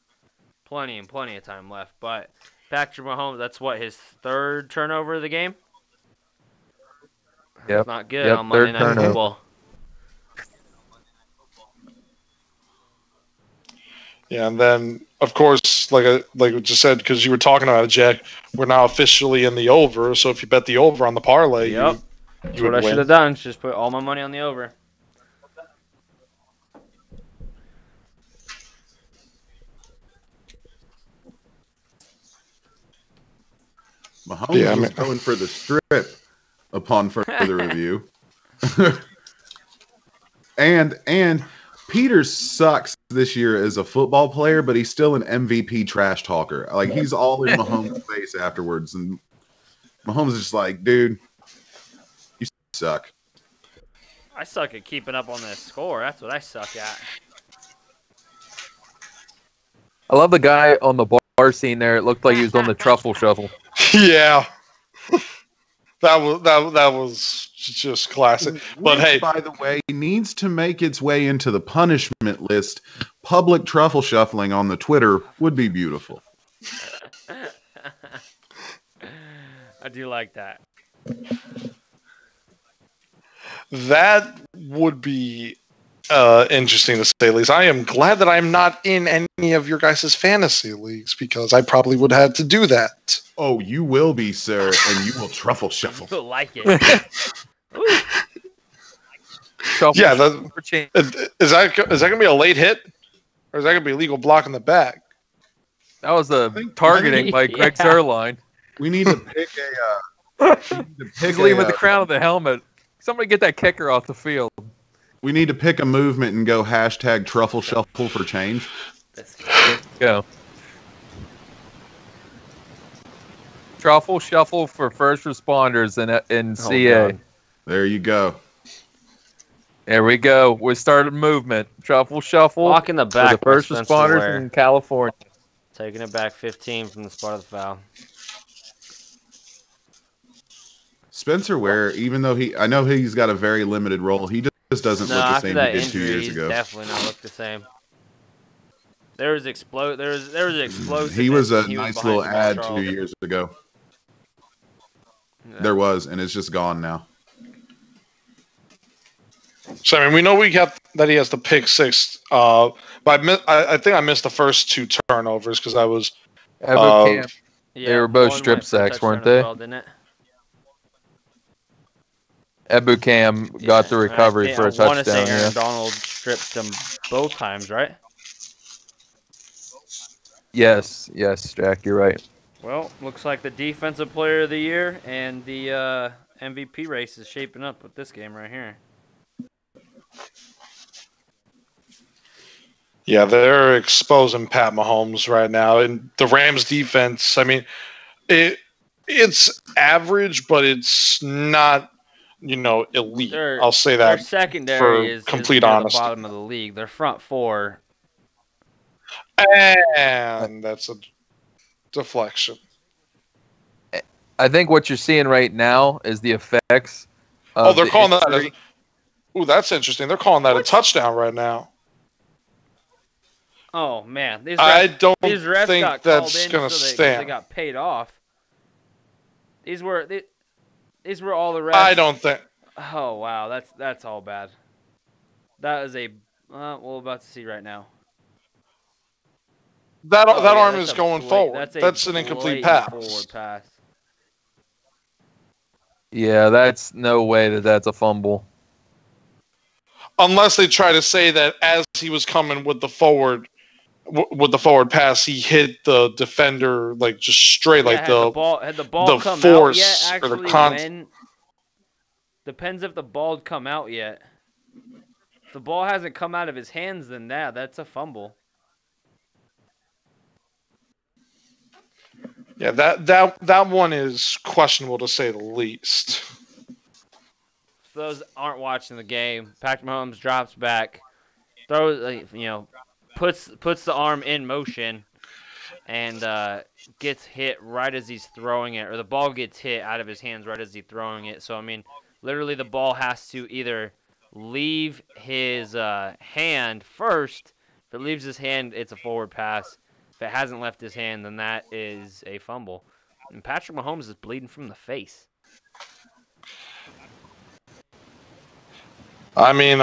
Speaker 1: Plenty of time left. But Patrick Mahomes, that's his 3rd turnover of the game.
Speaker 2: Yep.
Speaker 1: It's not good on Monday Night Football.
Speaker 5: Yeah, and then of course, like we just said, because you were talking about it, Jack, we're now officially in the over. So if you bet the over on the parlay,
Speaker 1: yep. That's what I should have done. Just put all my money on the over.
Speaker 4: Mahomes was going for the strip upon further review. and Peters sucks this year as a football player, but he's still an MVP trash talker. Like, he's all in Mahomes' face afterwards, and Mahomes is just like, dude, you suck.
Speaker 1: I suck at keeping up on this score. That's what I suck at.
Speaker 2: I love the guy on the bar scene there. It looked like he was on the truffle shuffle.
Speaker 5: Yeah. That was just classic. But hey,
Speaker 4: by the way, needs to make its way into the punishment list. Public truffle shuffling on the Twitter would be beautiful.
Speaker 1: I do like that.
Speaker 5: That would be interesting to say the least. I am glad that I'm not in any of your guys' fantasy leagues because I probably would have to do that.
Speaker 4: Oh, you will be, sir, and you will truffle shuffle.
Speaker 1: You'll like it.
Speaker 5: Yeah, is that going to be a late hit? Or is that going to be a legal block in the back?
Speaker 2: That was a targeting by Greg Zerline.
Speaker 4: We need to pick
Speaker 2: He's leaving the crown of the helmet. Somebody get that kicker off the field.
Speaker 4: We need to pick a movement and go hashtag truffle shuffle for change.
Speaker 2: Let's go. Truffle shuffle for first responders in CA.
Speaker 4: God. There you go.
Speaker 2: There we go. We started movement. Truffle shuffle.
Speaker 1: Walk in the back.
Speaker 2: For the first responders in California.
Speaker 1: Taking it back 15 from the spot of the foul.
Speaker 4: Spencer Ware, even though I know he's got a very limited role, he just doesn't look the same he did 2 years ago.
Speaker 1: Definitely not look the same. There was explosive.
Speaker 4: He was a nice little ad 2 years ago. Yeah. There was, and it's just gone now.
Speaker 5: So I mean, we know that he has the pick 6. But I think I missed the first 2 turnovers because I was.
Speaker 2: They were both strip sacks, weren't they?
Speaker 1: Well, didn't it?
Speaker 2: Ebukam got the recovery for a touchdown. I want to say
Speaker 1: Aaron Donald stripped them both times, right?
Speaker 2: Yes, Jack, you're right.
Speaker 1: Well, looks like the defensive player of the year and the MVP race is shaping up with this game right here.
Speaker 5: Yeah, they're exposing Pat Mahomes right now. And the Rams defense, I mean, it's average, but it's not elite.
Speaker 1: Their
Speaker 5: I'll say
Speaker 1: their
Speaker 5: that
Speaker 1: secondary
Speaker 5: for
Speaker 1: is
Speaker 5: complete
Speaker 1: near
Speaker 5: honesty.
Speaker 1: the bottom of the league. Their front four.
Speaker 5: And that's a deflection.
Speaker 2: I think what you're seeing right now is the effects
Speaker 5: Oh,
Speaker 2: of
Speaker 5: they're
Speaker 2: the
Speaker 5: calling that
Speaker 2: injury.
Speaker 5: ooh, that's interesting. They're calling that
Speaker 1: What?
Speaker 5: a touchdown right now.
Speaker 1: Oh man, these
Speaker 5: I
Speaker 1: refs,
Speaker 5: don't
Speaker 1: these refs
Speaker 5: think
Speaker 1: got called
Speaker 5: that's
Speaker 1: in
Speaker 5: gonna
Speaker 1: so they
Speaker 5: stand.
Speaker 1: got paid off. These were all the refs.
Speaker 5: I don't think.
Speaker 1: Oh wow, that's all bad. That is a we're about to see right now.
Speaker 5: That
Speaker 1: Oh,
Speaker 5: that
Speaker 1: yeah,
Speaker 5: arm
Speaker 1: that's
Speaker 5: is
Speaker 1: a
Speaker 5: going forward.
Speaker 1: That's
Speaker 5: an incomplete
Speaker 1: blatant
Speaker 5: pass.
Speaker 1: forward pass.
Speaker 2: Yeah, that's no way that's a fumble.
Speaker 5: Unless they try to say that as he was coming with the forward pass, he hit the defender like just straight,
Speaker 1: Yeah,
Speaker 5: like
Speaker 1: had the ball come out yet?
Speaker 5: force or the
Speaker 1: Actually, depends if the ball'd come out yet. If the ball hasn't come out of his hands, then that's a fumble.
Speaker 5: Yeah, that one is questionable to say the least.
Speaker 1: For those that aren't watching the game, Patrick Mahomes drops back, throws, puts the arm in motion, and gets hit right as he's throwing it, or the ball gets hit out of his hands right as he's throwing it. So I mean, literally, the ball has to either leave his hand first. If it leaves his hand, it's a forward pass. If it hasn't left his hand, then that is a fumble. And Patrick Mahomes is bleeding from the face.
Speaker 5: I mean,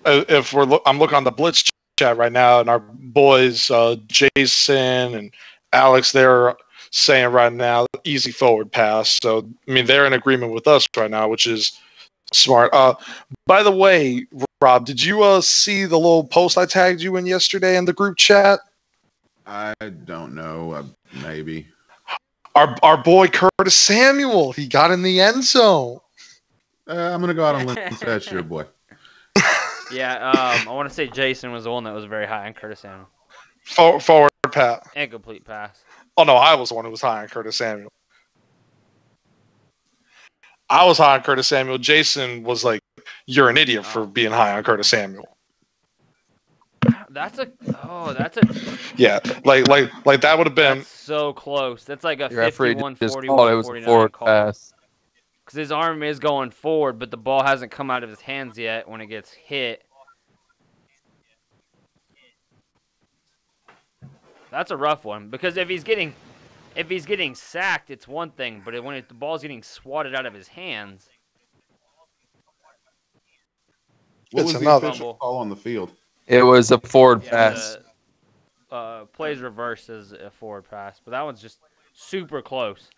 Speaker 5: if I'm looking on the Blitz chat right now, and our boys Jason and Alex, they're saying right now easy forward pass. So I mean, they're in agreement with us right now, which is smart. By the way, Rob, did you see the little post I tagged you in yesterday in the group chat?
Speaker 4: I don't know. Maybe.
Speaker 5: Our boy Curtis Samuel, he got in the end zone.
Speaker 4: I'm gonna go out on limb and say that's your boy.
Speaker 1: Yeah, I want to say Jason was the one that was very high on Curtis Samuel.
Speaker 5: Forward pass.
Speaker 1: Incomplete pass.
Speaker 5: Oh no, I was the one who was high on Curtis Samuel. I was high on Curtis Samuel. Jason was like, "You're an idiot for being high on Curtis Samuel."
Speaker 1: That's a
Speaker 5: Yeah, like that would have been
Speaker 1: that's so close. That's like a
Speaker 2: The referee
Speaker 1: 51
Speaker 2: just
Speaker 1: 41
Speaker 2: called it was a
Speaker 1: 49
Speaker 2: forward
Speaker 1: call.
Speaker 2: pass.
Speaker 1: Because his arm is going forward, but the ball hasn't come out of his hands yet when it gets hit. That's a rough one, because if he's getting sacked, it's one thing, but when the ball's getting swatted out of his hands,
Speaker 4: What
Speaker 5: It's
Speaker 4: was the
Speaker 5: another.
Speaker 4: official call on the field?
Speaker 2: It was a forward pass.
Speaker 1: plays reverse as a forward pass, but that one's just super close.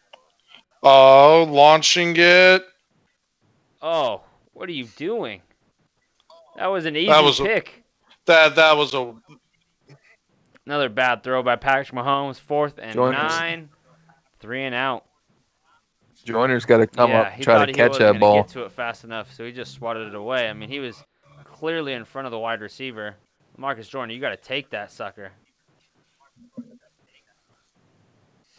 Speaker 5: launching it.
Speaker 1: Oh, what are you doing? That was an easy pick.
Speaker 5: That was a
Speaker 1: Another bad throw by Patrick Mahomes. 4th and
Speaker 2: Joiners.
Speaker 1: 9. 3 and out.
Speaker 2: Joiner's got to come up and try to catch that ball.
Speaker 1: Get to it fast enough, so he just swatted it away. I mean, he was clearly in front of the wide receiver. Marcus Joyner, you got to take that sucker.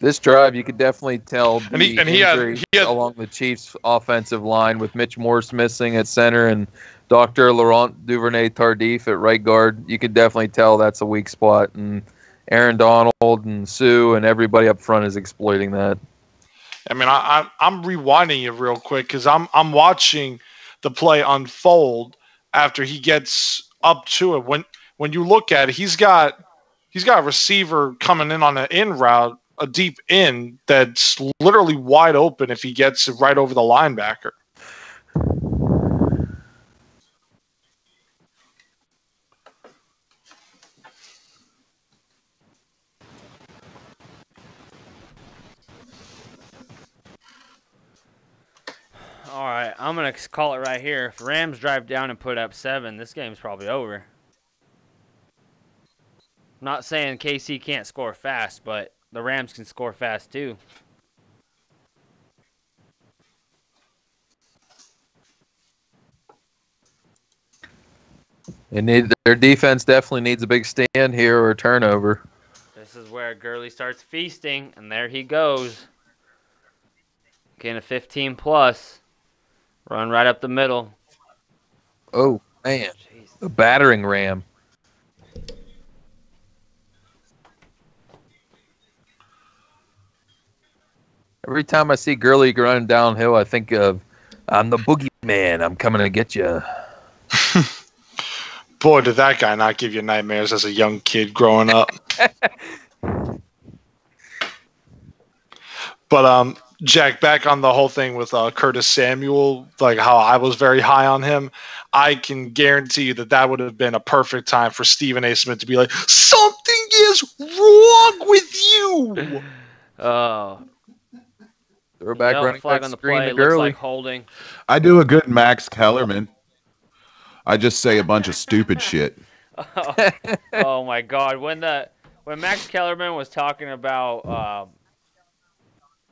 Speaker 2: This drive, you could definitely tell the
Speaker 5: he had
Speaker 2: along the Chiefs' offensive line with Mitch Morse missing at center and Dr. Laurent Duvernay-Tardif at right guard. You could definitely tell that's a weak spot, and Aaron Donald and Sue and everybody up front is exploiting that.
Speaker 5: I mean, I'm rewinding it real quick because I'm watching the play unfold after he gets up to it. When you look at it, he's got a receiver coming in on an in route, a deep in that's literally wide open if he gets it right over the linebacker.
Speaker 1: All right, I'm going to call it right here. If Rams drive down and put up 7, this game's probably over. I'm not saying KC can't score fast, but the Rams can score fast too.
Speaker 2: Their defense definitely needs a big stand here or a turnover.
Speaker 1: This is where Gurley starts feasting, and there he goes. Getting a 15+. Run right up the middle.
Speaker 2: Oh, man.
Speaker 1: Jesus.
Speaker 2: The battering ram. Every time I see Gurley running downhill, I think of, I'm the boogeyman. I'm coming to get you.
Speaker 5: Boy, did that guy not give you nightmares as a young kid growing up. But Jack, back on the whole thing with Curtis Samuel, like how I was very high on him, I can guarantee you that would have been a perfect time for Stephen A. Smith to be like, something is wrong with you.
Speaker 1: Oh.
Speaker 2: Throwback running
Speaker 1: flag
Speaker 2: back
Speaker 1: on the
Speaker 2: screen
Speaker 1: play.
Speaker 2: to
Speaker 1: Looks
Speaker 2: Gurley.
Speaker 1: like holding.
Speaker 4: I do a good Max Kellerman. I just say a bunch of stupid shit.
Speaker 1: Oh my God! When Max Kellerman was talking about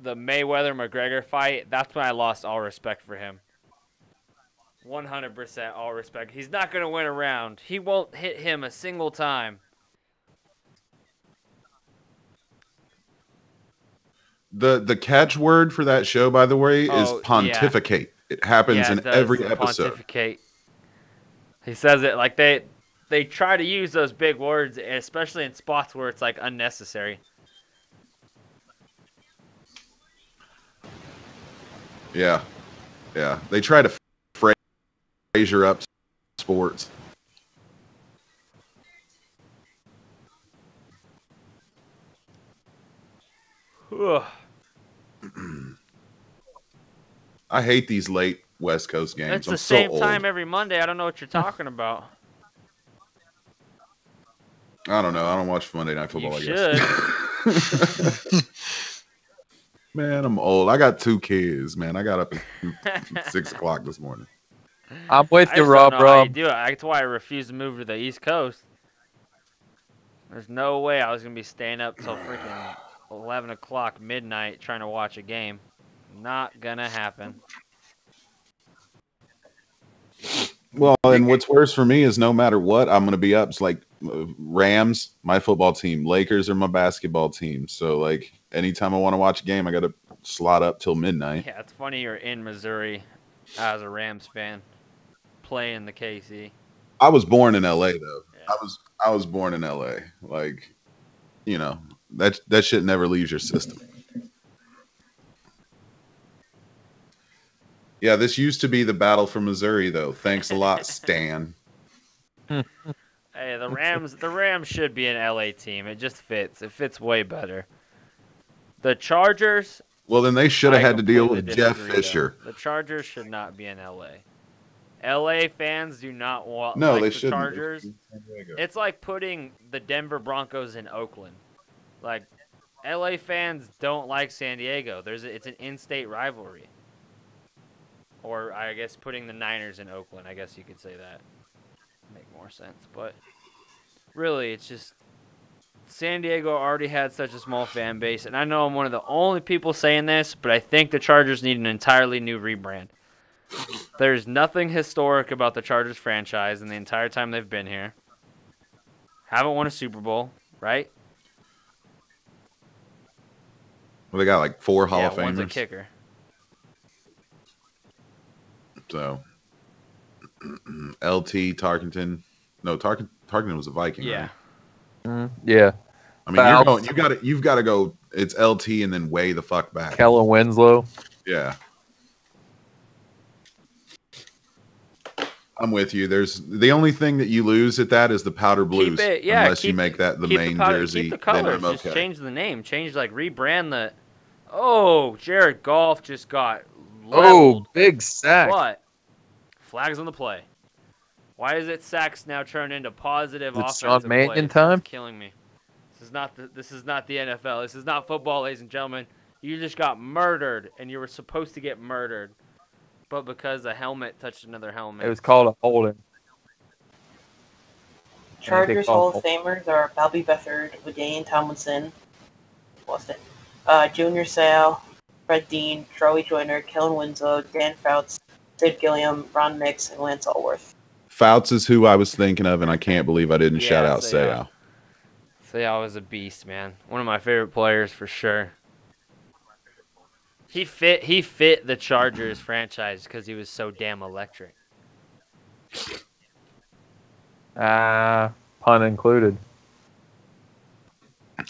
Speaker 1: the Mayweather-McGregor fight, that's when I lost all respect for him. 100% all respect. He's not gonna win a round. He won't hit him a single time.
Speaker 4: The catchword for that show, by the way, is
Speaker 1: Oh,
Speaker 4: pontificate. It happens in
Speaker 1: it does,
Speaker 4: every episode.
Speaker 1: Pontificate. He says it like they try to use those big words, especially in spots where it's like unnecessary.
Speaker 4: Yeah. They try to Fraser up sports. I hate these late West Coast games.
Speaker 1: It's
Speaker 4: I'm
Speaker 1: the
Speaker 4: so
Speaker 1: same
Speaker 4: old.
Speaker 1: time every Monday. I don't know what you're talking about.
Speaker 4: I don't know. I don't watch Monday Night Football.
Speaker 1: You
Speaker 4: I guess. Man, I'm old. I got 2 kids. Man, I got up at 6 o'clock this morning.
Speaker 2: I'm with
Speaker 1: I
Speaker 2: you,
Speaker 1: just
Speaker 2: Rob.
Speaker 1: don't know how you do it. That's why I refuse to move to the East Coast. There's no way I was gonna be staying up till freaking 11 o'clock midnight trying to watch a game. Not gonna happen.
Speaker 4: Well, and what's worse for me is no matter what, I'm going to be up. It's like Rams, my football team. Lakers are my basketball team. So, like, anytime I want to watch a game, I got to slot up till midnight.
Speaker 1: Yeah, it's funny you're in Missouri as a Rams fan playing the KC.
Speaker 4: I was born in LA, though.
Speaker 1: Yeah.
Speaker 4: I was born in LA. Like, you know, that shit never leaves your system. Yeah, this used to be the battle for Missouri, though. Thanks a lot, Stan.
Speaker 1: Hey, the Rams should be an LA team. It just fits. It fits way better. The Chargers.
Speaker 4: Well, then they should have had to deal with
Speaker 1: completely
Speaker 4: Jeff
Speaker 1: disagree,
Speaker 4: Fisher.
Speaker 1: though. The Chargers should not be in LA. LA fans do not want
Speaker 4: No,
Speaker 1: like
Speaker 4: they
Speaker 1: the
Speaker 4: shouldn't.
Speaker 1: Chargers. It's like putting the Denver Broncos in Oakland. Like, LA fans don't like San Diego. It's an in-state rivalry. Or I guess putting the Niners in Oakland. I guess you could say that. Make more sense. But really, it's just San Diego already had such a small fan base. And I know I'm one of the only people saying this, but I think the Chargers need an entirely new rebrand. There's nothing historic about the Chargers franchise in the entire time they've been here. Haven't won a Super Bowl, right?
Speaker 4: Well, they got like 4 Hall of Famers.
Speaker 1: One's a kicker.
Speaker 4: So, LT Tarkenton. No, Tarkenton was a Viking.
Speaker 1: Yeah.
Speaker 4: Right?
Speaker 2: Yeah.
Speaker 4: I mean, you've got to go. It's LT and then way the fuck back.
Speaker 2: Kellen Winslow.
Speaker 4: Yeah. I'm with you. There's the only thing that you lose at that is the powder blues. Unless you make that the main jersey.
Speaker 1: Keep the colors.
Speaker 4: Then I'm
Speaker 1: Just change the name. Rebrand the. Oh, Jared Goff just got leveled.
Speaker 2: Oh, big sack.
Speaker 1: What? Flags on the play. Why is it sacks now turned into positive
Speaker 2: It's
Speaker 1: offensive
Speaker 2: Sean Mannion
Speaker 1: plays?
Speaker 2: time?
Speaker 1: It's killing me. This is not the NFL. This is not football, ladies and gentlemen. You just got murdered, and you were supposed to get murdered. But because a helmet touched another helmet.
Speaker 2: It was called a holding.
Speaker 3: Chargers Hall of Famers are Bobby Beathard, LaDainian Tomlinson, lost it, Junior Seau, Fred Dean, Charlie Joyner, Kellen Winslow, Dan Fouts, Sid Gilliam, Ron Mix, and Lance Allworth.
Speaker 4: Fouts is who I was thinking of, and I can't believe I didn't shout out Seau.
Speaker 1: Seau was a beast, man. One of my favorite players for sure. He fit the Chargers franchise because he was so damn electric.
Speaker 2: Pun included.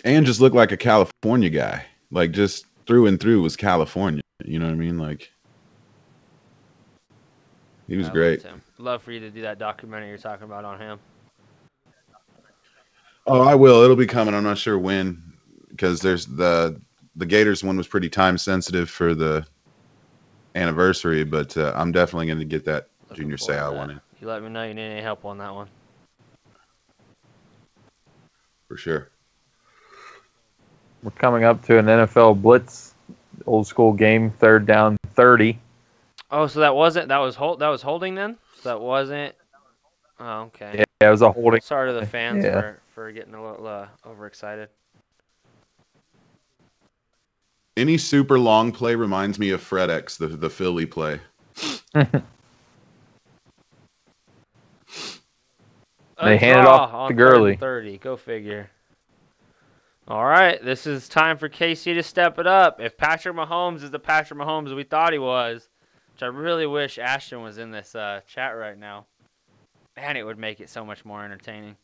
Speaker 4: And just looked like a California guy. Like, just through and through was California. You know what I mean? Like, he was great.
Speaker 1: Love for you to do that documentary you're talking about on him.
Speaker 4: Oh, I will. It'll be coming. I'm not sure when, because there's the Gators one was pretty time sensitive for the anniversary, but I'm definitely going to get that Junior Seau one in.
Speaker 1: You let me know you need any help on that one.
Speaker 4: For sure.
Speaker 2: We're coming up to an NFL Blitz old school game, 3rd down 30.
Speaker 1: Oh, so that was holding then? So that wasn't. Oh, okay.
Speaker 2: Yeah, it was a holding.
Speaker 1: Sorry to the fans for getting a little overexcited.
Speaker 4: Any super long play reminds me of Fred X, the Philly play.
Speaker 2: They handed off to Gurley.
Speaker 1: 30. Go figure. All right, this is time for KC to step it up. If Patrick Mahomes is the Patrick Mahomes we thought he was, which I really wish Ashton was in this chat right now, man, it would make it so much more entertaining.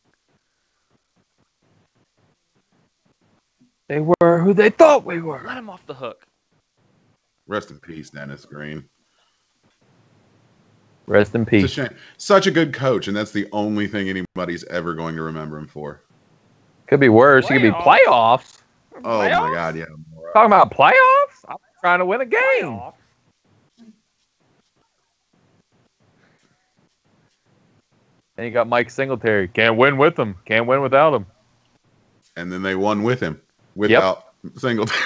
Speaker 2: They were who they thought we were.
Speaker 1: Let him off the hook.
Speaker 4: Rest in peace, Dennis Green.
Speaker 2: Rest in peace.
Speaker 4: It's a shame. Such a good coach, and that's the only thing anybody's ever going to remember him for.
Speaker 2: Could be worse. It could be playoffs.
Speaker 4: Oh, my God, yeah.
Speaker 2: Talking about playoffs? I'm trying to win a game. And you got Mike Singletary. Can't win with him. Can't win without him.
Speaker 4: And then they won with him. Without Singletary.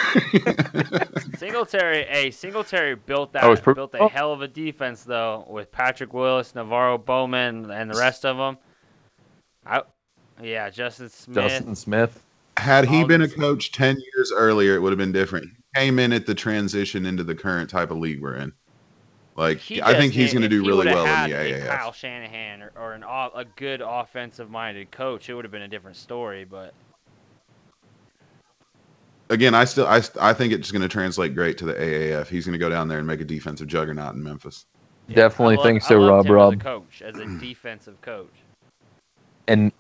Speaker 1: Singletary built built a hell of a defense though with Patrick Willis, Navarro Bowman, and the rest of them. Justin
Speaker 2: Smith.
Speaker 4: Had he been a coach 10 years earlier, it would have been different. He came in at the transition into the current type of league we're in. Like, I think he's going to do really well in the AAF.
Speaker 1: Kyle Shanahan or a good offensive-minded coach, it would have been a different story. But
Speaker 4: again, I think it's going to translate great to the AAF. He's going to go down there and make a defensive juggernaut in Memphis.
Speaker 2: Definitely think so, Rob.
Speaker 1: As a defensive coach.
Speaker 2: And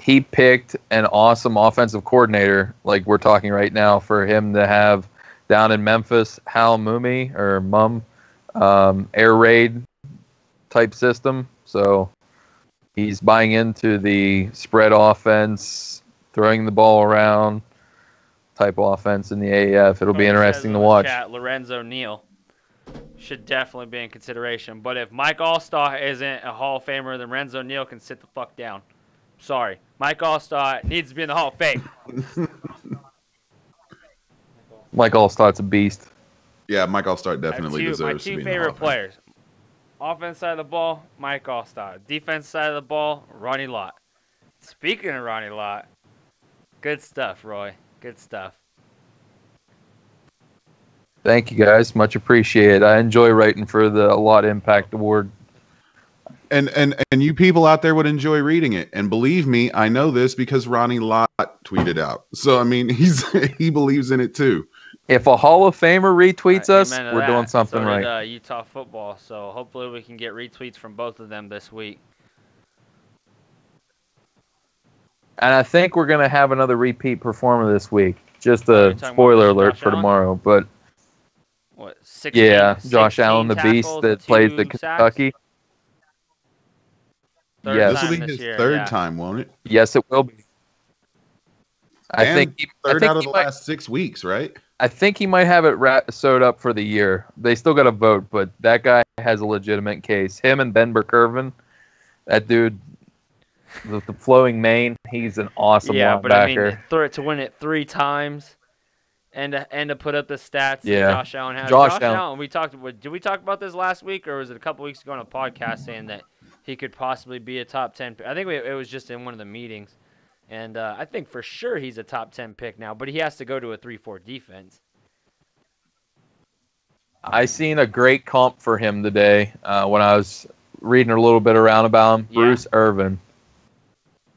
Speaker 2: he picked an awesome offensive coordinator, like we're talking right now, for him to have down in Memphis, Hal Mumi or Mum, air raid type system. So he's buying into the spread offense, throwing the ball around type offense in the AAF. It'll be interesting to watch.
Speaker 1: Lorenzo Neal should definitely be in consideration. But if Mike Allstott isn't a Hall of Famer, then Lorenzo Neal can sit the fuck down. Sorry. Mike Allstott needs to be in the Hall of Fame.
Speaker 2: Mike Allstott's a beast.
Speaker 4: Yeah, Mike Allstott definitely deserves to be in the Hall of Fame.
Speaker 1: My two favorite players. Offense side of the ball, Mike Allstott. Defense side of the ball, Ronnie Lott. Speaking of Ronnie Lott, good stuff, Roy. Good stuff.
Speaker 2: Thank you, guys. Much appreciated. I enjoy writing for the Lott Impact Award.
Speaker 4: And you people out there would enjoy reading it. And believe me, I know this because Ronnie Lott tweeted out. So, I mean, he believes in it, too.
Speaker 2: If a Hall of Famer retweets us, we're doing something right.
Speaker 1: Did, Utah football. So, hopefully we can get retweets from both of them this week.
Speaker 2: And I think we're going to have another repeat performer this week. Just a spoiler alert for tomorrow. But
Speaker 1: what? 16,
Speaker 2: yeah, Josh Allen, the beast that plays at Kentucky.
Speaker 4: This will be his third time, won't it?
Speaker 2: Yes, it will be.
Speaker 4: I think third out of the last 6 weeks, right?
Speaker 2: I think he might have it sewed up for the year. They still got to vote, but that guy has a legitimate case. Him and Ben Burkervin, that dude with the flowing mane, he's an awesome linebacker.
Speaker 1: Yeah, but I mean, to win it 3 times and to put up the stats that Josh Allen has. Josh Allen. Did we talk about this last week, or was it a couple weeks ago on a podcast saying that he could possibly be a top 10 pick? I think it was just in one of the meetings. And I think for sure he's a top 10 pick now, but he has to go to a 3-4 defense.
Speaker 2: I seen a great comp for him today when I was reading a little bit around about him. Bruce Irvin.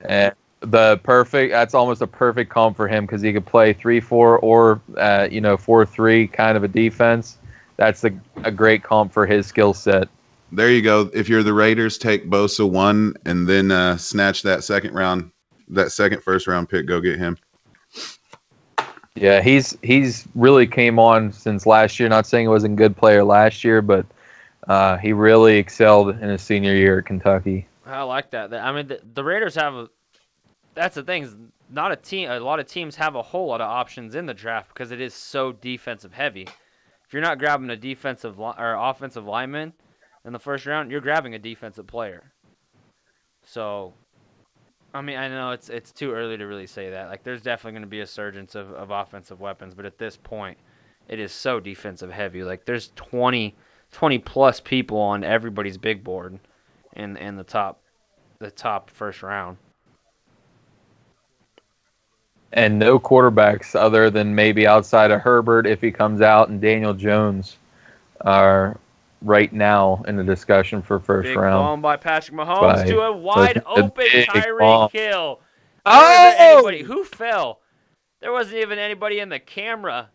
Speaker 2: And That's almost a perfect comp for him because he could play 3-4 or 4-3 kind of a defense. That's a great comp for his skill set.
Speaker 4: There you go. If you're the Raiders, take Bosa 1 and then snatch that second first round pick. Go get him.
Speaker 2: Yeah, he's really came on since last year. Not saying he wasn't a good player last year, but he really excelled in his senior year at Kentucky.
Speaker 1: I like that. I mean, the Raiders have that's the thing. Is not a team. A lot of teams have a whole lot of options in the draft because it is so defensive heavy. If you're not grabbing a defensive or offensive lineman in the first round, you're grabbing a defensive player. So, I mean, I know it's too early to really say that. Like, there's definitely going to be a surgence of offensive weapons, but at this point, it is so defensive heavy. Like, there's 20 plus people on everybody's big board in the top first round.
Speaker 2: And no quarterbacks other than maybe outside of Herbert if he comes out, and Daniel Jones are right now in the discussion for first
Speaker 1: Big
Speaker 2: round.
Speaker 1: bomb by Patrick Mahomes to a wide open Tyreek
Speaker 2: bomb.
Speaker 1: Hill.
Speaker 2: Oh!
Speaker 1: Who fell? There wasn't even anybody in the camera.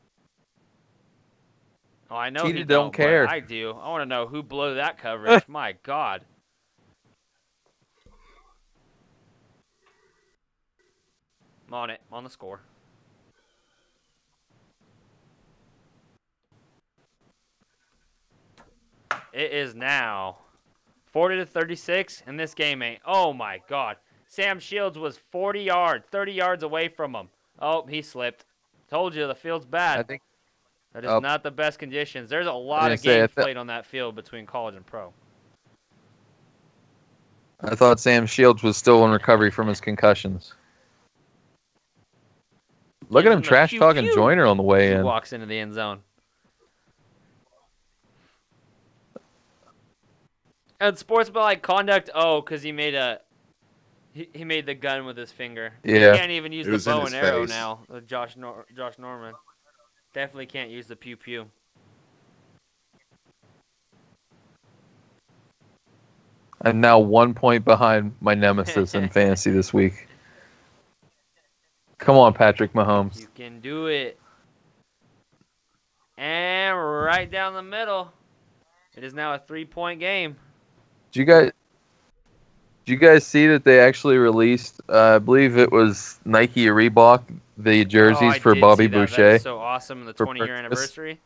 Speaker 1: Oh, I know
Speaker 2: Cheetah
Speaker 1: he
Speaker 2: don't care.
Speaker 1: But I do. I want to know who blew that coverage. My God. I'm on it. I'm on the score. It is now 40-36, and this game ain't. Oh my God. Sam Shields was 30 yards away from him. Oh, he slipped. Told you the field's bad.
Speaker 2: I think
Speaker 1: that is not the best conditions. There's a lot of games played on that field between college and pro.
Speaker 2: I thought Sam Shields was still in recovery from his concussions. Look at him trash talking Joyner on the way in.
Speaker 1: He walks into the end zone. And sportsmanlike conduct, because he made he made the gun with his finger.
Speaker 2: Yeah.
Speaker 1: He can't even use the bow and arrow now. Josh Norman. Definitely can't use the pew-pew.
Speaker 2: I'm now 1 point behind my nemesis in fantasy this week. Come on, Patrick Mahomes.
Speaker 1: You can do it. And right down the middle. It is now a 3-point game.
Speaker 2: Did you guys see that they actually released, I believe it was Nike or Reebok, the jerseys for Bobby Boucher?
Speaker 1: That's so awesome in the 20-year anniversary.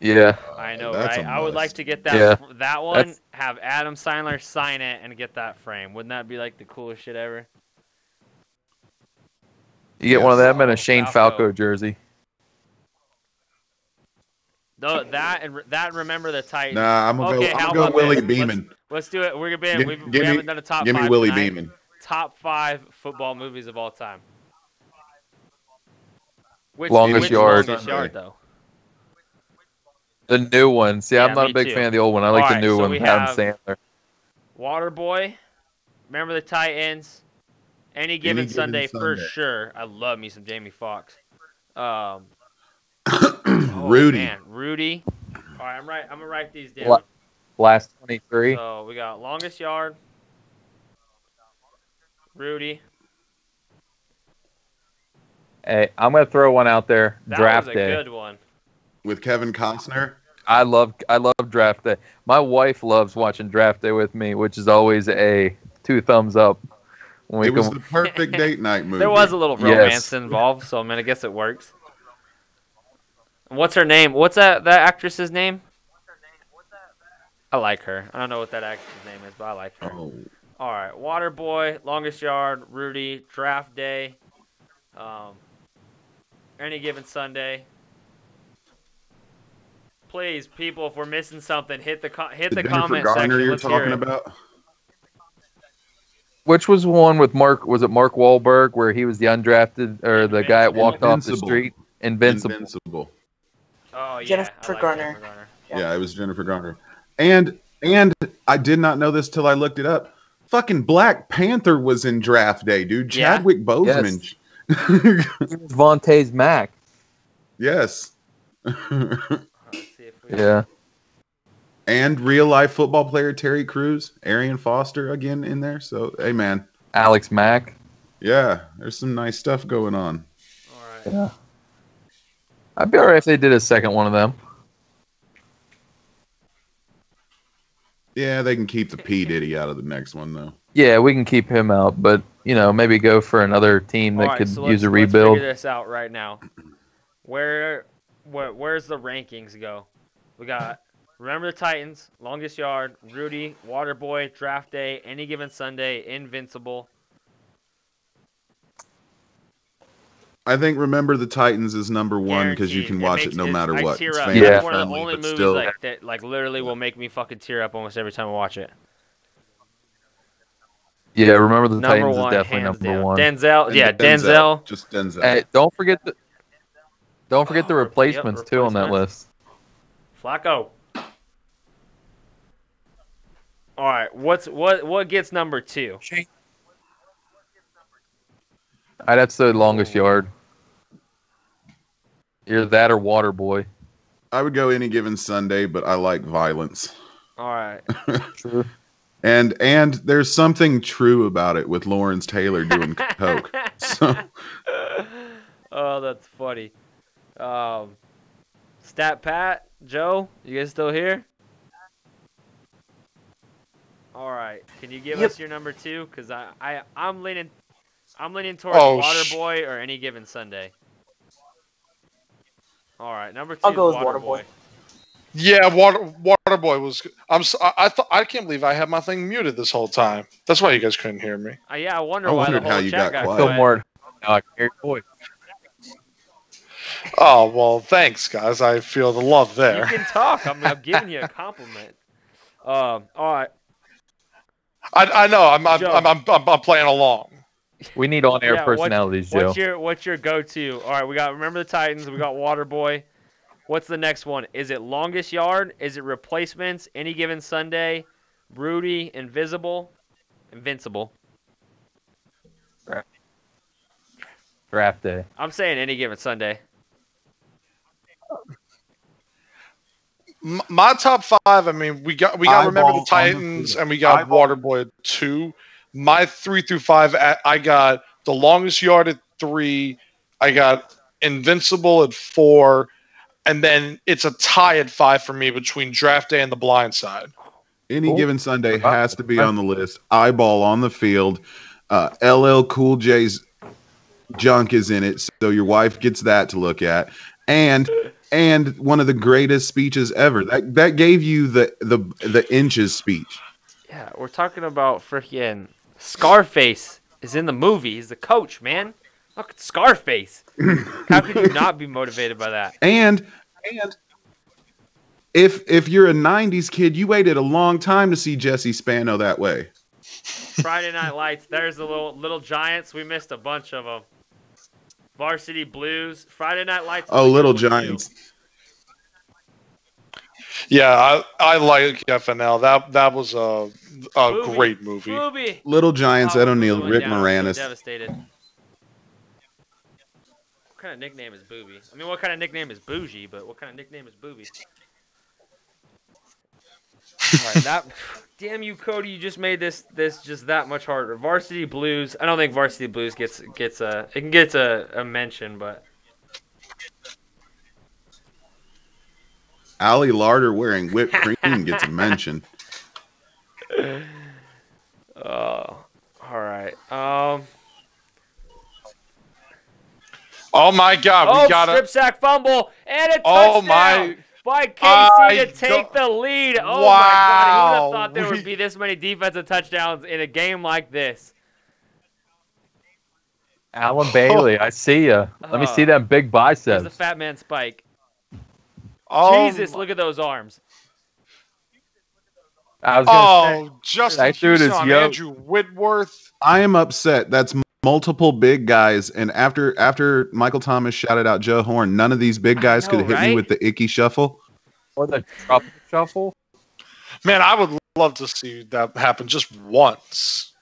Speaker 2: Yeah.
Speaker 1: I know, right? I would like to get that one, have Adam Sandler sign it, and get that frame. Wouldn't that be like the coolest shit ever?
Speaker 2: You get one of them and a Shane Falco jersey.
Speaker 1: No, that remember the Titans.
Speaker 4: Nah, I'm gonna go Willie Beeman.
Speaker 1: Let's do it. We haven't done a top 5.
Speaker 4: Give me Willie Beeman.
Speaker 1: Top 5 football movies of all time.
Speaker 2: Longest Yard.
Speaker 1: Longest Yard, though.
Speaker 2: The new one. See, I'm not a big fan of the old one. I like the new one with Adam Sandler.
Speaker 1: Waterboy. Remember the Titans. Any given Sunday for sure. I love me some Jamie Foxx.
Speaker 4: Rudy.
Speaker 1: Man, Rudy. All right, I'm gonna write these down.
Speaker 2: Last 23.
Speaker 1: So we got Longest Yard. Rudy.
Speaker 2: Hey, I'm gonna throw one out there. Draft Day.
Speaker 1: That was a good one.
Speaker 4: With Kevin Costner.
Speaker 2: I love Draft Day. My wife loves watching Draft Day with me, which is always a 2 thumbs up.
Speaker 4: It was the perfect date night movie.
Speaker 1: There was a little romance involved, so I mean, I guess it works. What's her name? What's that actress's name? I like her. I don't know what that actress's name is, but I like her.
Speaker 4: Oh.
Speaker 1: All right, Waterboy, Longest Yard, Rudy, Draft Day, Any Given Sunday. Please, people, if we're missing something, hit the comment section.
Speaker 4: You're
Speaker 1: Let's
Speaker 4: talking
Speaker 1: hear it.
Speaker 4: about?
Speaker 2: Which was one with Mark? Was it Mark Wahlberg where he was the undrafted or the guy that walked off the street? Invincible.
Speaker 1: Oh yeah,
Speaker 3: Jennifer Garner.
Speaker 4: Yeah, it was Jennifer Garner. And I did not know this till I looked it up. Fucking Black Panther was in Draft Day, dude. Chadwick Boseman.
Speaker 2: Yes. Vontae's Mac.
Speaker 4: Yes.
Speaker 1: Let's see if we
Speaker 2: Yeah.
Speaker 4: And real life football player Terry Crews, Arian Foster again in there. So hey man,
Speaker 2: Alex Mack.
Speaker 4: yeah, there's some nice stuff going on.
Speaker 1: All right.
Speaker 2: Yeah. I'd be alright if they did a second one of them.
Speaker 4: Yeah, they can keep the P Diddy out of the next one though.
Speaker 2: Yeah, we can keep him out, but maybe go for another team that could use a rebuild.
Speaker 1: Let's figure this out right now. Where's the rankings go? We got Remember the Titans, Longest Yard, Rudy, Waterboy, Draft Day, Any Given Sunday, Invincible.
Speaker 4: I think Remember the Titans is number one because you can watch it no matter what.
Speaker 1: Tear
Speaker 4: It's
Speaker 1: up.
Speaker 4: family
Speaker 1: That's one of the
Speaker 4: friendly,
Speaker 1: only
Speaker 4: but
Speaker 1: movies
Speaker 4: still.
Speaker 1: that literally will make me fucking tear up almost every time I watch it.
Speaker 2: Yeah, Remember the
Speaker 1: Number
Speaker 2: Titans
Speaker 1: one,
Speaker 2: is definitely
Speaker 1: hands
Speaker 2: number
Speaker 1: down.
Speaker 2: one.
Speaker 1: Denzel, yeah, Denzel.
Speaker 4: Just Denzel.
Speaker 2: Hey, don't forget the replacements too on that list.
Speaker 1: Flacco. All right, what gets number 2?
Speaker 2: I'd have to say Longest Yard. Either that or Waterboy.
Speaker 4: I would go Any Given Sunday, but I like violence.
Speaker 1: All right.
Speaker 2: True.
Speaker 4: And there's something true about it with Lawrence Taylor doing coke. So.
Speaker 1: Oh, that's funny. Stat Pat, Joe, you guys still here? All right. Can you give us your number 2? Because I'm leaning towards Waterboy or Any Given Sunday. All right, number 2
Speaker 3: I'll go
Speaker 1: is
Speaker 3: with Waterboy.
Speaker 5: Yeah, Waterboy was. I can't believe I had my thing muted this whole time. That's why you guys couldn't hear me.
Speaker 1: Yeah, I wonder
Speaker 4: I
Speaker 1: why the
Speaker 4: wondered
Speaker 1: whole
Speaker 4: how you
Speaker 1: chat
Speaker 4: got
Speaker 1: got
Speaker 4: quiet.
Speaker 2: Still more. Now I can hear your voice.
Speaker 5: Oh well, thanks guys. I feel the love
Speaker 1: You
Speaker 5: there.
Speaker 1: can talk. I'm giving you a compliment. All right.
Speaker 5: I know.
Speaker 1: Joe.
Speaker 5: I'm playing along.
Speaker 2: We need on-air
Speaker 1: Yeah,
Speaker 2: personalities, Joe.
Speaker 1: What's your go-to? All right, we got Remember the Titans. We got Waterboy. What's the next one? Is it Longest Yard? Is it Replacements? Any Given Sunday? Rudy? Invincible?
Speaker 2: Draft Day.
Speaker 1: I'm saying Any Given Sunday.
Speaker 5: My top 5. I mean, we got Remember
Speaker 4: Eyeball
Speaker 5: the
Speaker 4: on
Speaker 5: Titans,
Speaker 4: the
Speaker 5: and we got
Speaker 4: Eyeball.
Speaker 5: Waterboy at 2. My 3 through 5, I got The Longest Yard at 3. I got Invincible at 4, and then it's a tie at 5 for me between Draft Day and The Blind Side.
Speaker 4: Any Given Sunday has to be on the list. Eyeball on the field. LL Cool J's junk is in it, so your wife gets that to look at. And one of the greatest speeches ever. That gave you the inches speech.
Speaker 1: Yeah, we're talking about freaking Scarface is in the movie. He's the coach, man. Look at Scarface. How could you not be motivated by that?
Speaker 4: And if you're a 90s kid, you waited a long time to see Jesse Spano that way.
Speaker 1: Friday Night Lights. There's the little Giants. We missed a bunch of them. Varsity Blues. Friday Night Lights.
Speaker 4: Oh, Little Giants.
Speaker 5: Yeah, I like FNL. That was a great movie.
Speaker 1: Booby.
Speaker 4: Little Giants, Ed O'Neill,
Speaker 1: Went
Speaker 4: Rick
Speaker 1: down. I'm so
Speaker 4: Moranis.
Speaker 1: devastated. What kind of nickname is Booby? I mean, what kind of nickname is Bougie? But what kind of nickname is Booby? All right, damn you, Cody! You just made this just that much harder. Varsity Blues. I don't think Varsity Blues gets a mention, but
Speaker 4: Allie Larder wearing whipped cream gets a mention.
Speaker 1: all right.
Speaker 5: Oh my God, we got
Speaker 1: strip sack fumble and a touchdown.
Speaker 5: Oh my!
Speaker 1: By KC to take the lead. Oh my God! Who would have thought there
Speaker 5: Wow.
Speaker 1: would be this many defensive touchdowns in a game like this?
Speaker 2: Alan Bailey, I see ya. Let me see them big
Speaker 1: There's
Speaker 2: biceps.
Speaker 1: the fat man Spike.
Speaker 5: Oh,
Speaker 1: Jesus, look at those arms.
Speaker 2: I was gonna say,
Speaker 5: Justin
Speaker 2: that dude is
Speaker 5: Houston,
Speaker 2: yoked.
Speaker 5: Andrew Whitworth.
Speaker 4: I am upset. That's multiple big guys, and after Michael Thomas shouted out Joe Horn, none of these big guys
Speaker 1: know,
Speaker 4: could hit me
Speaker 1: right?
Speaker 4: with the icky shuffle.
Speaker 2: or the Tropical Shuffle.
Speaker 5: Man, I would love to see that happen just once.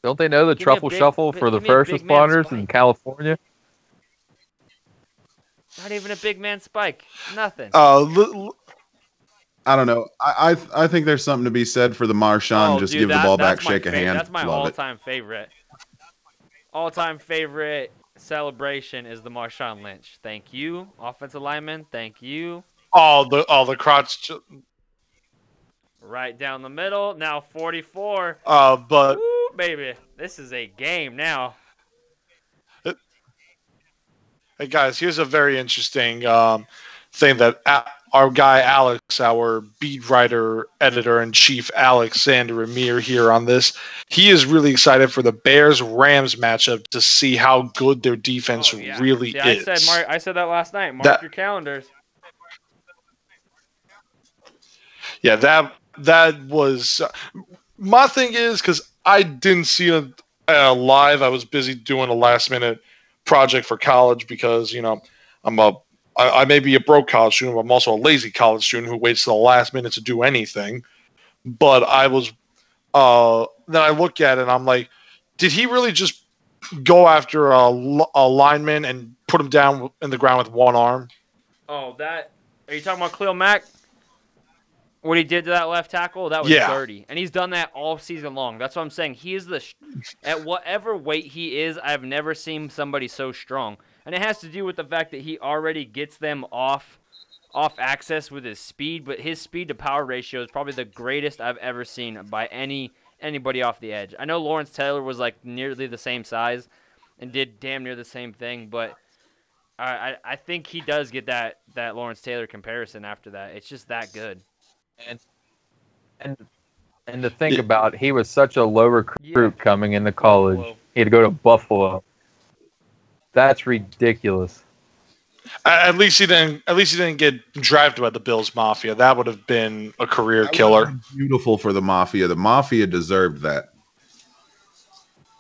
Speaker 2: Don't they know the
Speaker 1: Give me a
Speaker 2: Truffle
Speaker 1: big-
Speaker 2: Shuffle for the
Speaker 1: give me a
Speaker 2: first
Speaker 1: big man
Speaker 2: responders in
Speaker 1: Spike.
Speaker 2: California?
Speaker 1: Not even a big man Spike. Nothing.
Speaker 4: I don't know. I think there's something to be said for the Marshawn. Just
Speaker 1: dude,
Speaker 4: give the ball back,
Speaker 1: that's my
Speaker 4: shake a hand.
Speaker 1: That's my
Speaker 4: Love it.
Speaker 1: all-time favorite. All-time favorite celebration is the Marshawn Lynch. Thank you, offensive lineman. Thank you.
Speaker 5: All the crotch.
Speaker 1: Right down the middle. Now 44.
Speaker 5: But
Speaker 1: woo, baby, this is a game now.
Speaker 5: Hey guys, here's a very interesting thing that our guy Alex, our beat writer, editor-in-chief Alexander Amir here on this, he is really excited for the Bears-Rams matchup to see how good their defense really is.
Speaker 1: I said that last night. Mark your calendars.
Speaker 5: Yeah, that was my thing is because I didn't see it live. I was busy doing a last-minute project for college because I may be a broke college student, but I'm also a lazy college student who waits till the last minute to do anything. But I was then I look at it and I'm like, did he really just go after a lineman and put him down in the ground with one arm?
Speaker 1: Oh, are you talking about Khalil Mack? What he did to that left tackle, that was dirty. And he's done that all season long. That's what I'm saying. He is at whatever weight he is, I've never seen somebody so strong. And it has to do with the fact that he already gets them off access with his speed, but his speed to power ratio is probably the greatest I've ever seen by anybody off the edge. I know Lawrence Taylor was like nearly the same size and did damn near the same thing, but I think he does get that Lawrence Taylor comparison after that. It's just that good.
Speaker 2: And to think about, he was such a low recruit coming into college. Buffalo. He had to go to Buffalo. That's ridiculous.
Speaker 5: At least he didn't get drafted by the Bills Mafia. That would have been a career killer.
Speaker 4: Beautiful for the Mafia. The Mafia deserved that.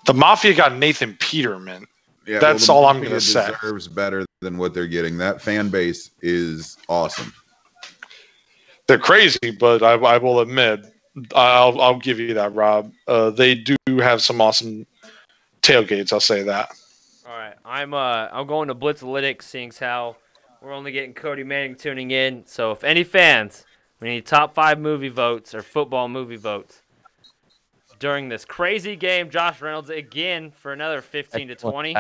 Speaker 5: The Mafia got Nathan Peterman.
Speaker 4: Yeah,
Speaker 5: that's all I'm going to say.
Speaker 4: Deserves better than what they're getting. That fan base is awesome.
Speaker 5: They're crazy, but I will admit, I'll give you that, Rob. They do have some awesome tailgates. I'll say that.
Speaker 1: All right, I'm going to Blitzalytics, seeing how we're only getting Cody Manning tuning in. So if any fans, we need top 5 movie votes or football movie votes during this crazy game. Josh Reynolds again for another 15 to 20.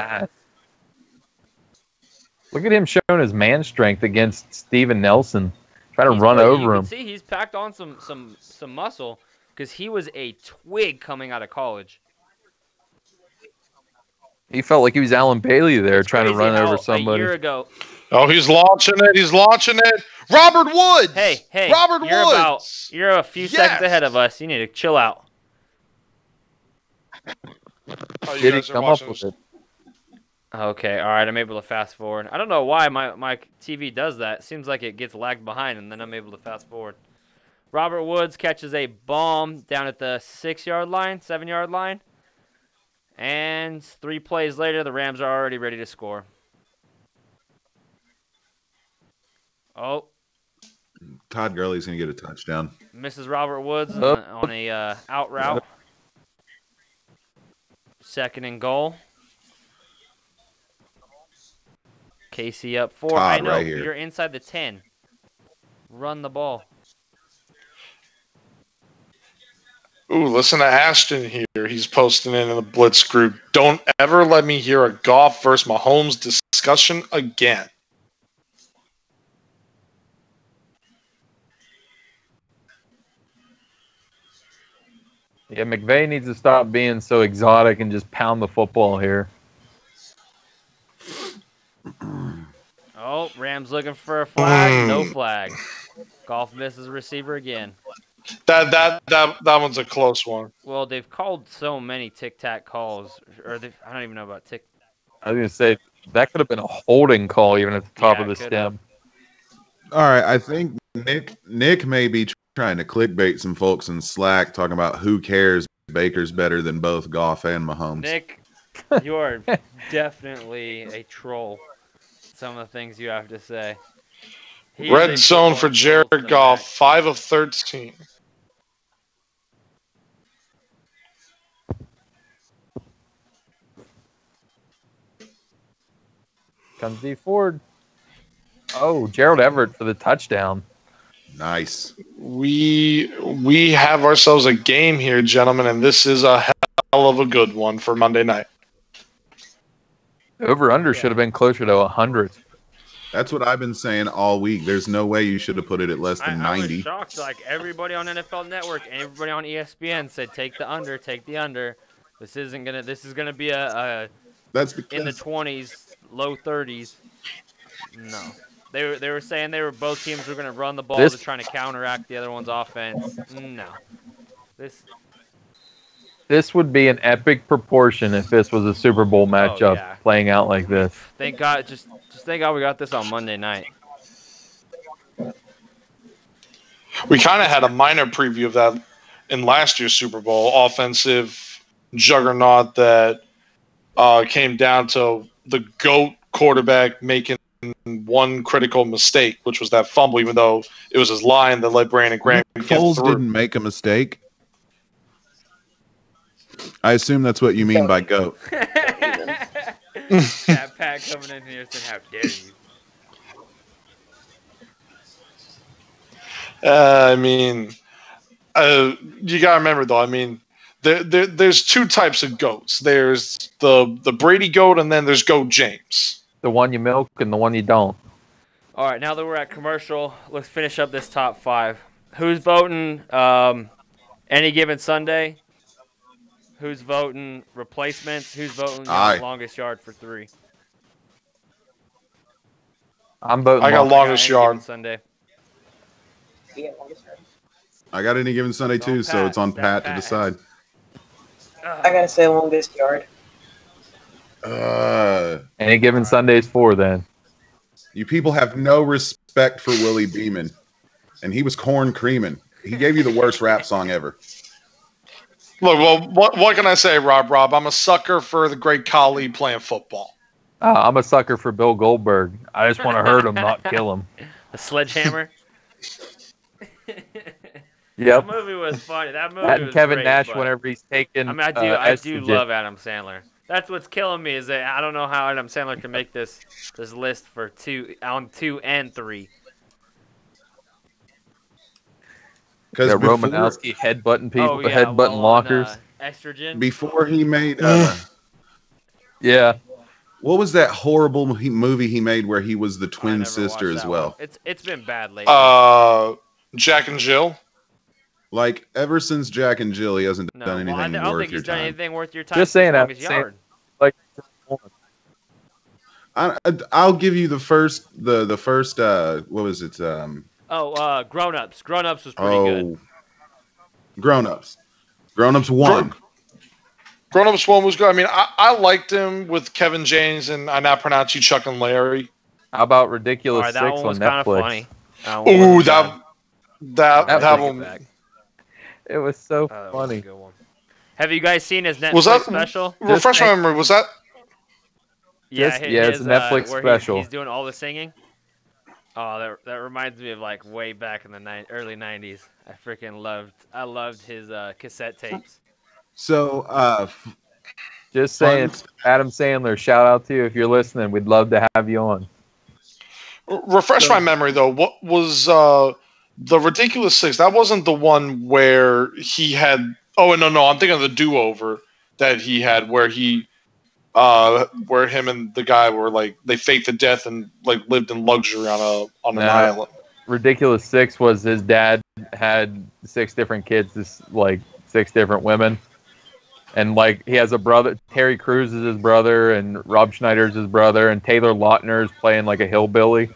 Speaker 2: Look at him showing his man strength against Steven Nelson. Try to run over him.
Speaker 1: See, he's packed on some muscle because he was a twig coming out of college.
Speaker 2: He felt like he was Alan Bailey there trying to run over somebody.
Speaker 1: A year ago.
Speaker 5: Oh, he's launching it. Robert Woods.
Speaker 1: Hey,
Speaker 5: Robert Woods.
Speaker 1: You're a few seconds ahead of us. You need to chill out.
Speaker 5: Oh,
Speaker 2: Did he come up with it?
Speaker 1: Okay, all right, I'm able to fast forward. I don't know why my TV does that. It seems like it gets lagged behind, and then I'm able to fast forward. Robert Woods catches a bomb down at the 6-yard line, 7-yard line. And 3 plays later, the Rams are already ready to score. Oh.
Speaker 4: Todd Gurley's going to get a touchdown.
Speaker 1: Misses Robert Woods on a out route. 2nd and goal. KC up 4. I know. Right here. You're inside the 10. Run the ball.
Speaker 5: Ooh, listen to Ashton here. He's posting in the Blitz group. Don't ever let me hear a Goff versus Mahomes discussion again.
Speaker 2: Yeah, McVay needs to stop being so exotic and just pound the football here.
Speaker 1: Oh, Rams looking for a flag. No flag. Goff misses receiver again.
Speaker 5: That one's a close one.
Speaker 1: Well, they've called so many tic-tac calls. I don't even know about tic.
Speaker 2: I was going to say, that could have been a holding call even at the top of the stem.
Speaker 4: All right, I think Nick may be trying to clickbait some folks in Slack talking about who cares Baker's better than both Goff and Mahomes.
Speaker 1: Nick, you are definitely a troll. Some of the things you have to say.
Speaker 5: Red zone for Jared Goff, 5 of 13.
Speaker 2: Comes D Ford. Oh, Gerald Everett for the touchdown.
Speaker 4: Nice.
Speaker 5: We have ourselves a game here, gentlemen, and this is a hell of a good one for Monday night.
Speaker 2: Over-under should have been closer to 100.
Speaker 4: That's what I've been saying all week. There's no way you should have put it at less than 90.
Speaker 1: I was shocked. Like, everybody on NFL Network and everybody on ESPN said, take the under, take the under. This is gonna be
Speaker 4: That's because
Speaker 1: in the 20s, low 30s. No. They were saying both teams were gonna run the ball to try to counteract the other one's offense. No.
Speaker 2: This would be an epic proportion if this was a Super Bowl matchup playing out like this.
Speaker 1: Thank God, just thank God we got this on Monday night.
Speaker 5: We kind of had a minor preview of that in last year's Super Bowl. Offensive juggernaut that came down to the GOAT quarterback making one critical mistake, which was that fumble, even though it was his line that let Brandon Graham get
Speaker 4: Foles
Speaker 5: through.
Speaker 4: didn't make a mistake. I assume that's what you mean by GOAT.
Speaker 1: That Pat coming in here saying, how dare you?
Speaker 5: I mean, you got to remember, though, I mean, there's two types of GOATs. There's the Brady GOAT, and then there's GOAT James.
Speaker 2: The one you milk and the one you don't.
Speaker 1: All right, now that we're at commercial, let's finish up this top 5. Who's voting any given Sunday? Who's voting replacements? Who's voting longest yard for 3?
Speaker 2: I'm voting.
Speaker 5: I got longest yard.
Speaker 1: Sunday.
Speaker 4: I got any given Sunday too, so it's on Pat to decide.
Speaker 3: I gotta say longest yard.
Speaker 2: Any given Sunday's 4 then.
Speaker 4: You people have no respect for Willie Beeman, and he was corn creaming. He gave you the worst rap song ever.
Speaker 5: Look, well, what can I say, Rob? I'm a sucker for the great Khali playing football.
Speaker 2: I'm a sucker for Bill Goldberg. I just want to hurt him, not kill him.
Speaker 1: The sledgehammer?
Speaker 2: Yep.
Speaker 1: That movie was funny. That movie
Speaker 2: and
Speaker 1: was
Speaker 2: Kevin
Speaker 1: great,
Speaker 2: Nash
Speaker 1: but,
Speaker 2: whenever he's taken.
Speaker 1: I mean, I do love Adam Sandler. That's what's killing me is that I don't know how Adam Sandler can make this list for 2 and 3.
Speaker 4: Because
Speaker 2: Romanowski headbutting people, headbutting lockers.
Speaker 1: Estrogen.
Speaker 4: Before he made,
Speaker 2: yeah.
Speaker 4: What was that horrible movie he made where he was the twin sister as well?
Speaker 1: It's been bad lately.
Speaker 5: Jack and Jill.
Speaker 4: Like ever since Jack and Jill, he hasn't done anything worth your time.
Speaker 1: I don't think he's done anything worth your time.
Speaker 2: Just saying that. Like,
Speaker 4: I'll give you the first. What was it?
Speaker 1: Grown Ups. Grown Ups was pretty good.
Speaker 4: Grown Ups. Grown Ups 1.
Speaker 5: Grown Ups 1 was good. I mean, I liked him with Kevin James and I now pronounce you Chuck and Larry.
Speaker 2: How about Ridiculous 6
Speaker 1: that one was
Speaker 2: on Netflix?
Speaker 1: Funny.
Speaker 5: Ooh, that one.
Speaker 2: It was so funny.
Speaker 1: Was a good one. Have you guys seen his Netflix special?
Speaker 5: Refresh my memory. Was that?
Speaker 1: Yeah,
Speaker 2: it's a Netflix special.
Speaker 1: He's doing all the singing. Oh, that reminds me of like way back in the early '90s. I loved his cassette tapes.
Speaker 4: So,
Speaker 2: just saying, Adam Sandler, shout out to you if you're listening. We'd love to have you on.
Speaker 5: Refresh my memory though. What was the Ridiculous 6? That wasn't the one where he had. Oh no, I'm thinking of the Do-Over that he had, where him and the guy were like they faked the death and like lived in luxury on an island.
Speaker 2: Ridiculous 6 was his dad had 6 different kids, like 6 different women, and like he has a brother. Terry Crews is his brother, and Rob Schneider's his brother, and Taylor Lautner's playing like a hillbilly.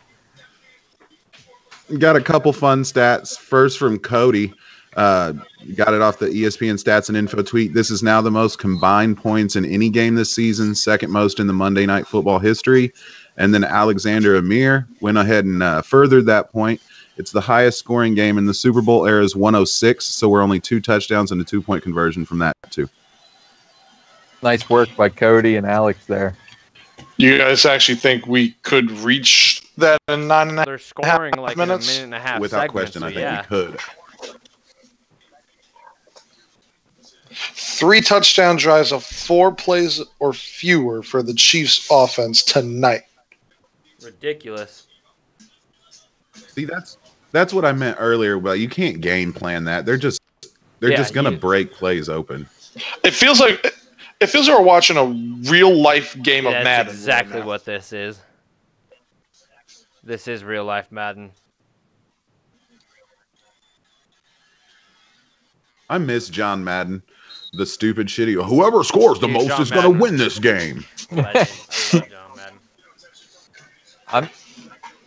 Speaker 4: Got a couple fun stats. First from Cody. Got it off the ESPN Stats and Info tweet. This is now the most combined points in any game this season, second most in the Monday Night Football history. And then Alexander Amir went ahead and furthered that point. It's the highest scoring game in the Super Bowl era's 106, so we're only 2 touchdowns and a 2-point conversion from that too.
Speaker 2: Nice work by Cody and Alex there.
Speaker 5: You guys actually think we could reach that in 9.5
Speaker 1: They're scoring like
Speaker 5: minutes?
Speaker 1: in a minute and a half.
Speaker 4: Without
Speaker 1: segments,
Speaker 4: question,
Speaker 1: so
Speaker 4: I think we could.
Speaker 5: 3 touchdown drives of 4 plays or fewer for the Chiefs offense tonight.
Speaker 1: Ridiculous.
Speaker 4: See, that's That's what I meant earlier. Well, you can't game plan that. They're just gonna break plays open.
Speaker 5: It feels like we're watching a real life game of
Speaker 1: That's
Speaker 5: Madden.
Speaker 1: exactly
Speaker 5: right
Speaker 1: what this is. This is real life Madden.
Speaker 4: I miss John Madden, the stupid shitty. Whoever scores the most
Speaker 1: John
Speaker 4: is gonna
Speaker 1: Madden.
Speaker 4: win this game.
Speaker 1: Legend. I love John Madden.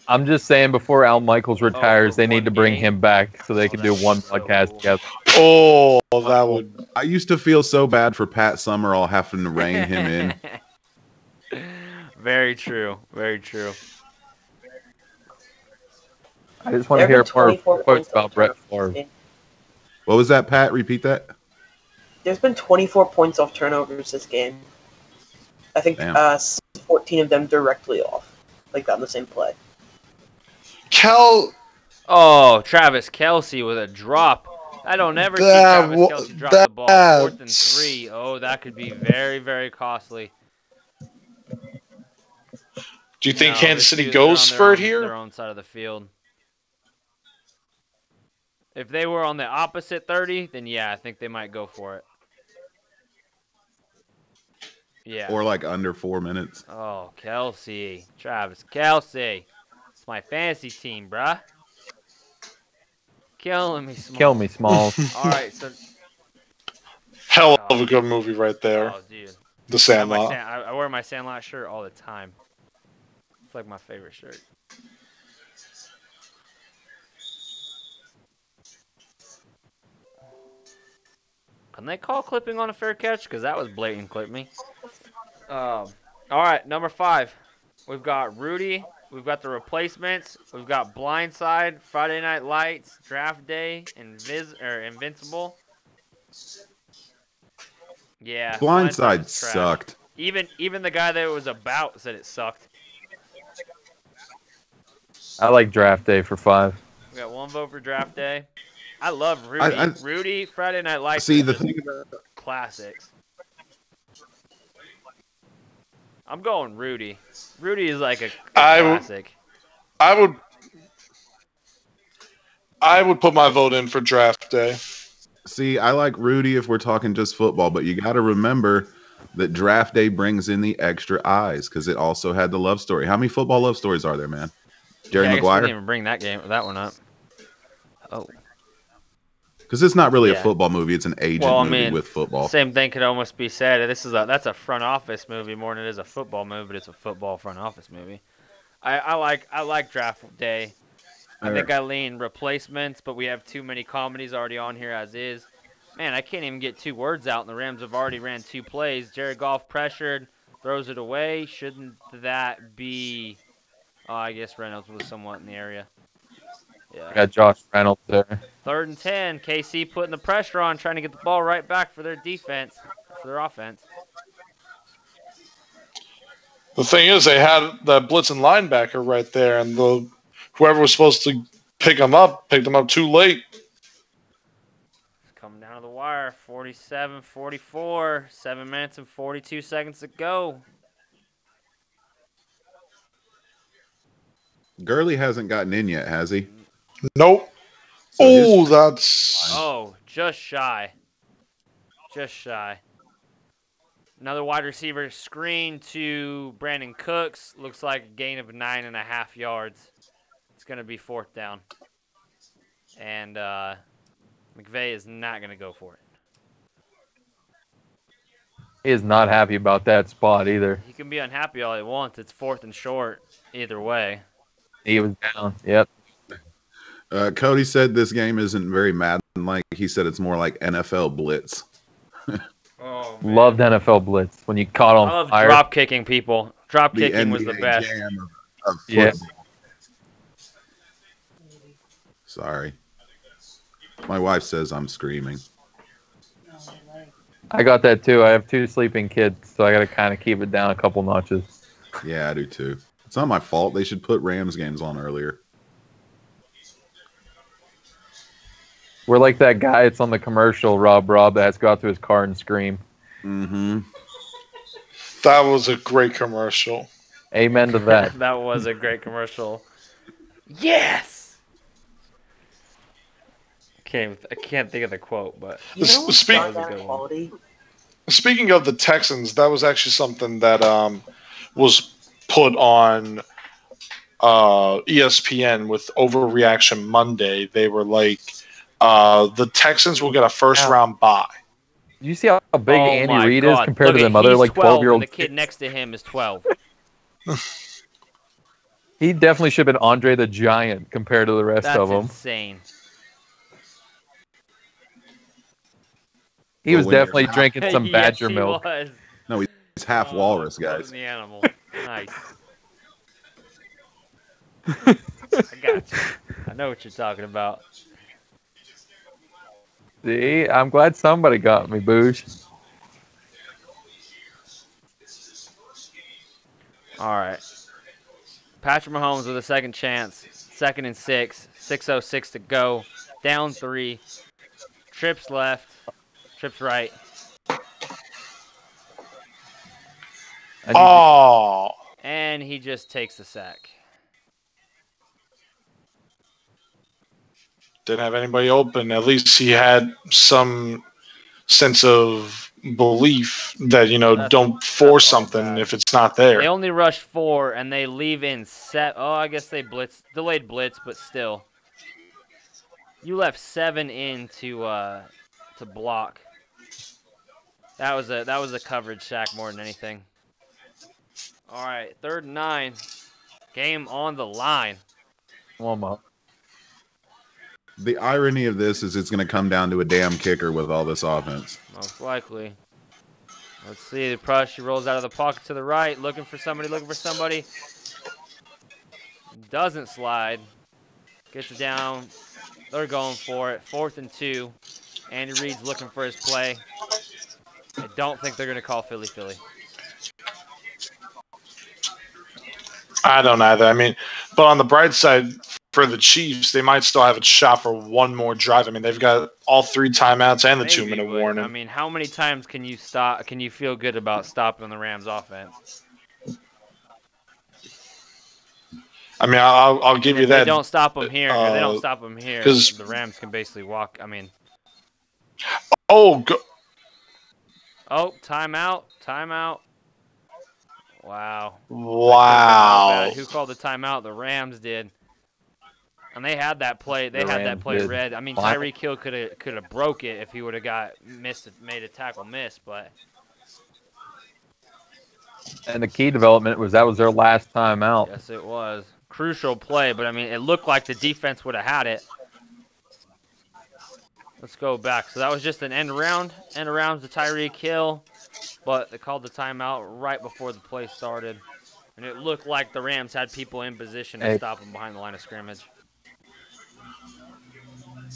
Speaker 2: I'm just saying, before Al Michaels retires,
Speaker 1: for
Speaker 2: they need
Speaker 1: one
Speaker 2: to bring
Speaker 1: game?
Speaker 2: him back so they can do
Speaker 1: that'd be
Speaker 2: one
Speaker 1: so
Speaker 2: podcast
Speaker 1: cool.
Speaker 2: together.
Speaker 5: Oh, that would.
Speaker 4: I used to feel so bad for Pat Summerall having to rein him in.
Speaker 1: Very true. Very true.
Speaker 2: I just want to hear more
Speaker 3: 24
Speaker 2: quotes
Speaker 3: points
Speaker 2: about Brett Favre.
Speaker 4: What was that, Pat? Repeat that.
Speaker 3: There's been 24 points off turnovers this game. I think
Speaker 4: Damn.
Speaker 3: 14 of them directly off, like on the same play.
Speaker 1: Oh, Travis Kelce with a drop. I don't ever see Travis Kelce drop the ball. 4th and 3. Oh, that could be very, very costly.
Speaker 5: Do you think
Speaker 1: No,
Speaker 5: Kansas
Speaker 1: the
Speaker 5: City
Speaker 1: Steelers
Speaker 5: goes
Speaker 1: are
Speaker 5: for
Speaker 1: on
Speaker 5: it here?
Speaker 1: their own side of the field. If they were on the opposite 30, then yeah, I think they might go for it. Yeah.
Speaker 4: Or like under 4 minutes.
Speaker 1: Oh, Kelce. Travis Kelce. It's my fantasy team, bruh. Killing me, Smalls.
Speaker 2: Kill me, Smalls.
Speaker 1: All right, so...
Speaker 5: Hell of a good movie right there.
Speaker 1: Oh, dude.
Speaker 5: The Sandlot.
Speaker 1: I wear my Sandlot shirt all the time. It's like my favorite shirt. Can they call clipping on a fair catch? Because that was blatant clip me. All right, number 5. We've got Rudy. We've got the replacements. We've got Blindside, Friday Night Lights, Draft Day, Invincible. Yeah.
Speaker 4: Blindside
Speaker 1: was trash.
Speaker 4: sucked.
Speaker 1: Even the guy that it was about said it sucked.
Speaker 2: I like Draft Day for 5.
Speaker 1: We got 1 vote for Draft Day. I love Rudy. Rudy, Friday Night Lights.
Speaker 4: See, the thing about
Speaker 1: classics. I'm going Rudy. Rudy is like a classic.
Speaker 5: I would put my vote in for Draft Day.
Speaker 4: See, I like Rudy if we're talking just football, but you got to remember that Draft Day brings in the extra eyes because it also had the love story. How many football love stories are there, man? Jerry
Speaker 1: I
Speaker 4: Maguire?
Speaker 1: didn't even bring that one up. Oh.
Speaker 4: Because it's not really a football movie; it's an agent movie with football.
Speaker 1: Same thing could almost be said. That's a front office movie more than it is a football movie, but it's a football front office movie. I like Draft Day. I think I lean replacements, but we have too many comedies already on here as is. Man, I can't even get 2 words out, and the Rams have already ran 2 plays. Jared Goff pressured, throws it away. Shouldn't that be? Oh, I guess Reynolds was somewhat in the area. Yeah.
Speaker 2: Got Josh Reynolds there.
Speaker 1: 3rd and 10. KC putting the pressure on, trying to get the ball right back for their defense, for their offense.
Speaker 5: The thing is, they had that blitzing linebacker right there, and whoever was supposed to picked them up too late.
Speaker 1: It's coming down to the wire. 47-44. 7 minutes and 42 seconds to go.
Speaker 4: Gurley hasn't gotten in yet, has he?
Speaker 5: Nope.
Speaker 4: So
Speaker 5: That's...
Speaker 1: Oh, just shy. Just shy. Another wide receiver screen to Brandon Cooks. Looks like a gain of 9.5 yards. It's going to be 4th down. And McVay is not going to go for it.
Speaker 2: He is not happy about that spot either.
Speaker 1: He can be unhappy all he wants. It's 4th and short either way.
Speaker 2: He was down. Yep.
Speaker 4: Cody said this game isn't very Madden-like. He said it's more like NFL Blitz.
Speaker 1: Oh,
Speaker 2: Loved NFL Blitz when you caught on
Speaker 1: I love
Speaker 2: fire.
Speaker 1: drop kicking people. Drop kicking was the
Speaker 4: NBA
Speaker 1: best.
Speaker 4: jam of
Speaker 2: Yeah.
Speaker 4: football. Sorry. My wife says I'm screaming.
Speaker 2: I got that too. I have 2 sleeping kids, so I got to kind of keep it down a couple notches.
Speaker 4: Yeah, I do too. It's not my fault. They should put Rams games on earlier.
Speaker 2: We're like that guy that's on the commercial, Rob, that has to go out to his car and scream.
Speaker 4: Mm-hmm.
Speaker 5: That was a great commercial.
Speaker 2: Amen to that.
Speaker 1: That was a great commercial. Yes! I can't think of the quote, but
Speaker 3: You know what's
Speaker 5: Speak-
Speaker 3: gone
Speaker 1: That was a
Speaker 3: down
Speaker 1: good
Speaker 3: in
Speaker 1: one.
Speaker 3: quality?
Speaker 5: Speaking of the Texans, that was actually something that was put on ESPN with Overreaction Monday. They were like, the Texans will get a first-round bye.
Speaker 2: Do you see how big
Speaker 1: Oh
Speaker 2: Andy
Speaker 1: my
Speaker 2: Reid is
Speaker 1: God.
Speaker 2: compared
Speaker 1: Look
Speaker 2: to
Speaker 1: at,
Speaker 2: them other
Speaker 1: he's
Speaker 2: like
Speaker 1: 12
Speaker 2: 12-year-old?
Speaker 1: and the kid next to him is 12.
Speaker 2: He definitely should have been Andre the Giant compared to the rest
Speaker 1: That's
Speaker 2: of them.
Speaker 1: insane.
Speaker 2: He was
Speaker 4: Well, when you're
Speaker 2: definitely
Speaker 4: half-
Speaker 2: drinking some
Speaker 1: Yes,
Speaker 2: Badger
Speaker 1: he
Speaker 2: milk.
Speaker 1: was.
Speaker 4: No, he's half walrus, guys.
Speaker 1: Closing the animal. Nice. I got you. I know what you're talking about.
Speaker 2: See, I'm glad somebody got me, Boosh.
Speaker 1: All right. Patrick Mahomes with a second chance. 2nd and 6. 6:06 to go. Down 3. Trips left. Trips right.
Speaker 5: Oh,
Speaker 1: And he just takes the sack.
Speaker 5: didn't have anybody open. At least he had some sense of belief that, don't force
Speaker 1: all
Speaker 5: something
Speaker 1: bad.
Speaker 5: if it's not there.
Speaker 1: They only rush 4, and they leave in 7. Oh, I guess they delayed blitz, but still. You left 7 in to block. That was a coverage sack more than anything. All right, 3rd and 9. Game on the line.
Speaker 2: Warm up.
Speaker 4: The irony of this is it's going to come down to a damn kicker with all this offense.
Speaker 1: Most likely. Let's see. The Prush, he rolls out of the pocket to the right, looking for somebody. Doesn't slide. Gets it down. They're going for it. 4th and 2. Andy Reid's looking for his play. I don't think they're going to call Philly.
Speaker 5: I don't either. I mean, but on the bright side for the Chiefs, they might still have a shot for one more drive. I mean, they've got all 3 timeouts and the
Speaker 1: Maybe,
Speaker 5: 2-minute
Speaker 1: but,
Speaker 5: warning.
Speaker 1: I mean, how many times can you stop? Can you feel good about stopping the Rams offense?
Speaker 5: I mean, I'll give you
Speaker 1: If
Speaker 5: that.
Speaker 1: they don't stop them here, the Rams can basically walk. I mean,
Speaker 5: Oh,
Speaker 1: timeout. Wow.
Speaker 5: wow.
Speaker 1: Who called the timeout? The Rams did. And they had that play. They had that play read. I mean, Tyreek Hill could have broke it if he would have made a tackle miss, but.
Speaker 2: And the key development was that was their last time out.
Speaker 1: Yes, it was. Crucial play, but I mean, it looked like the defense would have had it. Let's go back. So that was just an end around. End around to Tyreek Hill, but they called the timeout right before the play started. And it looked like the Rams had people in position to stop them behind the line of scrimmage.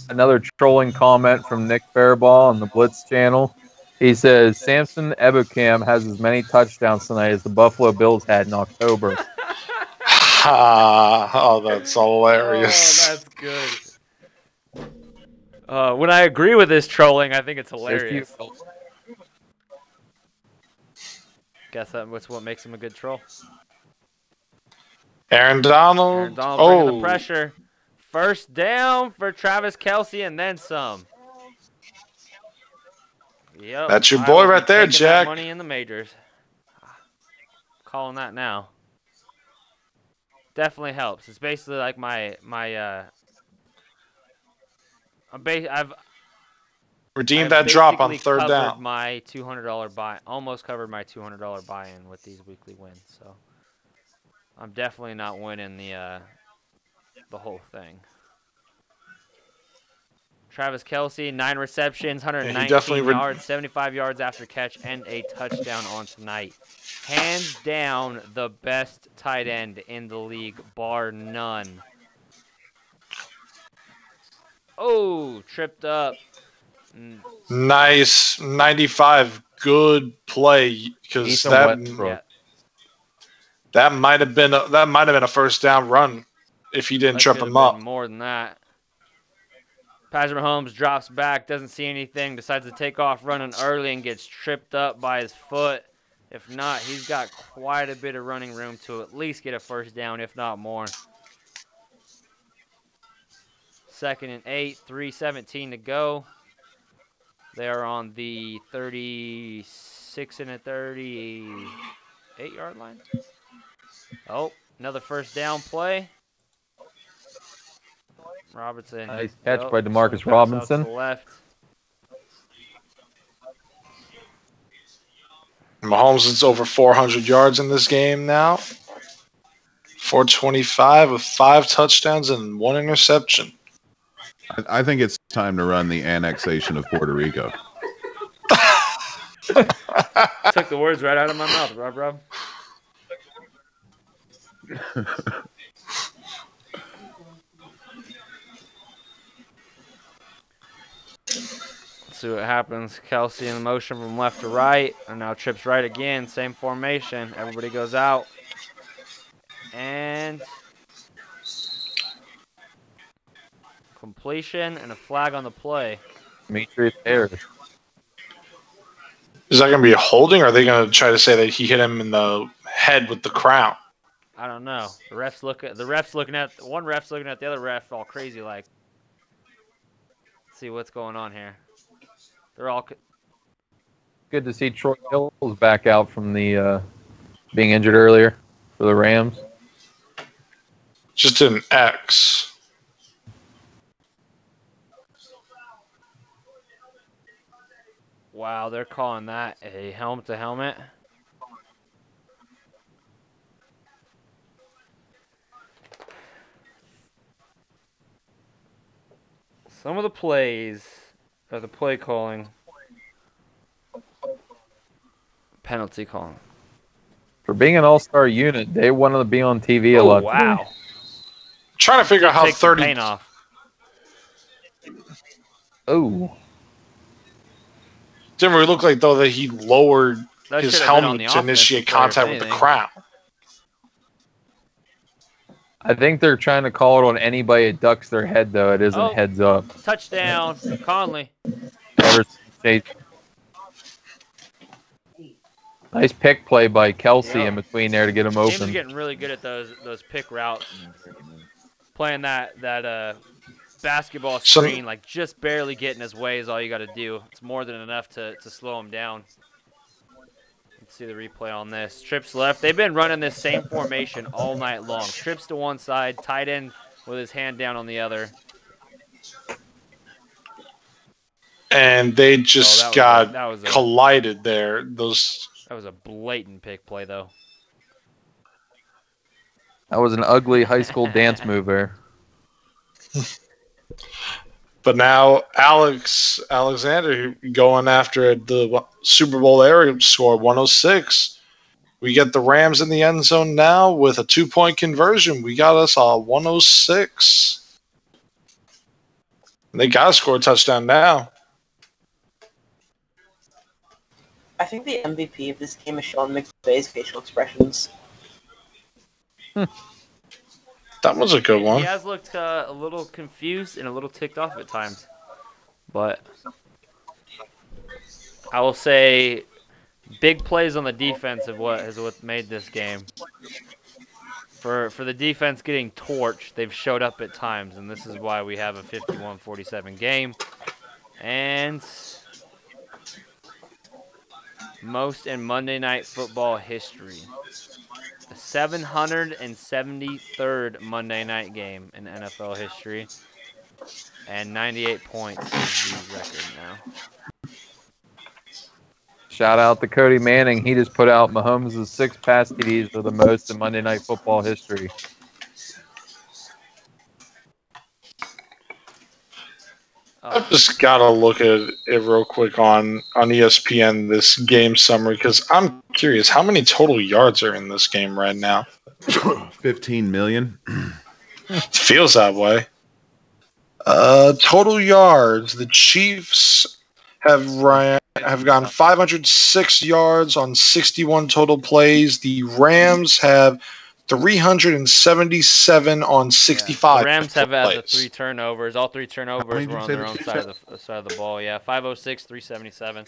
Speaker 2: Another trolling comment from Nick Fairball on the Blitz channel. He says, Samson Ebukam has as many touchdowns tonight as the Buffalo Bills had in October.
Speaker 5: Oh, that's hilarious.
Speaker 1: Oh, that's good. When I agree with this trolling, I think it's hilarious. Guess that's what makes him a good troll.
Speaker 5: Aaron Donald.
Speaker 1: Bringing the pressure. First down for Travis Kelce and then some. Yep.
Speaker 5: That's your boy right there, Jack.
Speaker 1: Money in the majors. Calling that now. Definitely helps. It's basically like I've
Speaker 5: redeemed that drop on 3rd down.
Speaker 1: My $200 buy, almost covered my $200 buy-in with these weekly wins. So I'm definitely not winning the whole thing. Travis Kelce, 9 receptions, 119 yards, 75 yards after catch, and a touchdown on tonight. Hands down, the best tight end in the league, bar none. Oh, tripped up.
Speaker 5: Nice 95, good play because that might have been a first down run if he didn't trip him up.
Speaker 1: More than that. Patrick Mahomes drops back, doesn't see anything, decides to take off running early and gets tripped up by his foot. If not, he's got quite a bit of running room to at least get a first down, if not more. 2nd and 8, 3:17 to go. They are on the 36 and a 38-yard line. Oh, another first down play. Robinson.
Speaker 2: Nice catch by
Speaker 1: swing
Speaker 2: DeMarcus
Speaker 1: pass
Speaker 2: Robinson.
Speaker 1: Out to the left.
Speaker 5: Mahomes is over 400 yards in this game now. 425 with 5 touchdowns and 1 interception.
Speaker 4: I think it's time to run the annexation of Puerto Rico.
Speaker 1: Took the words right out of my mouth, Rob. Let's see what happens. Kelsey in motion from left to right. And now trips right again. Same formation. Everybody goes out. And completion and a flag on the play.
Speaker 2: Demetrius Harris.
Speaker 5: Is that going to be a holding, or are they going to try to say that he hit him in the head with the crown?
Speaker 1: I don't know. The ref's looking at one ref's looking at the other ref all crazy like. Let's see what's going on here. They're all
Speaker 2: Good to see Troy Hill's back out from the being injured earlier for the Rams.
Speaker 5: Just an X.
Speaker 1: Wow, they're calling that a helmet to helmet. Some of the plays are the play calling. Penalty calling.
Speaker 2: For being an all-star unit, they wanted to be on TV a
Speaker 1: Oh,
Speaker 2: lot.
Speaker 1: wow.
Speaker 5: Trying to figure out how
Speaker 1: Take some
Speaker 5: 30.
Speaker 1: paint off.
Speaker 2: Oh.
Speaker 5: Didn't really look like, though, that he lowered
Speaker 1: That
Speaker 5: his
Speaker 1: should have been on
Speaker 5: helmet
Speaker 1: the
Speaker 5: to
Speaker 1: offensive
Speaker 5: initiate
Speaker 1: player, if
Speaker 5: contact with the
Speaker 1: anything.
Speaker 5: crown.
Speaker 2: I think they're trying to call it on anybody that ducks their head, though. It isn't
Speaker 1: Oh.
Speaker 2: heads up.
Speaker 1: Touchdown, Conley.
Speaker 2: Nice pick play by Kelsey
Speaker 1: Yeah.
Speaker 2: in between there to get him
Speaker 1: Teams are
Speaker 2: open.
Speaker 1: getting really good at those pick routes. Playing that basketball screen, like just barely getting his way is all you got to do. It's more than enough to slow him down. Let's see the replay on this. Trips left. They've been running this same formation all night long. Trips to one side, tight end with his hand down on the other.
Speaker 5: And they just got
Speaker 1: that
Speaker 5: collided there. That
Speaker 1: was a blatant pick play, though.
Speaker 2: That was an ugly high school dance move there.
Speaker 5: But now Alexander going after the Super Bowl area score 106. We get the Rams in the end zone now with a 2-point conversion. We got us a 106. And they got to score a touchdown now.
Speaker 3: I think the MVP of this game is Sean McVay's facial expressions.
Speaker 5: That was a good one.
Speaker 1: He has looked a little confused and a little ticked off at times. But I will say big plays on the defense is what made this game. For the defense getting torched, they've showed up at times, and this is why we have a 51-47 game. And most in Monday Night Football history. The 773rd Monday night game in NFL history. And 98 points is the record now.
Speaker 2: Shout out to Cody Manning. He just put out Mahomes' 6 pass TDs for the most in Monday Night Football history.
Speaker 5: I've just got to look at it real quick on ESPN, this game summary, because I'm curious, how many total yards are in this game right now?
Speaker 4: 15 million.
Speaker 5: It feels that way. Total yards, the Chiefs have gone 506 yards on 61 total plays. The Rams have 377 on 65.
Speaker 1: The Rams have had the
Speaker 5: plays.
Speaker 1: 3 turnovers. All 3 turnovers
Speaker 4: did
Speaker 1: were
Speaker 4: you
Speaker 1: on
Speaker 4: say
Speaker 1: their
Speaker 4: the
Speaker 1: own
Speaker 4: Chiefs
Speaker 1: side of the ball. Yeah, 506, 377.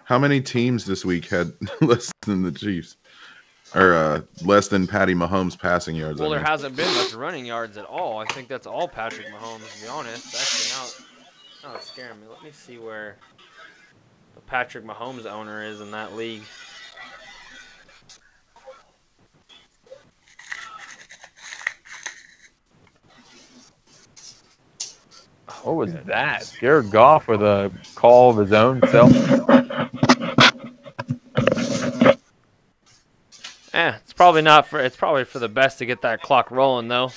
Speaker 4: How many teams this week had less than the Chiefs? or less than Patty Mahomes passing yards.
Speaker 1: Well,
Speaker 4: I
Speaker 1: there
Speaker 4: mean.
Speaker 1: hasn't been much running yards at all. I think that's all Patrick Mahomes, to be honest. Actually, now it's scaring me. Let me see where the Patrick Mahomes owner is in that league.
Speaker 2: What was that? Jared Goff with a call of his own self.
Speaker 1: It's probably not for. It's probably for the best to get that clock rolling, though.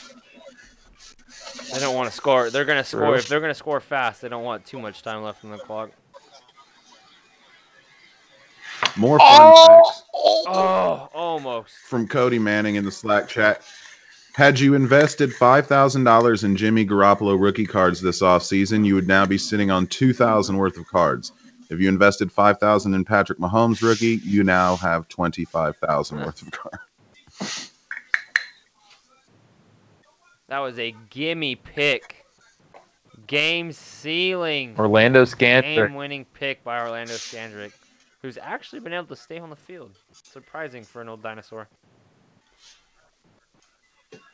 Speaker 1: They don't want to score. They're gonna score if they're gonna score fast. They don't want too much time left on the clock.
Speaker 4: More fun facts
Speaker 1: Oh, almost.
Speaker 4: from Cody Manning in the Slack chat. Had you invested $5,000 in Jimmy Garoppolo rookie cards this offseason, you would now be sitting on $2,000 worth of cards. If you invested $5,000 in Patrick Mahomes rookie, you now have $25,000 worth of cards.
Speaker 1: That was a gimme pick. Game sealing.
Speaker 2: Orlando Scandrick.
Speaker 1: Game-winning pick by Orlando Scandrick, who's actually been able to stay on the field. Surprising for an old dinosaur.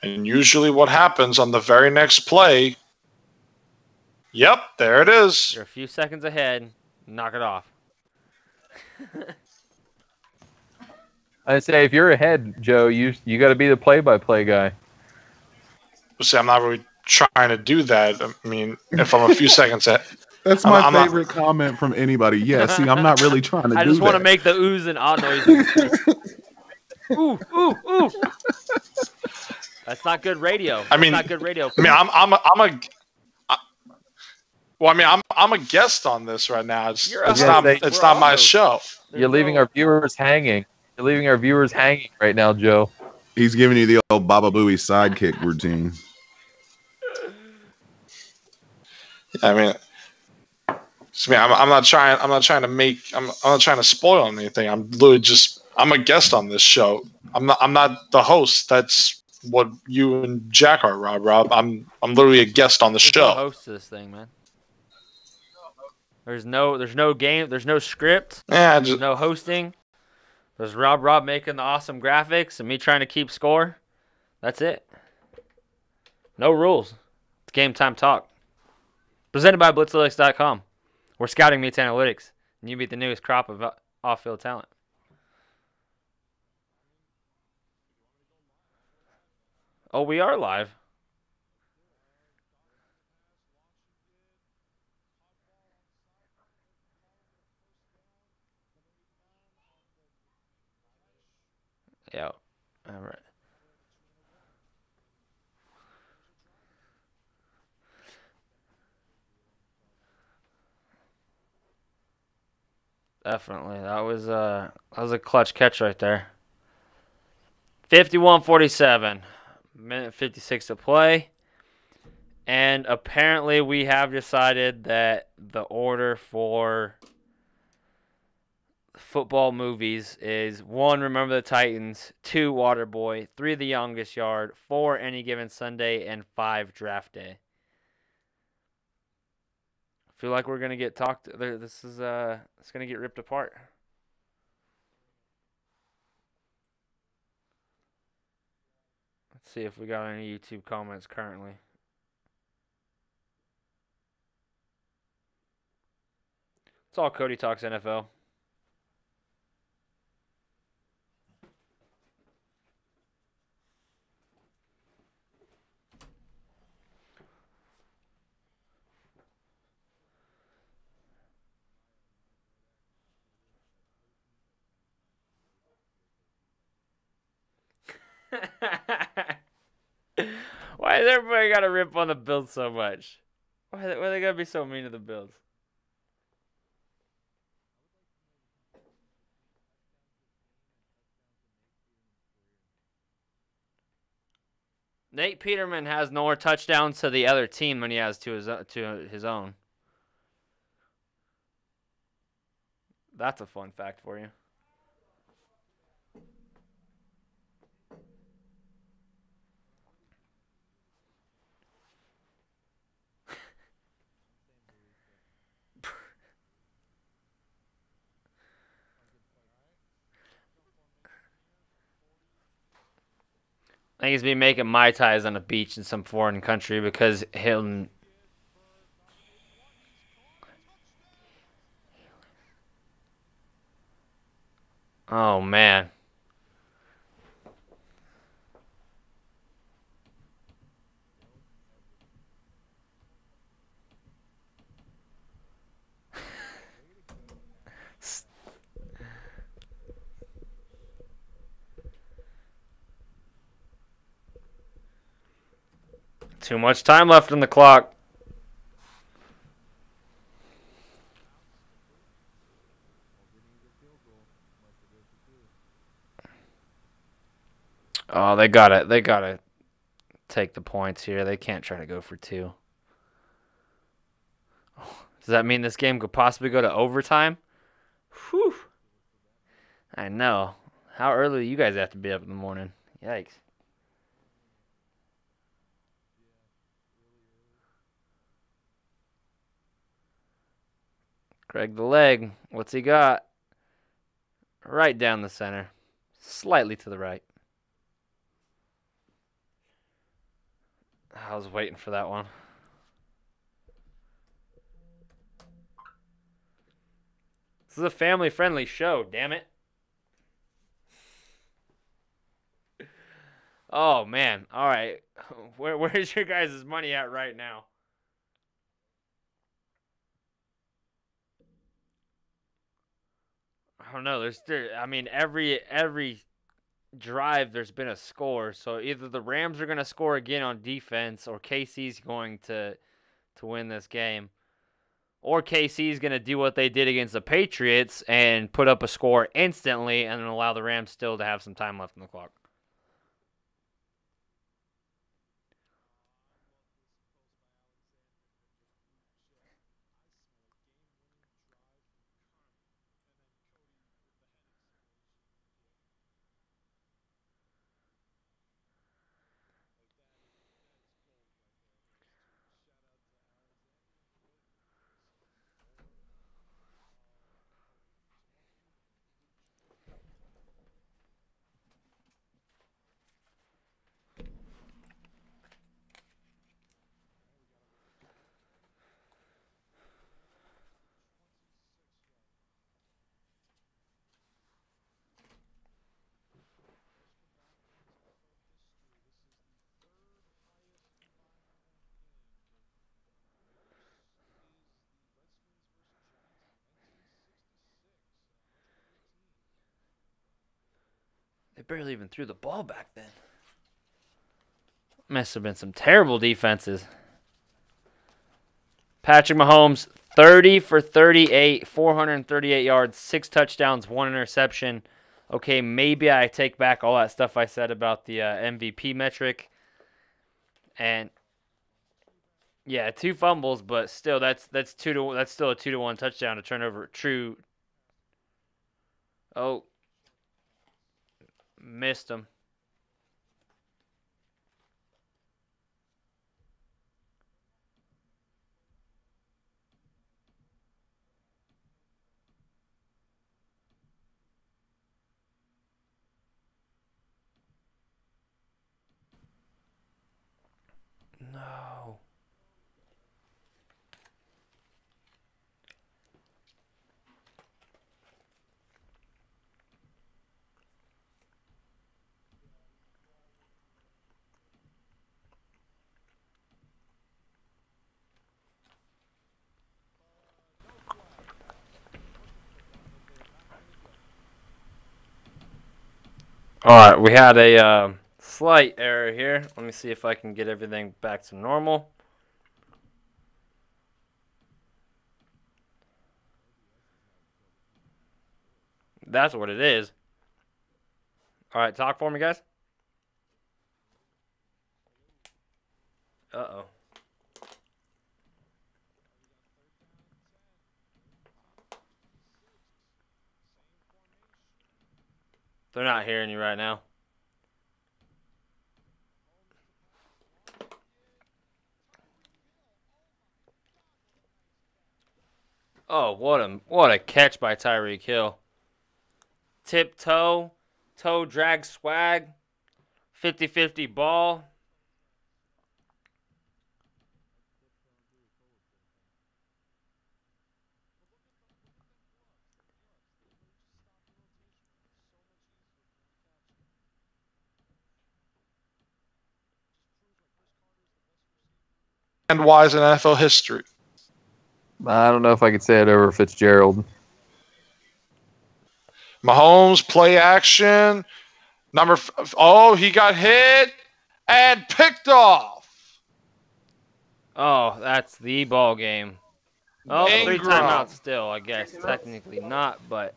Speaker 5: And usually what happens on the very next play, yep, there it is.
Speaker 1: You're a few seconds ahead. Knock it off.
Speaker 2: I say, if you're ahead, Joe, you got to be the play-by-play guy.
Speaker 5: See, I'm not really trying to do that. I mean, if I'm a few seconds ahead.
Speaker 4: That's my favorite comment from anybody. Yeah, see, I'm not really trying to do that.
Speaker 1: I just want to make the oohs and ah noises. Ooh, ooh, ooh. That's not good radio.
Speaker 5: I mean,
Speaker 1: that's not good radio.
Speaker 5: I mean, I'm a guest on this right now. It's not my show.
Speaker 2: You're leaving our viewers hanging. You're leaving our viewers hanging right now, Joe.
Speaker 4: He's giving you the old Baba Booey sidekick routine.
Speaker 5: I mean, I'm not trying to spoil anything. I'm literally I'm a guest on this show. I'm not the host. That's what you and Jack are, Rob. I'm literally a guest on the show.
Speaker 1: No host to this thing, man. There's no game. There's no script.
Speaker 5: Yeah,
Speaker 1: there's no hosting. There's Rob making the awesome graphics and me trying to keep score. That's it. No rules. It's game time talk. Presented by Blitzalytics.com. Where scouting meets analytics, and you meet the newest crop of off-field talent. Oh, we are live. Yeah. All right. Definitely. That was a clutch catch right there. 51-47. Minute 56 to play. And apparently we have decided that the order for football movies is 1, Remember the Titans, 2, Waterboy, 3, The Youngest Yard, 4, Any Given Sunday, and 5, Draft Day. I feel like we're going to get talked. This is it's going to get ripped apart. Let's see if we got any YouTube comments currently. It's all Cody Talks NFL. Why has everybody got to rip on the Bills so much? Why are they got to be so mean to the Bills? Nate Peterman has more touchdowns to the other team than he has to his own. That's a fun fact for you. I think he's been making Mai Tais on a beach in some foreign country because Hilton. Oh, man. Too much time left on the clock. Oh, they gotta take the points here. They can't try to go for 2. Does that mean this game could possibly go to overtime? Whew. I know. How early do you guys have to be up in the morning? Yikes. Greg the leg. What's he got? Right down the center. Slightly to the right. I was waiting for that one. This is a family-friendly show, damn it. Oh, man. All right. Where's your guys' money at right now? I don't know. I mean, every drive there's been a score. So either the Rams are going to score again on defense or KC's going to win this game. Or KC's going to do what they did against the Patriots and put up a score instantly and then allow the Rams still to have some time left on the clock. They barely even threw the ball back then. Must have been some terrible defenses. Patrick Mahomes, 30 for 38, 438 yards, 6 touchdowns, 1 interception. Okay, maybe I take back all that stuff I said about the MVP metric. And yeah, 2 fumbles, but still that's still a 2-to-1 touchdown to turn over true. Oh. Missed him. No. All right, we had a slight error here. Let me see if I can get everything back to normal. That's what it is. All right, talk for me, guys. Uh-oh. They're not hearing you right now. Oh, what a catch by Tyreek Hill. Tip toe, toe drag swag. 50-50 ball.
Speaker 5: And wise in NFL history.
Speaker 2: I don't know if I could say it over Fitzgerald.
Speaker 5: Mahomes, play action. He got hit and picked off.
Speaker 1: Oh, that's the ball game. Oh, 3
Speaker 5: Ingram.
Speaker 1: timeouts still, I guess. Technically not, but...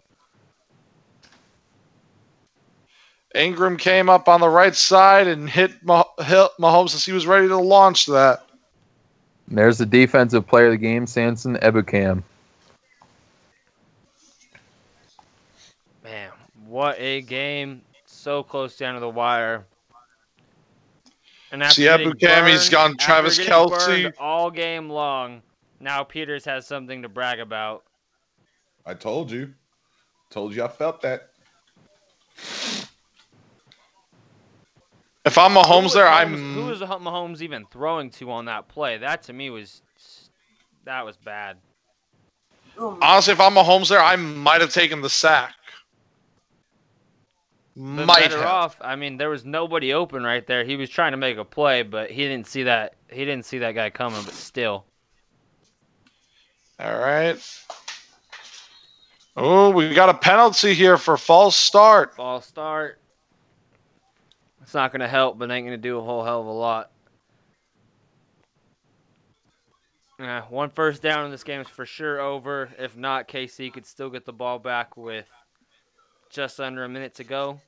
Speaker 5: Ingram came up on the right side and hit Mahomes as he was ready to launch that.
Speaker 2: And there's the defensive player of the game, Samson Ebukam.
Speaker 1: Man, what a game. So close down to the wire. And after
Speaker 5: Ebukam, he's gone Travis Kelce
Speaker 1: all game long. Now Peters has something to brag about.
Speaker 4: I told you. Told you I felt that.
Speaker 5: If I'm Mahomes there,
Speaker 1: Who was Mahomes even throwing to on that play? That to me was bad.
Speaker 5: Honestly, if I'm Mahomes there, I might have taken the sack. Might have.
Speaker 1: Off. I mean, there was nobody open right there. He was trying to make a play, but he didn't see that. He didn't see that guy coming. But still.
Speaker 5: All right. Oh, we got a penalty here for false start.
Speaker 1: False start. It's not going to help, but ain't going to do a whole hell of a lot. One first down in this game is for sure over. If not, KC could still get the ball back with just under a minute to go.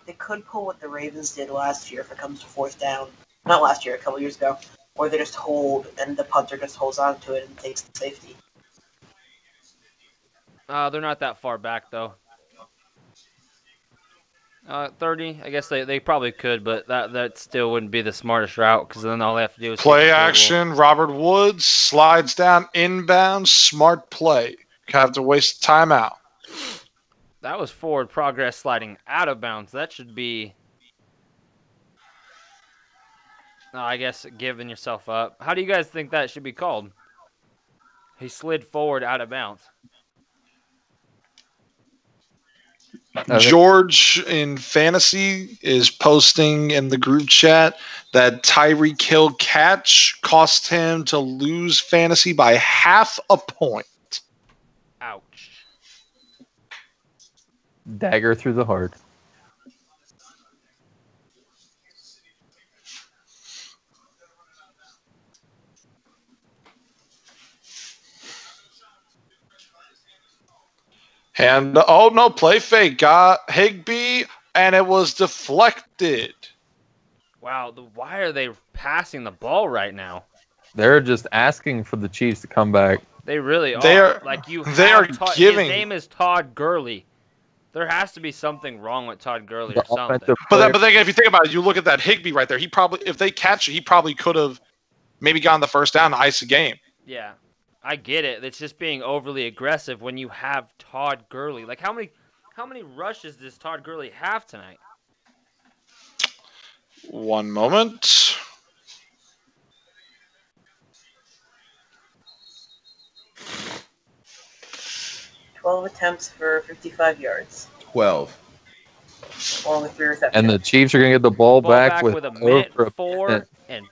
Speaker 3: They could pull what the Ravens did last year if it comes to fourth down. Not last year, a couple years ago. Or they just hold, and the punter just holds on to it and takes the safety.
Speaker 1: They're not that far back, though. 30, I guess they probably could, but that still wouldn't be the smartest route because then all they have to do is
Speaker 5: play action. Robert Woods slides down inbound. Smart play. Have to waste timeout.
Speaker 1: That was forward progress sliding out of bounds. That should be, I guess, giving yourself up. How do you guys think that should be called? He slid forward out of bounds.
Speaker 5: George in fantasy is posting in the group chat that Tyreek Hill catch cost him to lose fantasy by half a point.
Speaker 1: Ouch.
Speaker 2: Dagger through the heart.
Speaker 5: And, oh, no, play fake. Got Higbee, and it was deflected.
Speaker 1: Wow, why are they passing the ball right now?
Speaker 2: They're just asking for the Chiefs to come back.
Speaker 1: They really are.
Speaker 5: They are
Speaker 1: His
Speaker 5: giving.
Speaker 1: name is Todd Gurley. There has to be something wrong with Todd Gurley or something.
Speaker 5: But then, if you think about it, you look at that Higbee right there. He probably, if they catch it, he probably could have maybe gotten the first down to ice the game.
Speaker 1: Yeah. I get it. It's just being overly aggressive when you have Todd Gurley. Like, how many rushes does Todd Gurley have tonight?
Speaker 5: One moment.
Speaker 3: "12 attempts for 55 yards.
Speaker 4: 12.
Speaker 3: Along with 3 receptions.
Speaker 2: And the Chiefs are going to get the ball back with
Speaker 1: a minute
Speaker 2: over
Speaker 1: 4 and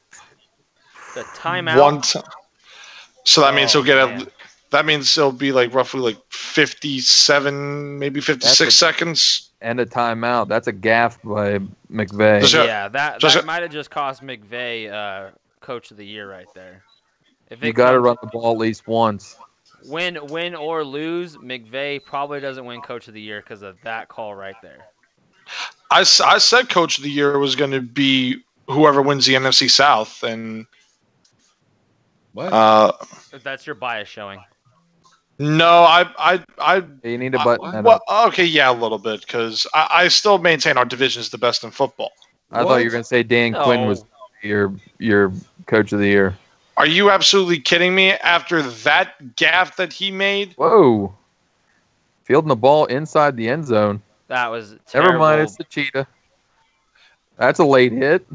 Speaker 1: the timeout.
Speaker 5: So that means he'll get
Speaker 1: man.
Speaker 5: that means it'll be like roughly like 57, maybe 56 seconds.
Speaker 2: And a timeout. That's a gaffe by McVay.
Speaker 1: Yeah, that might have just cost McVay Coach of the Year right there. If
Speaker 2: You got to run the ball at least once.
Speaker 1: Win or lose, McVay probably doesn't win Coach of the Year because of that call right there.
Speaker 5: I said Coach of the Year was going to be whoever wins the NFC South, and
Speaker 4: What?
Speaker 1: That's your bias showing.
Speaker 5: No,
Speaker 2: You need to button that up.
Speaker 5: Okay, yeah, a little bit, because I still maintain our division is the best in football.
Speaker 2: I thought you were going to say Dan Quinn was your Coach of the Year.
Speaker 5: Are you absolutely kidding me? After that gaffe that he made?
Speaker 2: Whoa. Fielding the ball inside the end zone.
Speaker 1: That was terrible.
Speaker 2: Never mind, it's the cheetah. That's a late hit.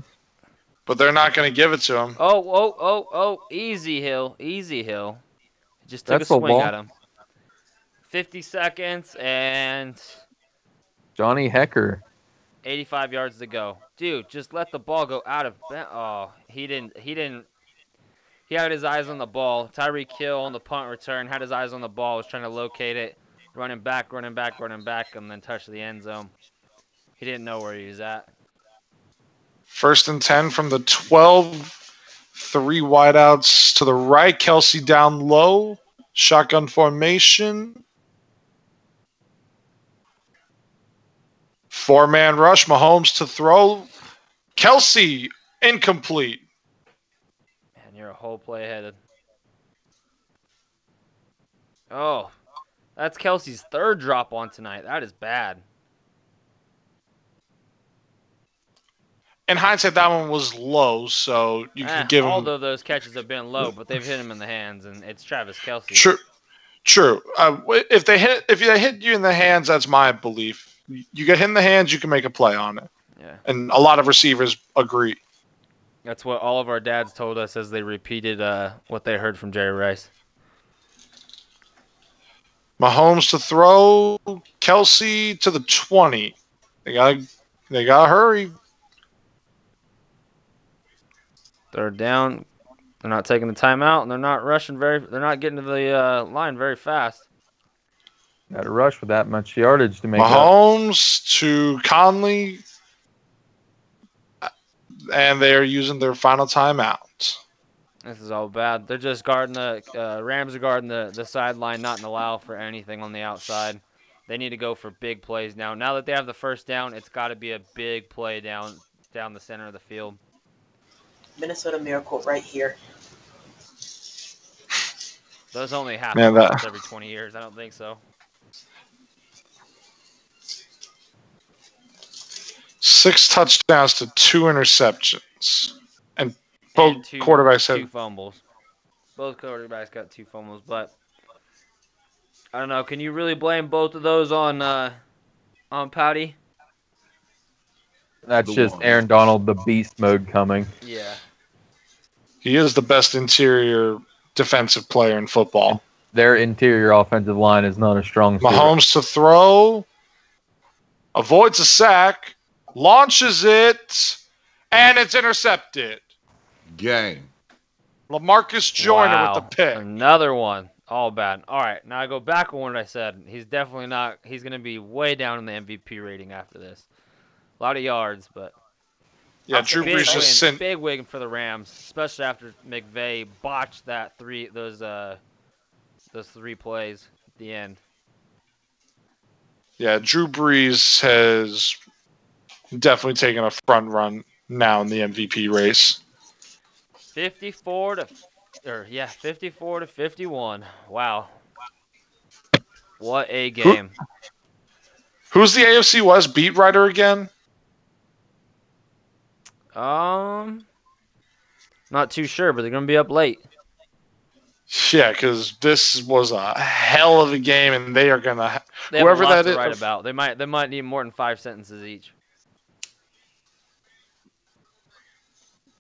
Speaker 5: But they're not going to give it to him.
Speaker 1: Oh. Easy, Hill. Easy, Hill. Just took
Speaker 2: That's
Speaker 1: a
Speaker 2: a
Speaker 1: swing
Speaker 2: ball.
Speaker 1: at him. 50 seconds and
Speaker 2: Johnny Hecker.
Speaker 1: 85 yards to go. Dude, just let the ball go out of... Oh, he didn't... He had his eyes on the ball. Tyreek Hill on the punt return had his eyes on the ball, was trying to locate it, running back, and then touch the end zone. He didn't know where he was at.
Speaker 5: 1st and 10 from the 12. 3 wideouts to the right. Kelsey down low. Shotgun formation. 4-man rush. Mahomes to throw. Kelsey incomplete.
Speaker 1: Man, you're a whole play ahead. Oh, that's Kelsey's 3rd drop on tonight. That is bad.
Speaker 5: In hindsight, that one was low, so you can give him...
Speaker 1: Although those catches have been low, but they've hit him in the hands, and it's Travis Kelce.
Speaker 5: True. If they hit you in the hands, that's my belief. You get hit in the hands, you can make a play on it.
Speaker 1: Yeah.
Speaker 5: And a lot of receivers agree.
Speaker 1: That's what all of our dads told us as they repeated what they heard from Jerry Rice.
Speaker 5: Mahomes to throw. Kelsey to the 20. They gotta hurry.
Speaker 1: 3rd down. They're not taking the timeout, and they're not rushing they're not getting to the line very fast.
Speaker 2: Got to rush with that much yardage to make
Speaker 5: Mahomes to Conley, and they're using their final timeout.
Speaker 1: This is all bad. They're just guarding the Rams are guarding the sideline, not allow for anything on the outside. They need to go for big plays now. Now that they have the 1st down, it's got to be a big play down the center of the field.
Speaker 3: Minnesota Miracle right here.
Speaker 1: Those only happen once every 20 years. I don't think so.
Speaker 5: 6 touchdowns to 2 interceptions. And both quarterbacks had
Speaker 1: 2 fumbles. Both quarterbacks got 2 fumbles, but I don't know. Can you really blame both of those on Patty?
Speaker 2: That's just Aaron Donald, the beast mode coming.
Speaker 1: Yeah.
Speaker 5: He is the best interior defensive player in football.
Speaker 2: Their interior offensive line is not a strong suit.
Speaker 5: Mahomes to throw. Avoids a sack. Launches it. And it's intercepted.
Speaker 4: Game.
Speaker 5: LaMarcus Joyner with the pick.
Speaker 1: Another one. All bad. All right. Now I go back on what I said. He's definitely not. He's going to be way down in the MVP rating after this. A lot of yards, but.
Speaker 5: Yeah, Drew Brees just sent.
Speaker 1: Big win for the Rams, especially after McVay botched those 3 plays at the end.
Speaker 5: Yeah, Drew Brees has definitely taken a front run now in the MVP race.
Speaker 1: 54 to 51. Wow. What a game.
Speaker 5: Who's the AFC West beat writer again?
Speaker 1: Not too sure, but they're going to be up late.
Speaker 5: Yeah, because this was a hell of a game, and they are going to...
Speaker 1: Whoever that is... write about. They might need more than 5 sentences each.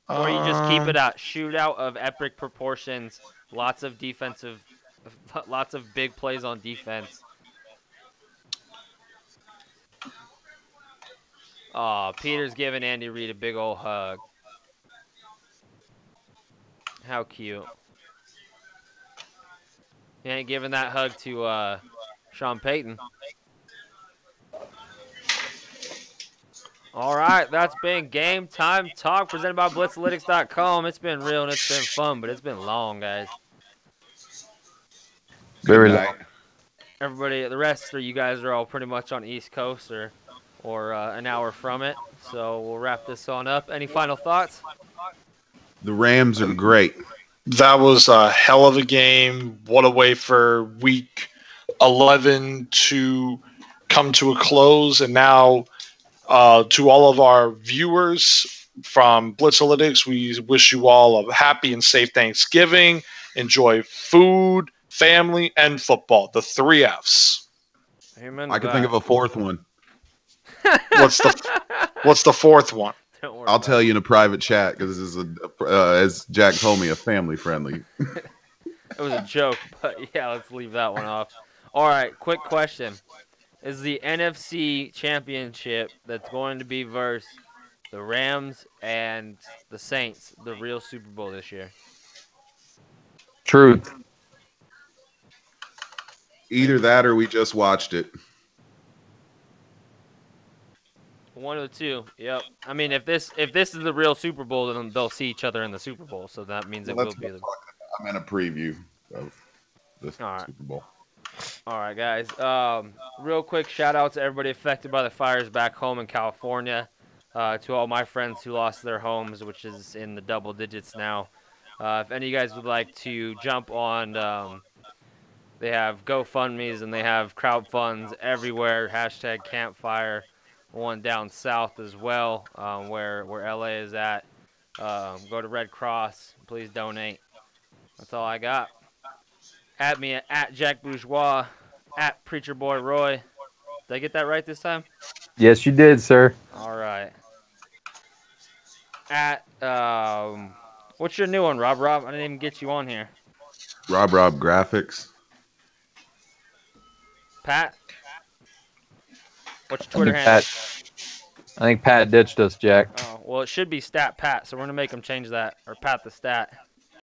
Speaker 1: Or you just keep it out. Shootout of epic proportions. Lots of big plays on defense. Oh, Peter's giving Andy Reid a big old hug. How cute. He ain't giving that hug to Sean Payton. All right, that's been Game Time Talk presented by Blitzalytics.com. It's been real and it's been fun, but it's been long, guys.
Speaker 2: Very long.
Speaker 1: Everybody, the rest of you guys are all pretty much on East Coast or an hour from it. So we'll wrap this on up. Any final thoughts?
Speaker 4: The Rams are great.
Speaker 5: That was a hell of a game. What a way for week 11 to come to a close. And now to all of our viewers from Blitzalytics, we wish you all a happy and safe Thanksgiving. Enjoy food, family, and football. The 3 Fs.
Speaker 1: Amen.
Speaker 4: I can think of a 4th one.
Speaker 5: What's the 4th one?
Speaker 1: Don't worry.
Speaker 4: I'll
Speaker 1: about
Speaker 4: tell
Speaker 1: it.
Speaker 4: you in a private chat because this is as Jack told me, a family friendly.
Speaker 1: It was a joke, but yeah, let's leave that one off. All right, quick question. Is the NFC Championship that's going to be versus the Rams and the Saints the real Super Bowl this year?
Speaker 2: Truth.
Speaker 4: Either that or we just watched it.
Speaker 1: One of the two. Yep. I mean, if this is the real Super Bowl, then they'll see each other in the Super Bowl. So that means it
Speaker 4: Well,
Speaker 1: will
Speaker 4: that's
Speaker 1: be
Speaker 4: what
Speaker 1: the.
Speaker 4: I'm in a preview of the
Speaker 1: All right.
Speaker 4: Super Bowl.
Speaker 1: All right, guys. Real quick shout out to everybody affected by the fires back home in California. To all my friends who lost their homes, which is in the double digits now. If any of you guys would like to jump on, they have GoFundMe's and they have crowd funds everywhere. Hashtag Campfire. One down south as well, where LA is at. Go to Red Cross. Please donate. That's all I got. At me at Jack Bourgeois, at Preacher Boy Roy. Did I get that right this time?
Speaker 2: Yes, you did, sir.
Speaker 1: All right. At what's your new one, Rob? Rob, I didn't even get you on here.
Speaker 4: Rob Graphics.
Speaker 1: Pat, what's your Twitter
Speaker 2: I
Speaker 1: handle?
Speaker 2: think Pat ditched us, Jack.
Speaker 1: Oh, well, it should be Stat Pat, so we're gonna make him change that, or Pat the Stat.